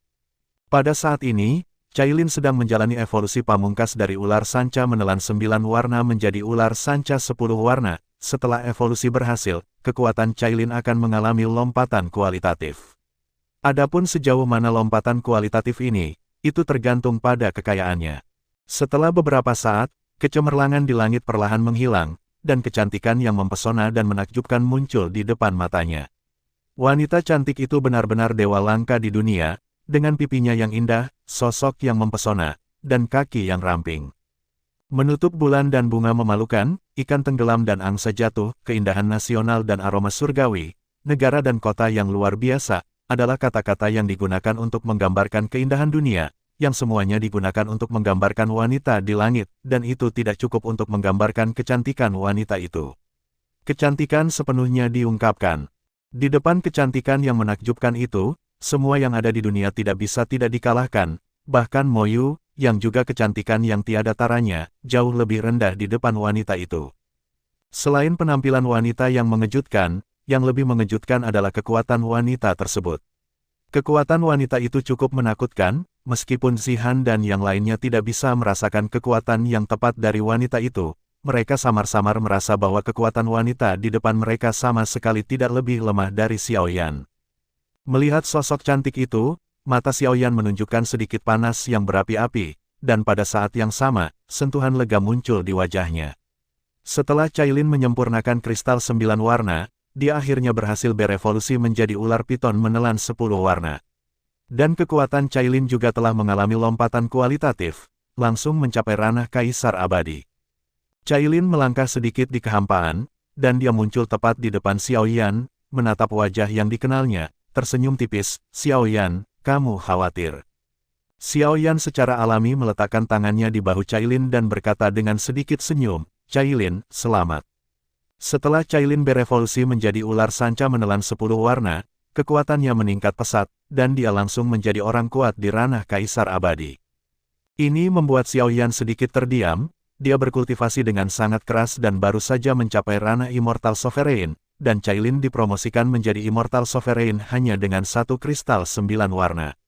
Pada saat ini, Cailin sedang menjalani evolusi pamungkas dari ular sanca menelan 9 warna menjadi ular sanca 10 warna. Setelah evolusi berhasil, kekuatan Cailin akan mengalami lompatan kualitatif. Adapun sejauh mana lompatan kualitatif ini, itu tergantung pada kekayaannya. Setelah beberapa saat, kecemerlangan di langit perlahan menghilang, dan kecantikan yang mempesona dan menakjubkan muncul di depan matanya. Wanita cantik itu benar-benar dewa langka di dunia, dengan pipinya yang indah, sosok yang mempesona, dan kaki yang ramping. Menutup bulan dan bunga memalukan, ikan tenggelam dan angsa jatuh, keindahan nasional dan aroma surgawi, negara dan kota yang luar biasa, adalah kata-kata yang digunakan untuk menggambarkan keindahan dunia, yang semuanya digunakan untuk menggambarkan wanita di langit, dan itu tidak cukup untuk menggambarkan kecantikan wanita itu. Kecantikan sepenuhnya diungkapkan. Di depan kecantikan yang menakjubkan itu, semua yang ada di dunia tidak bisa tidak dikalahkan, bahkan Moyu, yang juga kecantikan yang tiada taranya, jauh lebih rendah di depan wanita itu. Selain penampilan wanita yang mengejutkan, yang lebih mengejutkan adalah kekuatan wanita tersebut. Kekuatan wanita itu cukup menakutkan, meskipun Zihan dan yang lainnya tidak bisa merasakan kekuatan yang tepat dari wanita itu, mereka samar-samar merasa bahwa kekuatan wanita di depan mereka sama sekali tidak lebih lemah dari Xiaoyan. Melihat sosok cantik itu, mata Xiaoyan menunjukkan sedikit panas yang berapi-api, dan pada saat yang sama, sentuhan lega muncul di wajahnya. Setelah Cailin menyempurnakan kristal 9 warna, dia akhirnya berhasil berevolusi menjadi ular piton menelan 10 warna. Dan kekuatan Cailin juga telah mengalami lompatan kualitatif, langsung mencapai ranah Kaisar Abadi. Cailin melangkah sedikit di kehampaan, dan dia muncul tepat di depan Xiaoyan, menatap wajah yang dikenalnya, tersenyum tipis. "Xiaoyan, kamu khawatir?" Xiaoyan secara alami meletakkan tangannya di bahu Cailin dan berkata dengan sedikit senyum, "Cailin, selamat." Setelah Cailin berevolusi menjadi ular sanca menelan 10 warna, kekuatannya meningkat pesat, dan dia langsung menjadi orang kuat di ranah Kaisar Abadi. Ini membuat Xiaoyan sedikit terdiam, dia berkultivasi dengan sangat keras dan baru saja mencapai ranah Immortal Sovereign, dan Cailin dipromosikan menjadi Immortal Sovereign hanya dengan 1 kristal 9 warna.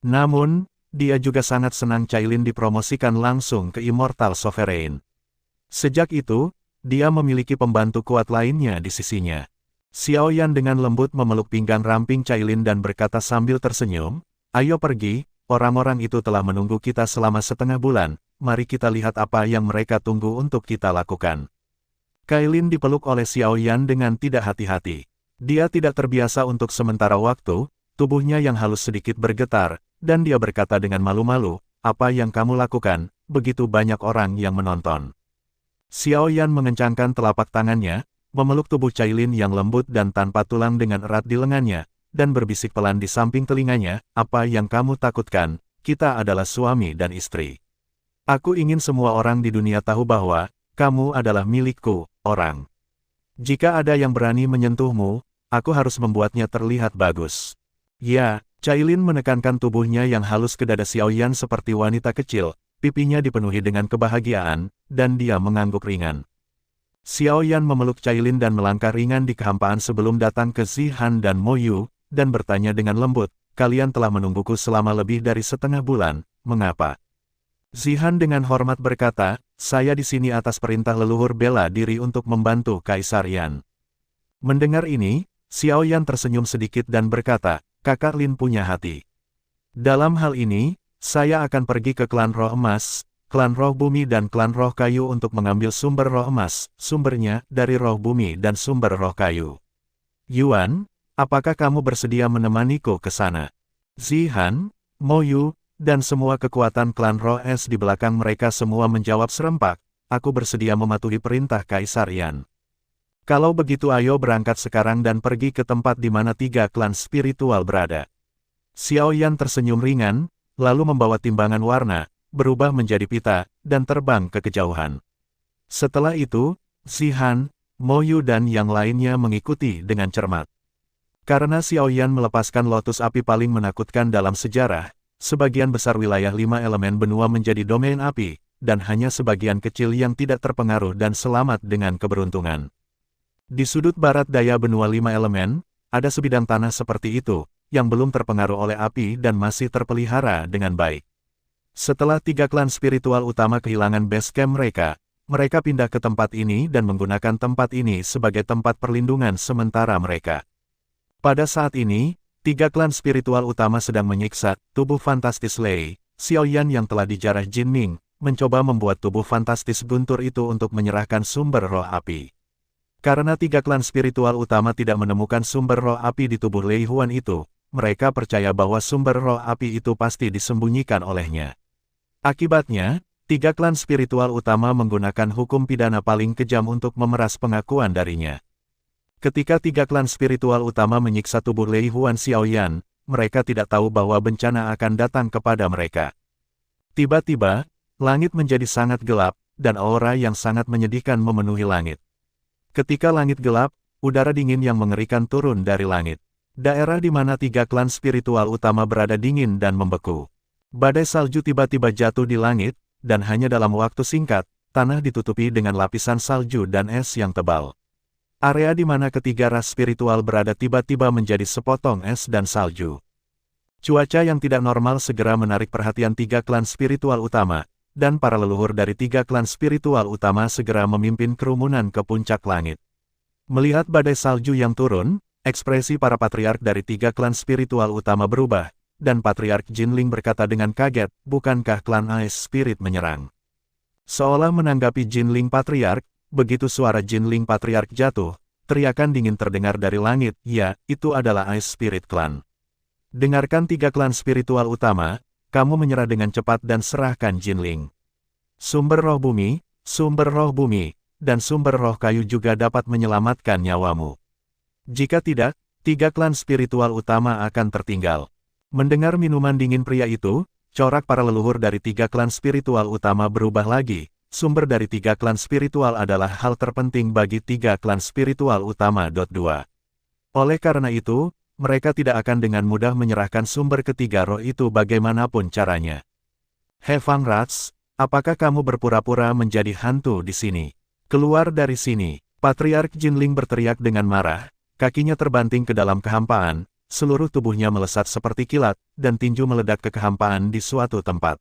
Namun, dia juga sangat senang Cailin dipromosikan langsung ke Immortal Sovereign. Sejak itu, dia memiliki pembantu kuat lainnya di sisinya. Xiaoyan dengan lembut memeluk pinggang ramping Cailin dan berkata sambil tersenyum, "Ayo pergi, orang-orang itu telah menunggu kita selama setengah bulan, mari kita lihat apa yang mereka tunggu untuk kita lakukan." Cailin dipeluk oleh Xiaoyan dengan tidak hati-hati. Dia tidak terbiasa untuk sementara waktu, tubuhnya yang halus sedikit bergetar, dan dia berkata dengan malu-malu, "Apa yang kamu lakukan, begitu banyak orang yang menonton." Xiaoyan mengencangkan telapak tangannya, memeluk tubuh Cailin yang lembut dan tanpa tulang dengan erat di lengannya, dan berbisik pelan di samping telinganya, "Apa yang kamu takutkan, kita adalah suami dan istri. Aku ingin semua orang di dunia tahu bahwa, kamu adalah milikku, orang. Jika ada yang berani menyentuhmu, aku harus membuatnya terlihat bagus." Ya, Cailin menekankan tubuhnya yang halus ke dada Xiaoyan seperti wanita kecil, pipinya dipenuhi dengan kebahagiaan, dan dia mengangguk ringan. Xiao Yan memeluk Cailin dan melangkah ringan di kehampaan sebelum datang ke Zihan dan Mo Yu, dan bertanya dengan lembut, "Kalian telah menungguku selama lebih dari setengah bulan, mengapa?" Zihan dengan hormat berkata, "Saya di sini atas perintah leluhur bela diri untuk membantu Kaisar Yan." Mendengar ini, Xiao Yan tersenyum sedikit dan berkata, "Kakak Lin punya hati. Dalam hal ini, saya akan pergi ke klan roh emas, klan roh bumi dan klan roh kayu untuk mengambil sumber roh emas, sumbernya dari roh bumi dan sumber roh kayu. Yuan, apakah kamu bersedia menemaniku ke sana?" Zihan, Mo Yu, dan semua kekuatan klan roh es di belakang mereka semua menjawab serempak, "Aku bersedia mematuhi perintah Kaisar Yan. Kalau begitu ayo berangkat sekarang dan pergi ke tempat di mana 3 klan spiritual berada." Xiao Yan tersenyum ringan, lalu membawa timbangan warna, berubah menjadi pita, dan terbang ke kejauhan. Setelah itu, Zihan, Mo Yu dan yang lainnya mengikuti dengan cermat. Karena Xiao Yan melepaskan lotus api paling menakutkan dalam sejarah, sebagian besar wilayah 5 elemen benua menjadi domain api, dan hanya sebagian kecil yang tidak terpengaruh dan selamat dengan keberuntungan. Di sudut barat daya benua 5 elemen, ada sebidang tanah seperti itu, yang belum terpengaruh oleh api dan masih terpelihara dengan baik. Setelah 3 klan spiritual utama kehilangan base camp mereka, mereka pindah ke tempat ini dan menggunakan tempat ini sebagai tempat perlindungan sementara mereka. Pada saat ini, 3 klan spiritual utama sedang menyiksa tubuh fantastis Lei, Xiao Yan yang telah dijarah Jin Ming, mencoba membuat tubuh fantastis guntur itu untuk menyerahkan sumber roh api. Karena 3 klan spiritual utama tidak menemukan sumber roh api di tubuh Lei Huan itu, mereka percaya bahwa sumber roh api itu pasti disembunyikan olehnya. Akibatnya, 3 klan spiritual utama menggunakan hukum pidana paling kejam untuk memeras pengakuan darinya. Ketika 3 klan spiritual utama menyiksa tubuh Lei Huan Xiao Yan, mereka tidak tahu bahwa bencana akan datang kepada mereka. Tiba-tiba, langit menjadi sangat gelap, dan aura yang sangat menyedihkan memenuhi langit. Ketika langit gelap, udara dingin yang mengerikan turun dari langit. Daerah di mana 3 klan spiritual utama berada dingin dan membeku. Badai salju tiba-tiba jatuh di langit, dan hanya dalam waktu singkat, tanah ditutupi dengan lapisan salju dan es yang tebal. Area di mana ketiga ras spiritual berada tiba-tiba menjadi sepotong es dan salju. Cuaca yang tidak normal segera menarik perhatian 3 klan spiritual utama, dan para leluhur dari 3 klan spiritual utama segera memimpin kerumunan ke puncak langit. Melihat badai salju yang turun, ekspresi para patriark dari 3 klan spiritual utama berubah, dan Patriark Jinling berkata dengan kaget, "Bukankah klan Ice Spirit menyerang?" Seolah menanggapi Jinling Patriark, begitu suara Jinling Patriark jatuh, teriakan dingin terdengar dari langit, "Ya, itu adalah Ice Spirit Clan. Dengarkan 3 klan spiritual utama, kamu menyerah dengan cepat dan serahkan Jinling. Sumber roh bumi, dan sumber roh kayu juga dapat menyelamatkan nyawamu. Jika tidak, 3 klan spiritual utama akan tertinggal." Mendengar minuman dingin pria itu, corak para leluhur dari 3 klan spiritual utama berubah lagi. Sumber dari 3 klan spiritual adalah hal terpenting bagi 3 klan spiritual utama. 2. Oleh karena itu, mereka tidak akan dengan mudah menyerahkan sumber ketiga roh itu bagaimanapun caranya. "He Fang Rats, apakah kamu berpura-pura menjadi hantu di sini? Keluar dari sini!" Patriark Jinling berteriak dengan marah, kakinya terbanting ke dalam kehampaan. Seluruh tubuhnya melesat seperti kilat, dan tinju meledak ke kehampaan di suatu tempat.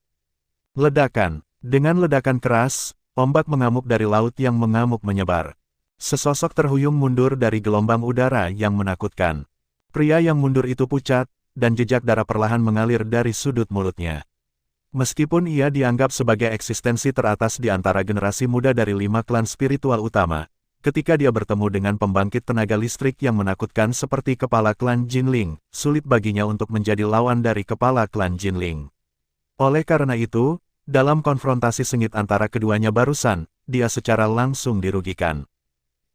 Ledakan. Dengan ledakan keras, ombak mengamuk dari laut yang mengamuk menyebar. Sesosok terhuyung mundur dari gelombang udara yang menakutkan. Pria yang mundur itu pucat, dan jejak darah perlahan mengalir dari sudut mulutnya. Meskipun ia dianggap sebagai eksistensi teratas di antara generasi muda dari 5 klan spiritual utama, ketika dia bertemu dengan pembangkit tenaga listrik yang menakutkan seperti kepala klan Jinling, sulit baginya untuk menjadi lawan dari kepala klan Jinling. Oleh karena itu, dalam konfrontasi sengit antara keduanya barusan, dia secara langsung dirugikan.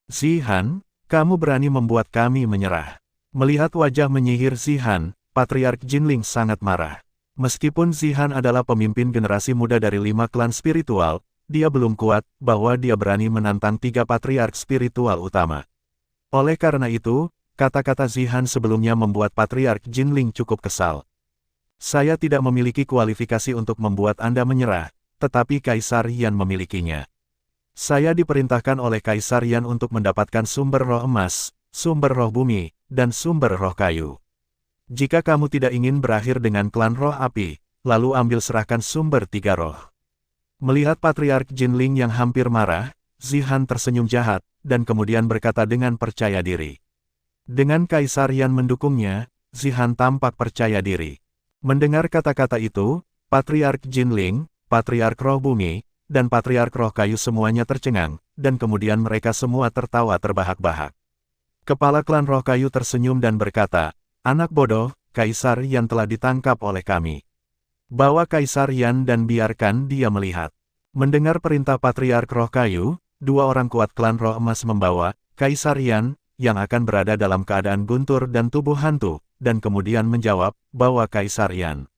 "Zihan, kamu berani membuat kami menyerah." Melihat wajah menyihir Zihan, Patriark Jinling sangat marah. Meskipun Zihan adalah pemimpin generasi muda dari 5 klan spiritual, dia belum kuat bahwa dia berani menantang 3 patriark spiritual utama. Oleh karena itu, kata-kata Zihan sebelumnya membuat Patriark Jinling cukup kesal. "Saya tidak memiliki kualifikasi untuk membuat Anda menyerah, tetapi Kaisar Yan memilikinya. Saya diperintahkan oleh Kaisar Yan untuk mendapatkan sumber roh emas, sumber roh bumi, dan sumber roh kayu. Jika kamu tidak ingin berakhir dengan klan roh api, lalu ambil serahkan sumber 3 roh. Melihat Patriark Jinling yang hampir marah, Zihan tersenyum jahat, dan kemudian berkata dengan percaya diri. Dengan Kaisar Yan mendukungnya, Zihan tampak percaya diri. Mendengar kata-kata itu, Patriark Jinling, Patriark Roh Bumi, dan Patriark Roh Kayu semuanya tercengang, dan kemudian mereka semua tertawa terbahak-bahak. Kepala klan Roh Kayu tersenyum dan berkata, "Anak bodoh, Kaisar Yan telah ditangkap oleh kami. Bawa Kaisar Yan dan biarkan dia melihat." Mendengar perintah Patriark Roh Kayu, 2 orang kuat klan Roh Emas membawa Kaisar Yan, yang akan berada dalam keadaan guntur dan tubuh hantu, dan kemudian menjawab, "Bawa Kaisar Yan."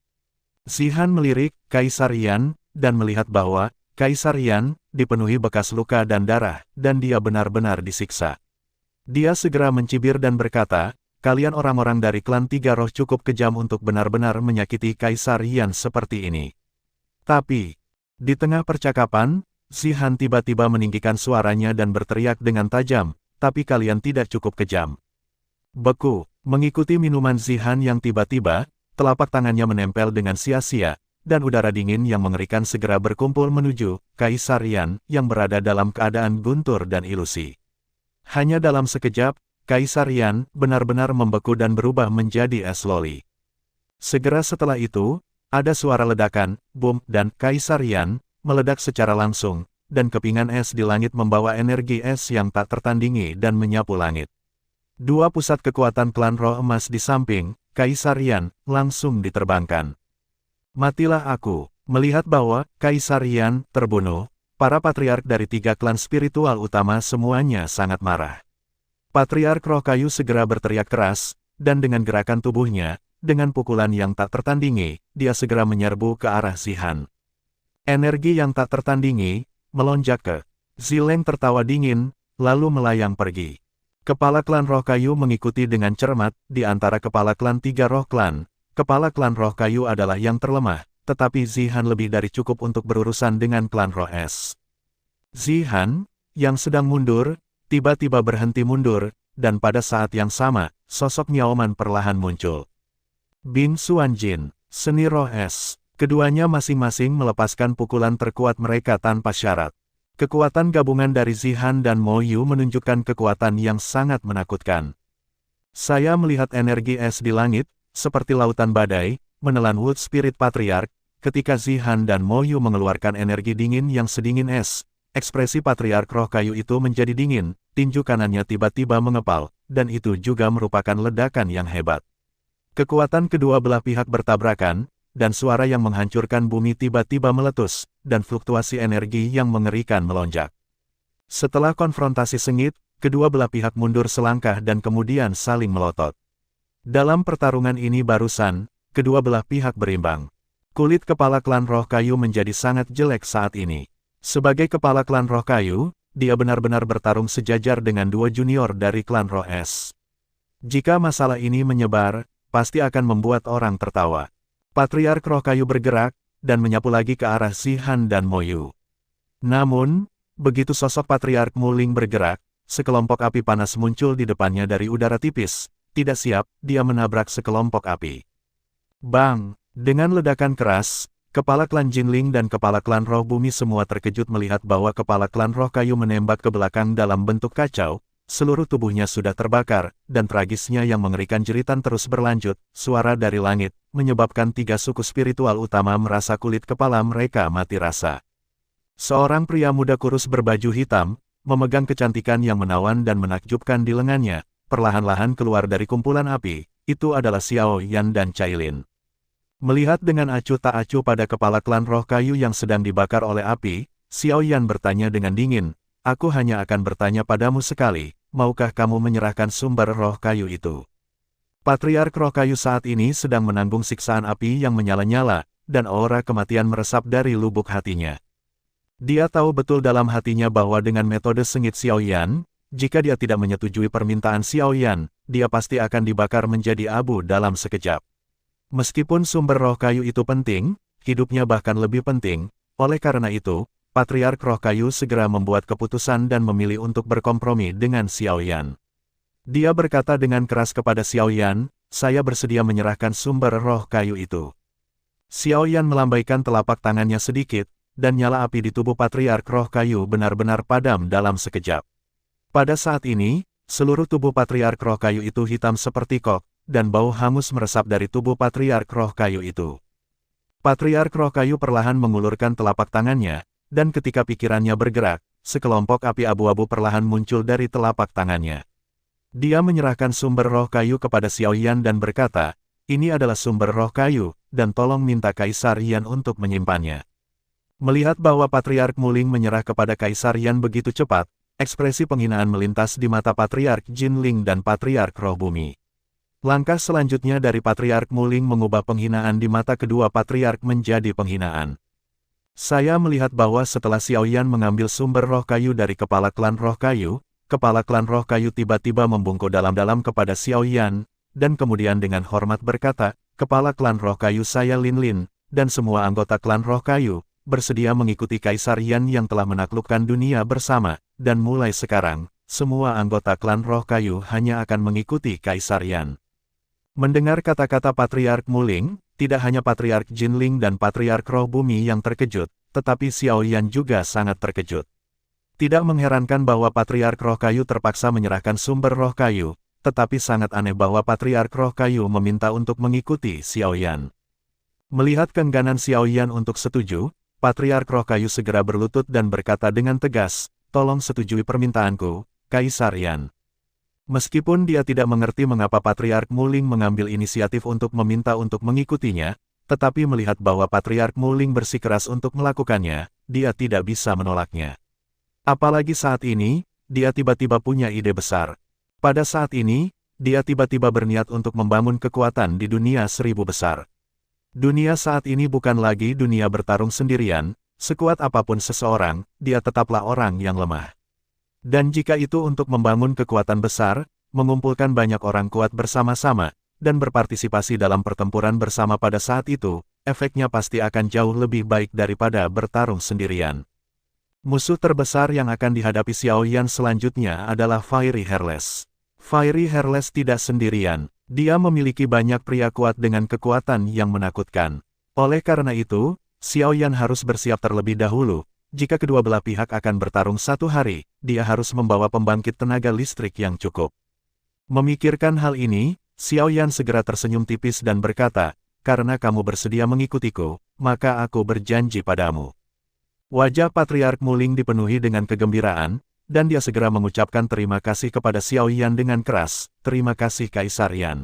Zihan melirik Kaisar Yan, dan melihat bahwa Kaisar Yan dipenuhi bekas luka dan darah, dan dia benar-benar disiksa. Dia segera mencibir dan berkata, "Kalian orang-orang dari klan 3 roh cukup kejam untuk benar-benar menyakiti Kaisar Yan seperti ini." Tapi, di tengah percakapan, Zihan tiba-tiba meninggikan suaranya dan berteriak dengan tajam, "Tapi kalian tidak cukup kejam." Beku, mengikuti minuman Zihan yang tiba-tiba, telapak tangannya menempel dengan sia-sia, dan udara dingin yang mengerikan segera berkumpul menuju Kaisar Yan yang berada dalam keadaan guntur dan ilusi. Hanya dalam sekejap, Kaisar Yan benar-benar membeku dan berubah menjadi es loli. Segera setelah itu, ada suara ledakan, boom, dan Kaisar Yan meledak secara langsung, dan kepingan es di langit membawa energi es yang tak tertandingi dan menyapu langit. 2 pusat kekuatan klan roh emas di samping Kaisar Yan langsung diterbangkan. Matilah aku. Melihat bahwa Kaisar Yan terbunuh, para patriark dari 3 klan spiritual utama semuanya sangat marah. Patriark Roh Kayu segera berteriak keras, dan dengan gerakan tubuhnya, dengan pukulan yang tak tertandingi, dia segera menyerbu ke arah Zihan. Energi yang tak tertandingi melonjak ke Zileng tertawa dingin, lalu melayang pergi. Kepala klan Roh Kayu mengikuti dengan cermat. Di antara kepala klan 3 roh klan, kepala klan Roh Kayu adalah yang terlemah, tetapi Zihan lebih dari cukup untuk berurusan dengan klan Roh Es. Zihan, yang sedang mundur, tiba-tiba berhenti mundur, dan pada saat yang sama, sosok Niaoman perlahan muncul. Bing Xuanjin, seni Roh Es. Keduanya masing-masing melepaskan pukulan terkuat mereka tanpa syarat. Kekuatan gabungan dari Zihan dan Mo Yu menunjukkan kekuatan yang sangat menakutkan. Saya melihat energi es di langit, seperti lautan badai, menelan Wood Spirit Patriark. Ketika Zihan dan Mo Yu mengeluarkan energi dingin yang sedingin es, ekspresi Patriark Roh Kayu itu menjadi dingin, tinju kanannya tiba-tiba mengepal, dan itu juga merupakan ledakan yang hebat. Kekuatan kedua belah pihak bertabrakan, dan suara yang menghancurkan bumi tiba-tiba meletus, dan fluktuasi energi yang mengerikan melonjak. Setelah konfrontasi sengit, kedua belah pihak mundur selangkah dan kemudian saling melotot. Dalam pertarungan ini barusan, kedua belah pihak berimbang. Kulit kepala klan Roh Kayu menjadi sangat jelek saat ini. Sebagai kepala klan Roh Kayu, dia benar-benar bertarung sejajar dengan 2 junior dari klan Roh Es. Jika masalah ini menyebar, pasti akan membuat orang tertawa. Patriark Roh Kayu bergerak, dan menyapu lagi ke arah Zihan dan Mo Yu. Namun, begitu sosok Patriark Muling bergerak, sekelompok api panas muncul di depannya dari udara tipis. Tidak siap, dia menabrak sekelompok api. Bang! Dengan ledakan keras, kepala klan Jinling dan kepala klan Roh Bumi semua terkejut melihat bahwa kepala klan Roh Kayu menembak ke belakang dalam bentuk kacau, seluruh tubuhnya sudah terbakar, dan tragisnya yang mengerikan jeritan terus berlanjut, suara dari langit, menyebabkan 3 suku spiritual utama merasa kulit kepala mereka mati rasa. Seorang pria muda kurus berbaju hitam, memegang kecantikan yang menawan dan menakjubkan di lengannya, perlahan-lahan keluar dari kumpulan api. Itu adalah Xiao Yan dan Cailin. Melihat dengan acuh tak acuh pada kepala klan Roh Kayu yang sedang dibakar oleh api, Xiao Yan bertanya dengan dingin, "Aku hanya akan bertanya padamu sekali, maukah kamu menyerahkan sumber Roh Kayu itu?" Patriark Roh Kayu saat ini sedang menanggung siksaan api yang menyala-nyala, dan aura kematian meresap dari lubuk hatinya. Dia tahu betul dalam hatinya bahwa dengan metode sengit Xiao Yan, jika dia tidak menyetujui permintaan Xiao Yan, dia pasti akan dibakar menjadi abu dalam sekejap. Meskipun sumber Roh Kayu itu penting, hidupnya bahkan lebih penting, Oleh karena itu, Patriark Roh Kayu segera membuat keputusan dan memilih untuk berkompromi dengan Xiao Yan. Dia berkata dengan keras kepada Xiao Yan, "Saya bersedia menyerahkan sumber roh kayu itu." Xiao Yan melambaikan telapak tangannya sedikit, dan nyala api di tubuh Patriark Roh Kayu benar-benar padam dalam sekejap. Pada saat ini, seluruh tubuh Patriark Roh Kayu itu hitam seperti kok, dan bau hangus meresap dari tubuh Patriark Roh Kayu itu. Patriark Roh Kayu perlahan mengulurkan telapak tangannya, dan ketika pikirannya bergerak, sekelompok api abu-abu perlahan muncul dari telapak tangannya. Dia menyerahkan sumber roh kayu kepada Xiao Yan dan berkata, "Ini adalah sumber roh kayu, dan tolong minta Kaisar Yan untuk menyimpannya." Melihat bahwa Patriark Muling menyerah kepada Kaisar Yan begitu cepat, ekspresi penghinaan melintas di mata Patriark Jinling dan Patriark Roh Bumi. Langkah selanjutnya dari Patriark Muling mengubah penghinaan di mata kedua Patriark menjadi penghinaan. "Saya melihat bahwa setelah Xiao Yan mengambil sumber roh kayu dari kepala klan roh kayu, kepala klan roh kayu tiba-tiba membungkuk dalam-dalam kepada Xiao Yan, dan kemudian dengan hormat berkata, 'Kepala klan roh kayu saya Lin Lin, dan semua anggota klan roh kayu, bersedia mengikuti Kaisar Yan yang telah menaklukkan dunia bersama, dan mulai sekarang, semua anggota klan roh kayu hanya akan mengikuti Kaisar Yan.'" Mendengar kata-kata Patriark Muling, tidak hanya Patriark Jinling dan Patriark Roh Bumi yang terkejut, tetapi Xiao Yan juga sangat terkejut. Tidak mengherankan bahwa Patriark Roh Kayu terpaksa menyerahkan sumber roh kayu, tetapi sangat aneh bahwa Patriark Roh Kayu meminta untuk mengikuti Xiao Yan. Melihat keengganan Xiao Yan untuk setuju, Patriark Roh Kayu segera berlutut dan berkata dengan tegas, "Tolong setujui permintaanku, Kaisar Yan." Meskipun dia tidak mengerti mengapa Patriark Muling mengambil inisiatif untuk meminta untuk mengikutinya, tetapi melihat bahwa Patriark Muling bersikeras untuk melakukannya, dia tidak bisa menolaknya. Apalagi saat ini, dia tiba-tiba punya ide besar. Pada saat ini, dia tiba-tiba berniat untuk membangun kekuatan di dunia 1000 besar. Dunia saat ini bukan lagi dunia bertarung sendirian, sekuat apapun seseorang, dia tetaplah orang yang lemah. Dan jika itu untuk membangun kekuatan besar, mengumpulkan banyak orang kuat bersama-sama, dan berpartisipasi dalam pertempuran bersama pada saat itu, efeknya pasti akan jauh lebih baik daripada bertarung sendirian. Musuh terbesar yang akan dihadapi Xiao Yan selanjutnya adalah Fiery Hairless. Fiery Hairless tidak sendirian, dia memiliki banyak pria kuat dengan kekuatan yang menakutkan. Oleh karena itu, Xiao Yan harus bersiap terlebih dahulu. Jika kedua belah pihak akan bertarung satu hari, dia harus membawa pembangkit tenaga listrik yang cukup. Memikirkan hal ini, Xiao Yan segera tersenyum tipis dan berkata, "Karena kamu bersedia mengikutiku, maka aku berjanji padamu." Wajah Patriark Muling dipenuhi dengan kegembiraan, dan dia segera mengucapkan terima kasih kepada Xiao Yan dengan keras, "Terima kasih Kaisar Yan."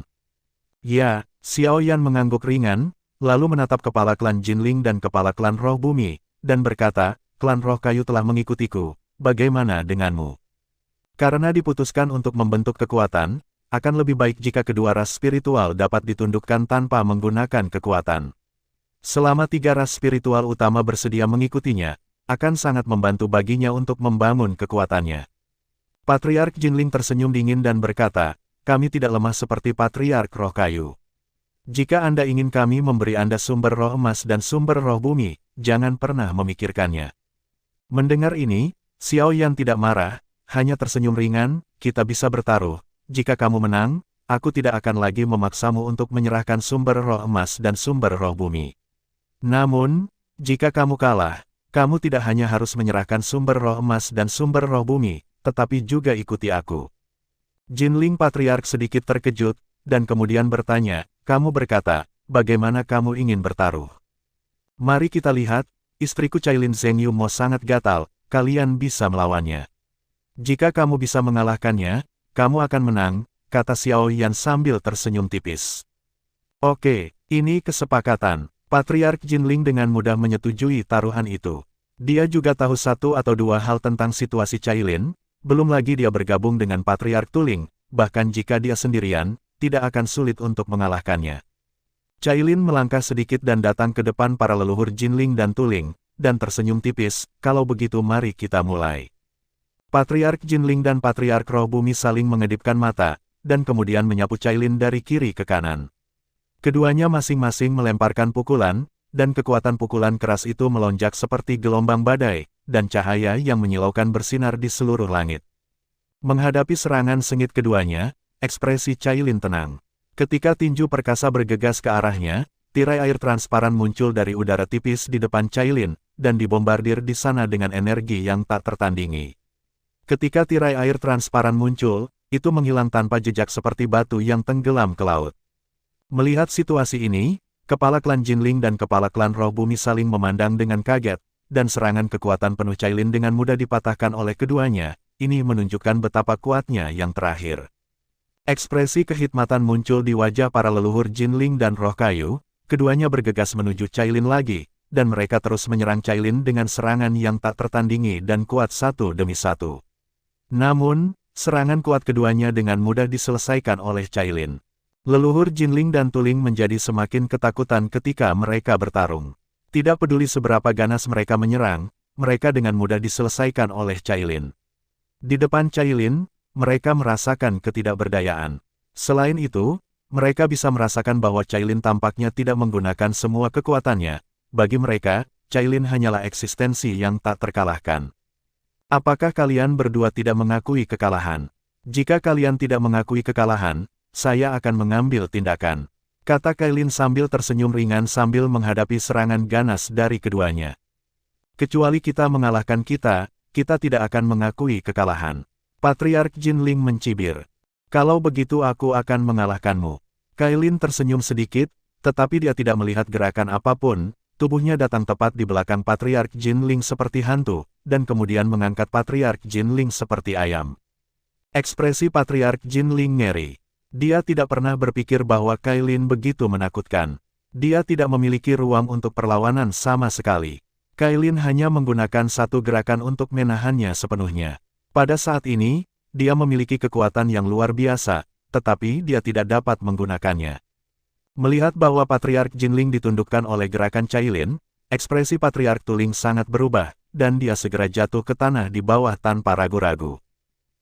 Ya, Xiao Yan mengangguk ringan, lalu menatap kepala klan Jinling dan kepala klan Roh Bumi, dan berkata, "Klan Roh Kayu telah mengikutiku, bagaimana denganmu?" Karena diputuskan untuk membentuk kekuatan, akan lebih baik jika kedua ras spiritual dapat ditundukkan tanpa menggunakan kekuatan. Selama 3 ras spiritual utama bersedia mengikutinya, akan sangat membantu baginya untuk membangun kekuatannya. Patriark Jinling tersenyum dingin dan berkata, "Kami tidak lemah seperti Patriark Roh Kayu. Jika Anda ingin kami memberi Anda sumber roh emas dan sumber roh bumi, jangan pernah memikirkannya." Mendengar ini, Xiao Yan tidak marah, hanya tersenyum ringan, "Kita bisa bertaruh. Jika kamu menang, aku tidak akan lagi memaksamu untuk menyerahkan sumber roh emas dan sumber roh bumi. Namun, jika kamu kalah, kamu tidak hanya harus menyerahkan sumber roh emas dan sumber roh bumi, tetapi juga ikuti aku." Jinling Patriark sedikit terkejut, dan kemudian bertanya, "Kamu berkata, bagaimana kamu ingin bertaruh? Mari kita lihat, istriku Cailin Zhengyu Mo sangat gatal, kalian bisa melawannya. Jika kamu bisa mengalahkannya, kamu akan menang," kata Xiao Yan sambil tersenyum tipis. "Oke, ini kesepakatan." Patriark Jinling dengan mudah menyetujui taruhan itu. Dia juga tahu 1 atau 2 hal tentang situasi Cailin, belum lagi dia bergabung dengan Patriark Tuling, bahkan jika dia sendirian, tidak akan sulit untuk mengalahkannya. Cailin melangkah sedikit dan datang ke depan para leluhur Jinling dan Tuling, dan tersenyum tipis, "Kalau begitu mari kita mulai." Patriark Jinling dan Patriark Roh Bumi saling mengedipkan mata, dan kemudian menyapu Cailin dari kiri ke kanan. Keduanya masing-masing melemparkan pukulan, dan kekuatan pukulan keras itu melonjak seperti gelombang badai, dan cahaya yang menyilaukan bersinar di seluruh langit. Menghadapi serangan sengit keduanya, ekspresi Cailin tenang. Ketika tinju perkasa bergegas ke arahnya, tirai air transparan muncul dari udara tipis di depan Cailin, dan dibombardir di sana dengan energi yang tak tertandingi. Ketika tirai air transparan muncul, itu menghilang tanpa jejak seperti batu yang tenggelam ke laut. Melihat situasi ini, kepala klan Jinling dan kepala klan Roh Bumi saling memandang dengan kaget, dan serangan kekuatan penuh Cailin dengan mudah dipatahkan oleh keduanya. Ini menunjukkan betapa kuatnya yang terakhir. Ekspresi kehikmatan muncul di wajah para leluhur Jinling dan Roh Kayu, keduanya bergegas menuju Cailin lagi, dan mereka terus menyerang Cailin dengan serangan yang tak tertandingi dan kuat satu demi satu. Namun, serangan kuat keduanya dengan mudah diselesaikan oleh Cailin. Leluhur Jinling dan Tuling menjadi semakin ketakutan ketika mereka bertarung. Tidak peduli seberapa ganas mereka menyerang, mereka dengan mudah diselesaikan oleh Cailin. Di depan Cailin, mereka merasakan ketidakberdayaan. Selain itu, mereka bisa merasakan bahwa Cailin tampaknya tidak menggunakan semua kekuatannya. Bagi mereka, Cailin hanyalah eksistensi yang tak terkalahkan. Apakah kalian berdua tidak mengakui kekalahan? Jika kalian tidak mengakui kekalahan, saya akan mengambil tindakan, kata Cailin sambil tersenyum ringan sambil menghadapi serangan ganas dari keduanya. Kecuali kita mengalahkan kita tidak akan mengakui kekalahan. Patriark Jinling mencibir. Kalau begitu aku akan mengalahkanmu. Cailin tersenyum sedikit, tetapi dia tidak melihat gerakan apapun. Tubuhnya datang tepat di belakang Patriark Jinling seperti hantu, dan kemudian mengangkat Patriark Jinling seperti ayam. Ekspresi Patriark Jinling ngeri. Dia tidak pernah berpikir bahwa Cailin begitu menakutkan. Dia tidak memiliki ruang untuk perlawanan sama sekali. Cailin hanya menggunakan satu gerakan untuk menahannya sepenuhnya. Pada saat ini, dia memiliki kekuatan yang luar biasa, tetapi dia tidak dapat menggunakannya. Melihat bahwa Patriark Jinling ditundukkan oleh gerakan Cailin, ekspresi Patriark Tuling sangat berubah, dan dia segera jatuh ke tanah di bawah tanpa ragu-ragu.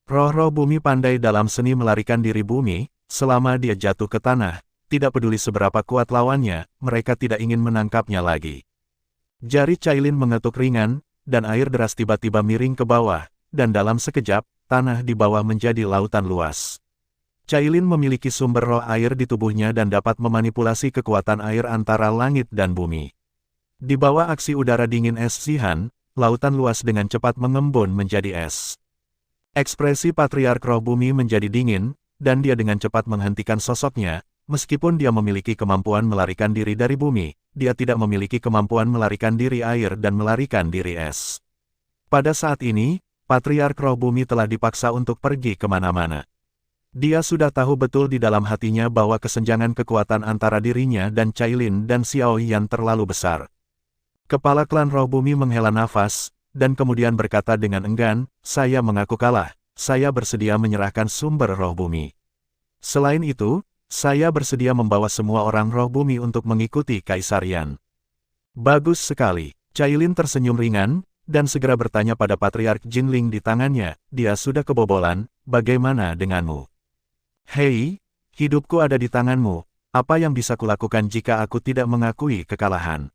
Roh-roh bumi pandai dalam seni melarikan diri bumi, selama dia jatuh ke tanah, tidak peduli seberapa kuat lawannya, mereka tidak ingin menangkapnya lagi. Jari Cailin mengetuk ringan, dan air deras tiba-tiba miring ke bawah, dan dalam sekejap, tanah di bawah menjadi lautan luas. Cailin memiliki sumber roh air di tubuhnya dan dapat memanipulasi kekuatan air antara langit dan bumi. Di bawah aksi udara dingin es Zihan, lautan luas dengan cepat mengembun menjadi es. Ekspresi Patriark Roh Bumi menjadi dingin, dan dia dengan cepat menghentikan sosoknya. Meskipun dia memiliki kemampuan melarikan diri dari bumi, dia tidak memiliki kemampuan melarikan diri air dan melarikan diri es. Pada saat ini, Patriark Roh Bumi telah dipaksa untuk pergi kemana-mana. Dia sudah tahu betul di dalam hatinya bahwa kesenjangan kekuatan antara dirinya dan Cailin dan Xiao Yan terlalu besar. Kepala klan Roh Bumi menghela nafas, dan kemudian berkata dengan enggan, saya mengaku kalah, saya bersedia menyerahkan sumber Roh Bumi. Selain itu, saya bersedia membawa semua orang Roh Bumi untuk mengikuti Kaisar Yan. Bagus sekali, Cailin tersenyum ringan, dan segera bertanya pada Patriark Jinling di tangannya, dia sudah kebobolan, bagaimana denganmu? Hei, hidupku ada di tanganmu, apa yang bisa kulakukan jika aku tidak mengakui kekalahan?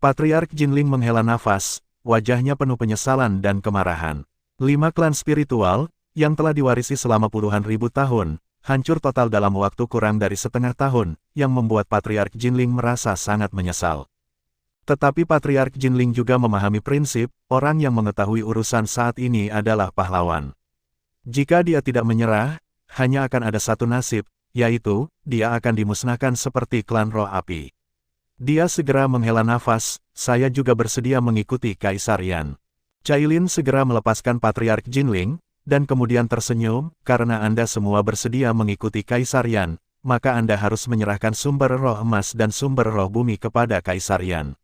Patriark Jinling menghela nafas, wajahnya penuh penyesalan dan kemarahan. 5 klan spiritual, yang telah diwarisi selama puluhan ribu tahun, hancur total dalam waktu kurang dari setengah tahun, yang membuat Patriark Jinling merasa sangat menyesal. Tetapi Patriark Jinling juga memahami prinsip, orang yang mengetahui urusan saat ini adalah pahlawan. Jika dia tidak menyerah, hanya akan ada satu nasib, yaitu, dia akan dimusnahkan seperti klan roh api. Dia segera menghela nafas, saya juga bersedia mengikuti Kaisar Yan. Cailin segera melepaskan Patriark Jinling, dan kemudian tersenyum, karena Anda semua bersedia mengikuti Kaisar Yan, maka Anda harus menyerahkan sumber roh emas dan sumber roh bumi kepada Kaisar Yan.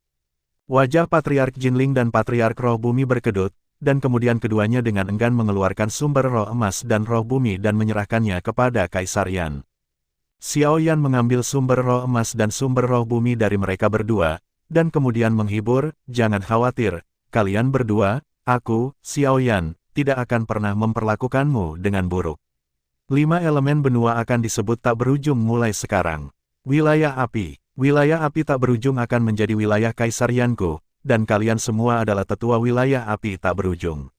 Wajah Patriark Jinling dan Patriark Roh Bumi berkedut, dan kemudian keduanya dengan enggan mengeluarkan sumber roh emas dan roh bumi dan menyerahkannya kepada Kaisar Yan. Xiao Yan mengambil sumber roh emas dan sumber roh bumi dari mereka berdua, dan kemudian menghibur, jangan khawatir, kalian berdua, aku, Xiao Yan, tidak akan pernah memperlakukanmu dengan buruk. 5 elemen benua akan disebut tak berujung mulai sekarang. Wilayah api, Wilayah api tak berujung akan menjadi wilayah Kaisar Yanko, dan kalian semua adalah tetua wilayah api tak berujung.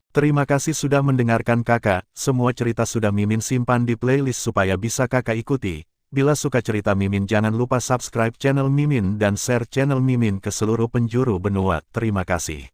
Terima kasih sudah mendengarkan kakak, semua cerita sudah Mimin simpan di playlist supaya bisa kakak ikuti. Bila suka cerita Mimin jangan lupa subscribe channel Mimin dan share channel Mimin ke seluruh penjuru benua. Terima kasih.